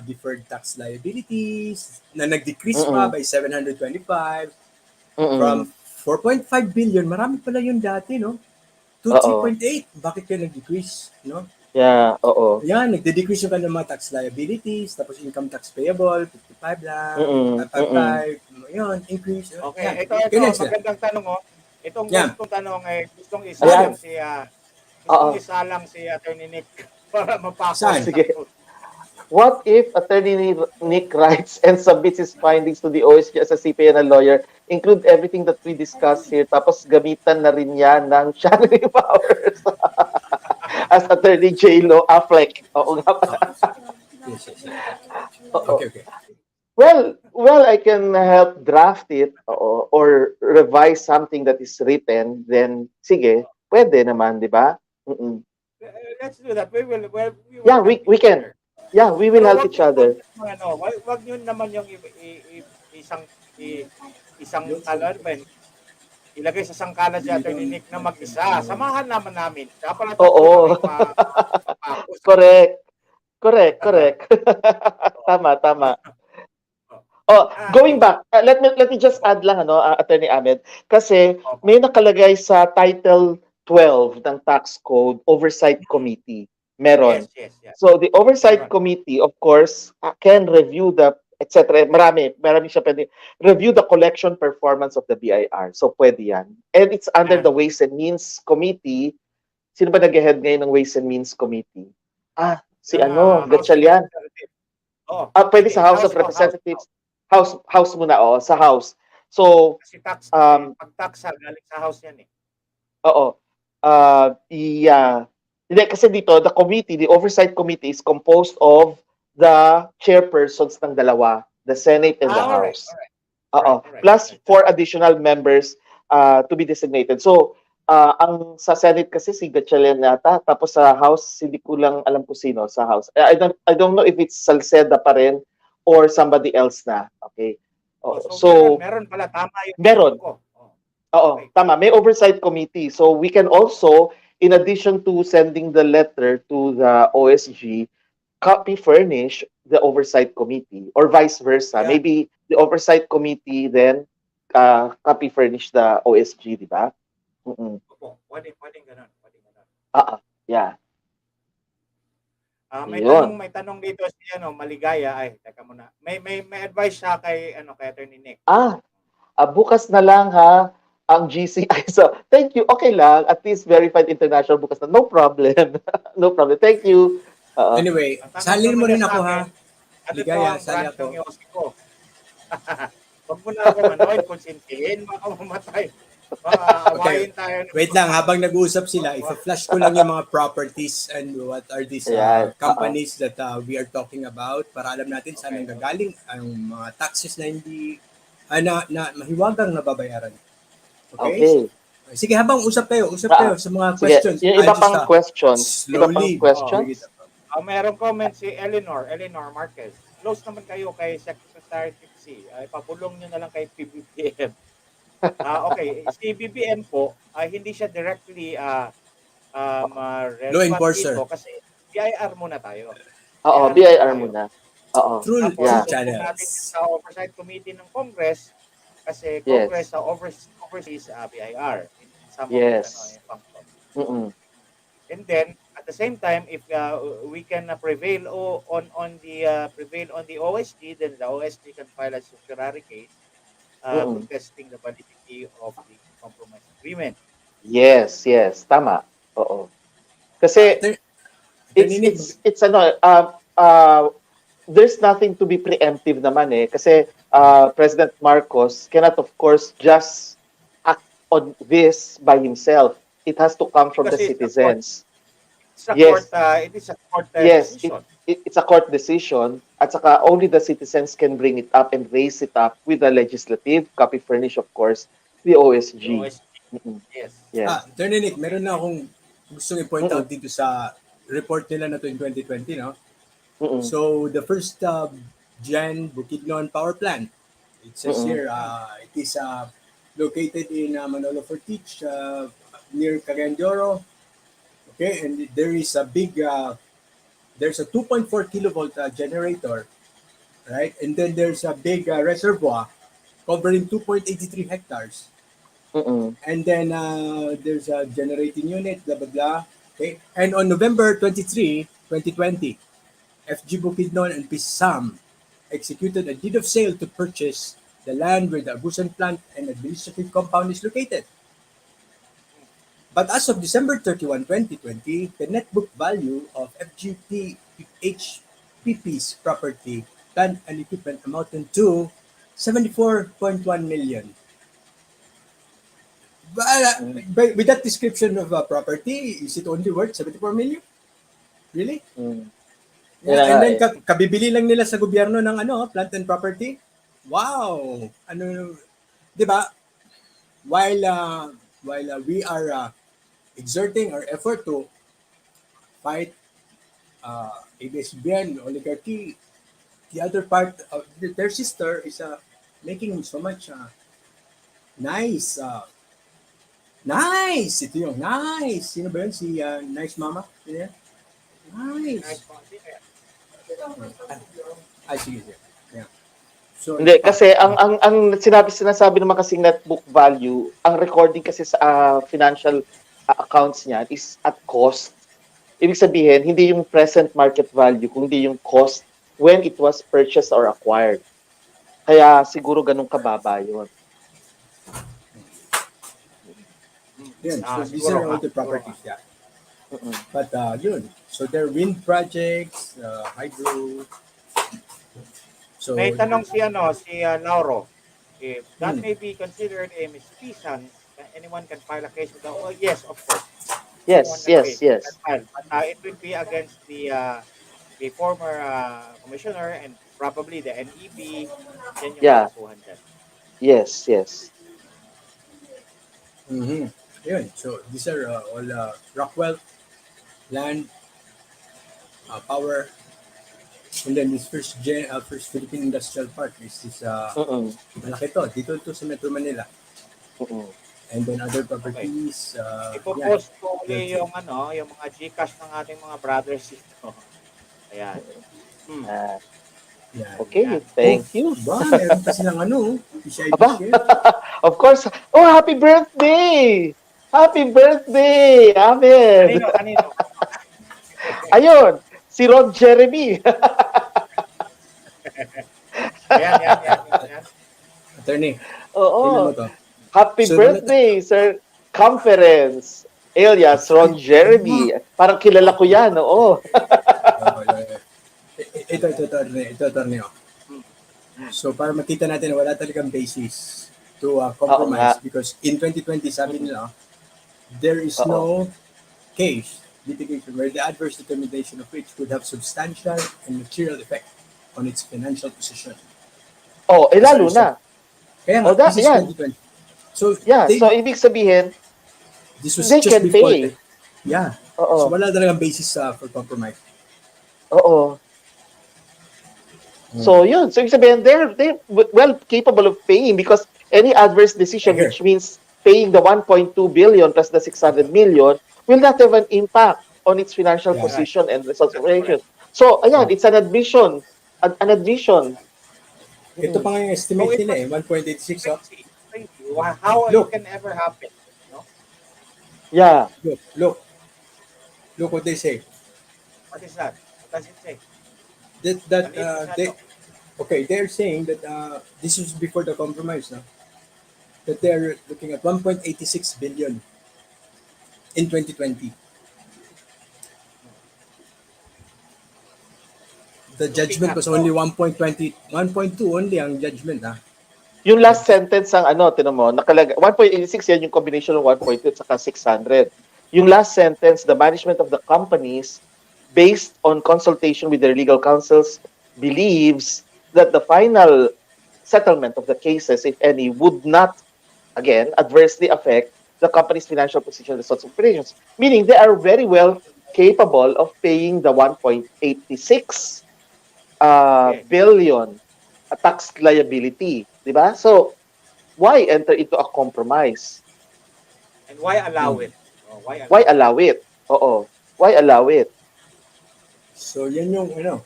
deferred tax liabilities na nag-decrease pa by 725 from 4.5 billion. Marami pala yun dati, no? To Oo. 3.8. Bakit kaya nag-decrease, no? Yeah, oo. Yan, nagde-decrease yung kanilang mga tax liabilities, tapos income tax payable, 55 lang, 55, yun, increase. Okay, Yan. ito Ganyan sila. magandang tanong Itong Yan. gustong tanong gustong Ayan. isalang si Attorney Nick para mapako. Saan? Sige. What if Attorney Nick writes and submits his findings to the OSG as a CPNL lawyer, include everything that we discussed here, tapos gamitan na rin yan ng channeling powers as Attorney J-Lo Affleck. Oo nga pala. Yes. Oo. Okay. Well, I can help draft it or revise something that is written, then sige, pwede naman, di ba? Let's do that. We will Yeah, we help each can. other. Yeah, we will help each other. Wag yun naman yung isang ilagay sa sangkala si Attorney Nick na mag-isa. Samahan namin. Siya pala Oo. Correct. Tama. Going back, let me just add lang Attorney Ahmed, kasi may nakalagay sa Title 12 ng Tax Code Oversight Committee. Meron. Yes. So the Oversight Committee, of course, can review the etc. Marami siya pwede review the collection performance of the BIR. So pwede yan. And it's under the Ways and Means Committee. Sino ba nag-head ngayon ng Ways and Means Committee? Si Gatchalian. Pwede sa House of Representatives. House muna, sa House. So, kasi pag-tax galing sa House yan eh. Oo. Yeah. Hindi, kasi dito, the Oversight Committee is composed of the chairpersons ng dalawa, the Senate and the House. Alright. Plus 4 additional members to be designated. So, ang sa Senate kasi si Gatchalian nata, tapos sa House hindi ko lang alam kung sino sa House. I don't know if it's Salceda pa rin or somebody else na. Okay. So meron pala, tama yung meron. ko. Okay. Tama, may oversight committee. So we can also, in addition to sending the letter to the OSG, copy furnish the oversight committee or vice versa. Yeah. Maybe the oversight committee then copy furnish the OSG, di ba? Pwedeng ganun. Yeah. May tanong dito si Maligaya. Ay, teka muna. May advice siya kay Attorney Nick. Bukas na lang ha, ang GCI. So, thank you. Okay lang. At least verified international bukas na. No problem. No problem. Thank you. Anyway, Ang tanong salin naman mo niya rin sa ako akin, ha. ano daw Ligaya, ang sali branch ng ako. Yossi ko? Huwag mo na ako manood, konsintihin, baka mamatay. Baka Okay, awayin tayo. wait lang. Habang nag-uusap sila, ifa-flash ko lang yung mga properties and what are these Ayan. companies that we are talking about para alam natin saan Okay. ang gagaling ang mga taxes na hindi na mahiwagang nababayaran. Okay? Okay. Sige, habang usap Ah, tayo sa mga sige. questions. Yung I'll iba just pang questions. Iba pang slowly Oo. bring it questions. up. Mayroong comment si Eleanor Marquez. Close naman kayo kay Secretary Trixie. Ipabulong nyo na lang kay PBBM. Okay, si BBM po, hindi siya directly Law relevant dito enforcer. kasi BIR muna tayo. Oo, BIR muna BIR tayo. muna. Oo. Tapos, True Yeah. sumbong natin yan channels. sa Oversight Committee ng Congress kasi Yes. Congress oversees BIR in some of its Yes. function. Mm-mm. And then at the same time, if we can prevail prevail on the OSG, then the OSG can file a certiorari case Mm-mm. contesting the validity of the compromise agreement. Yes, yes. Tama. Oo. Uh, Kasi Attorney it's Nick, it's it's ano there's nothing to be preemptive naman kasi President Marcos cannot of course just act on this by himself. It has to come from the Because citizens. it's a court, Yes, it is a court yes, decision. it's a court decision at saka only the citizens can bring it up and raise it up with the legislative, copy furnish of course, the The OSG. OSG, Mm-mm. yes. Yes. Attorney Nick, meron na akong gustong i-point out Mm-mm. dito sa report nila na to in 2020, no? Mm-mm. So, the first Gen Bukidnon power plant, it says Mm-mm. here, it is located in Manolo Fortich, near Cagayan de Oro. Okay, and there is a big, there's a 2.4 kilovolt generator, right? And then there's a big reservoir covering 2.83 hectares. Mm-mm. And then there's a generating unit, blah, blah, blah. Okay, and on November 23, 2020, FG Bukidnon and Pisam executed a deed of sale to purchase the land where the Abusan plant and administrative compound is located. But as of December 31, 2020, the net book value of FGPHPP's property, plant and equipment amounted to 74.1 million. But with that description of property, is it only worth 74 million? Really? Mm. Yan Yeah, na and nga then kabibili lang nila sa gobyerno ng plant and property. Wow. Ano, 'di ba? While we are exerting our effort to fight ABS-CBN oligarchy, the other part of their sister is making so much nice nice. Ito yung nice. Sino ba yun? Si Nice Mama? Sino yan? Nice Nice. po. Sino yan? Ay, sige, sige. Yeah. So, Hindi ito pa. kasi ang sinasabi naman kasi net book value, ang recording kasi sa financial accounts niya is at cost. Ibig sabihin, hindi yung present market value, kundi yung cost when it was purchased or acquired. Kaya siguro ganun kababa yun. Yun. So, these Siguro are all nga. the Siguro nga. properties, yeah. Mm-mm. But yun. So, they're wind projects, hydro. So, May tanong si Lauro. If that hmm. may be considered a misfeasance, anyone can file a case with the yes, of course. Anyone Yes, can yes, can yes. file. But it will be against the former commissioner and probably the NEB. Yan yung Yeah, kakasuhan dyan. yes, yes. Mm-hmm. Yun. So, these are all Rockwell, land, power, and then this first Philippine Industrial Park is this Mm-mm. malaki to. Dito to sa Metro Manila. Mm-mm. And then other Okay. properties, yan. Ipopost ko uli yung mga Gcash ng ating mga brothers dito. Ayan. Ah, Yan. okay, Yan. thank you. Ba, meron pa silang PCI Aba, share. of course. Oh, happy birthday! Happy birthday, Ahmed! Kanino? Ayun, si Ron Jeremy. Yan. Attorney. Tingnan mo Oo. to. Happy So, birthday, Sir Conference. Alias Ron Jeremy. Parang kilala ko yan, oo. Ito, attorney. So, para makita natin na wala talagang basis to Oo nga. compromise because in 2020, sabi nila, there is Oo. no case, litigation, where the adverse determination of which would have substantial and material effect on its financial position. Oh, As a lalo result. na. Kaya nga, this is Yan. 2020. So, Yeah, so ibig sabihin, this was they just can before. pay. Yeah. So, Oo. wala talagang basis for compromise. Oo. So, yun. So, ibig sabihin, they're well capable of paying because any adverse decision, Here. which means paying the 1.2 billion plus the 600 million, will not have an impact on its financial Yeah. position and results of That's correct. operations. So, ayan, it's an admission. An admission. Ito pa nga yung So estimate it nila was 1.86. Oh. crazy. Crazy. How it Look, can ever happen? No? Yeah. look what they say. What is that? What does it say? That Maliit they, masyado. okay, they're saying that this is before the compromise, no? That they're looking at 1.86 billion in 2020. The Looking judgment at was only 1.20, 1.2 only ang judgment, ha? Yung last sentence ang tinan mo, nakalaga 1.86 yan yung combination ng 1.2 at saka 600. Yung last sentence, the management of the companies, based on consultation with their legal counsels, believes that the final settlement of the cases, if any, would not, again, adversely affect the company's financial position and results of operations. Meaning they are very well capable of paying the 1.86 Okay. billion tax liability, di ba? So, why enter into a compromise? And why allow it? Oh, why Why allow it? allow it? Oo. Why allow it? So yan yung yan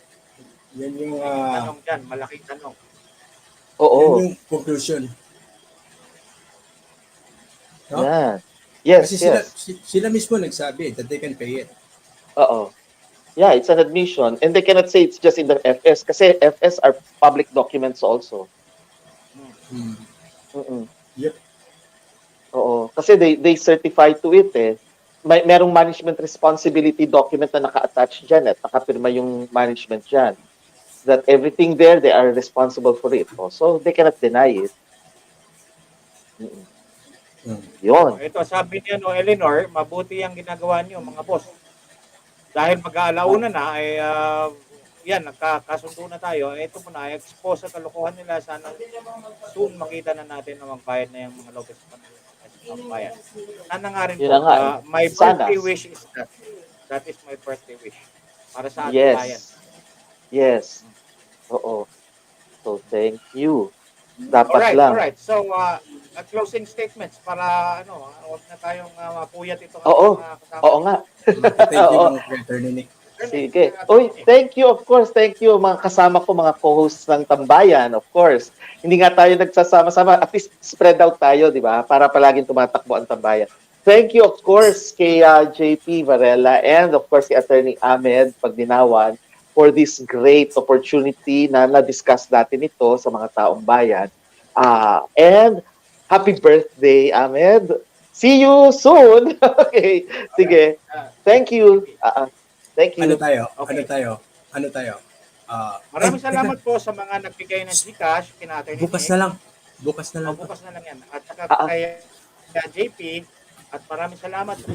yung Tanong dyan, malaking tanong. yan Oo. yung conclusion. No? Yeah. Yes, Kasi yes. sila mismo nagsabi that they can pay it. Oo. Yeah, it's an admission. And they cannot say it's just in the FS kasi FS are public documents also. Mm-mm. Yep. Oo. Kasi they certify to it eh. Merong management responsibility document na naka-attach dyan at nakapirma yung management dyan. That everything there, they are responsible for it. So, they cannot deny it. Mm-mm. Yun. Ito, sabi niya, Eleanor, mabuti ang ginagawa niyo, mga boss. Dahil mag-aalauna na, ay, yan, nagkakasundo na tayo. Ito po na, expose sa kalokohan nila. Sana soon makita na natin na magbayad na yung mga lobes pa ng bayan. Sana nga rin Yun po, na nga eh. my Sana. birthday wish is that. That is my birthday wish. Para sa ating bayan. Yes. Yes. Oo. So, thank you. Dapat lang. Alright. So, closing statements para, huwag na tayong mapuyat ito. Oo. Oo nga. Thank you Oo. ng Attorney Nick. Sige. Uy, thank you, of course. Thank you, mga kasama ko, mga co-hosts ng Tambayan, of course. Hindi nga tayo nagsasama-sama. At least spread out tayo, di ba? Para palaging tumatakbo ang Tambayan. Thank you, of course, kay JP Varela and, of course, si Attorney Ahmed Paglinawan for this great opportunity na na-discuss natin ito sa mga taong bayan. And happy birthday, Ahmed. See you soon. Okay. Sige. Thank you. Thank you. Okay. Ano tayo? Maraming salamat po sa mga nagbigay ng Gcash kina Attorney Bukas Nick. na lang. Bukas na lang. Bukas na lang yan. At saka kay JP, at maraming salamat sa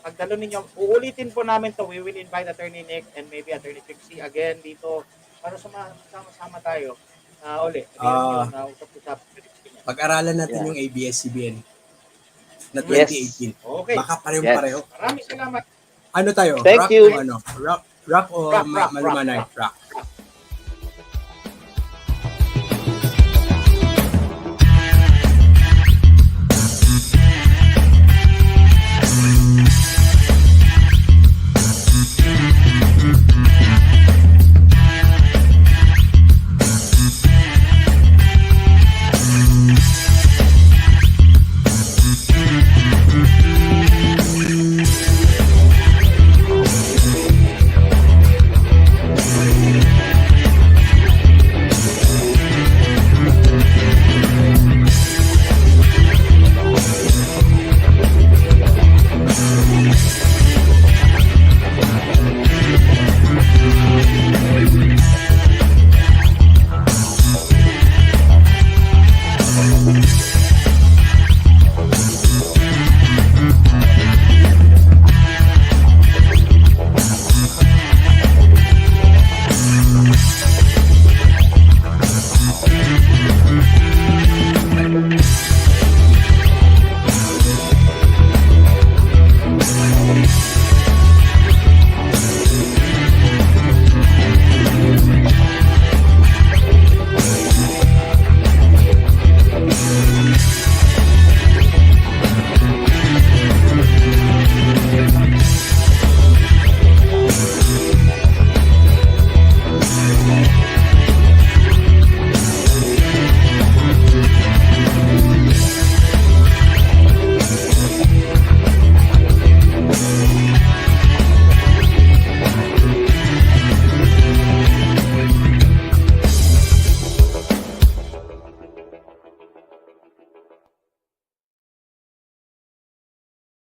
pagdalo ninyo. Uulitin po namin to. We will invite Attorney Nick and maybe Attorney Trixie again dito para sama tayo. Uli. Usap-usap. Pag-aralan natin yung ABS-CBN na 2018. Okay. Baka pareho-pareho. Maraming salamat. Ano tayo? Thank rock you. O rock o malumanay? Rock.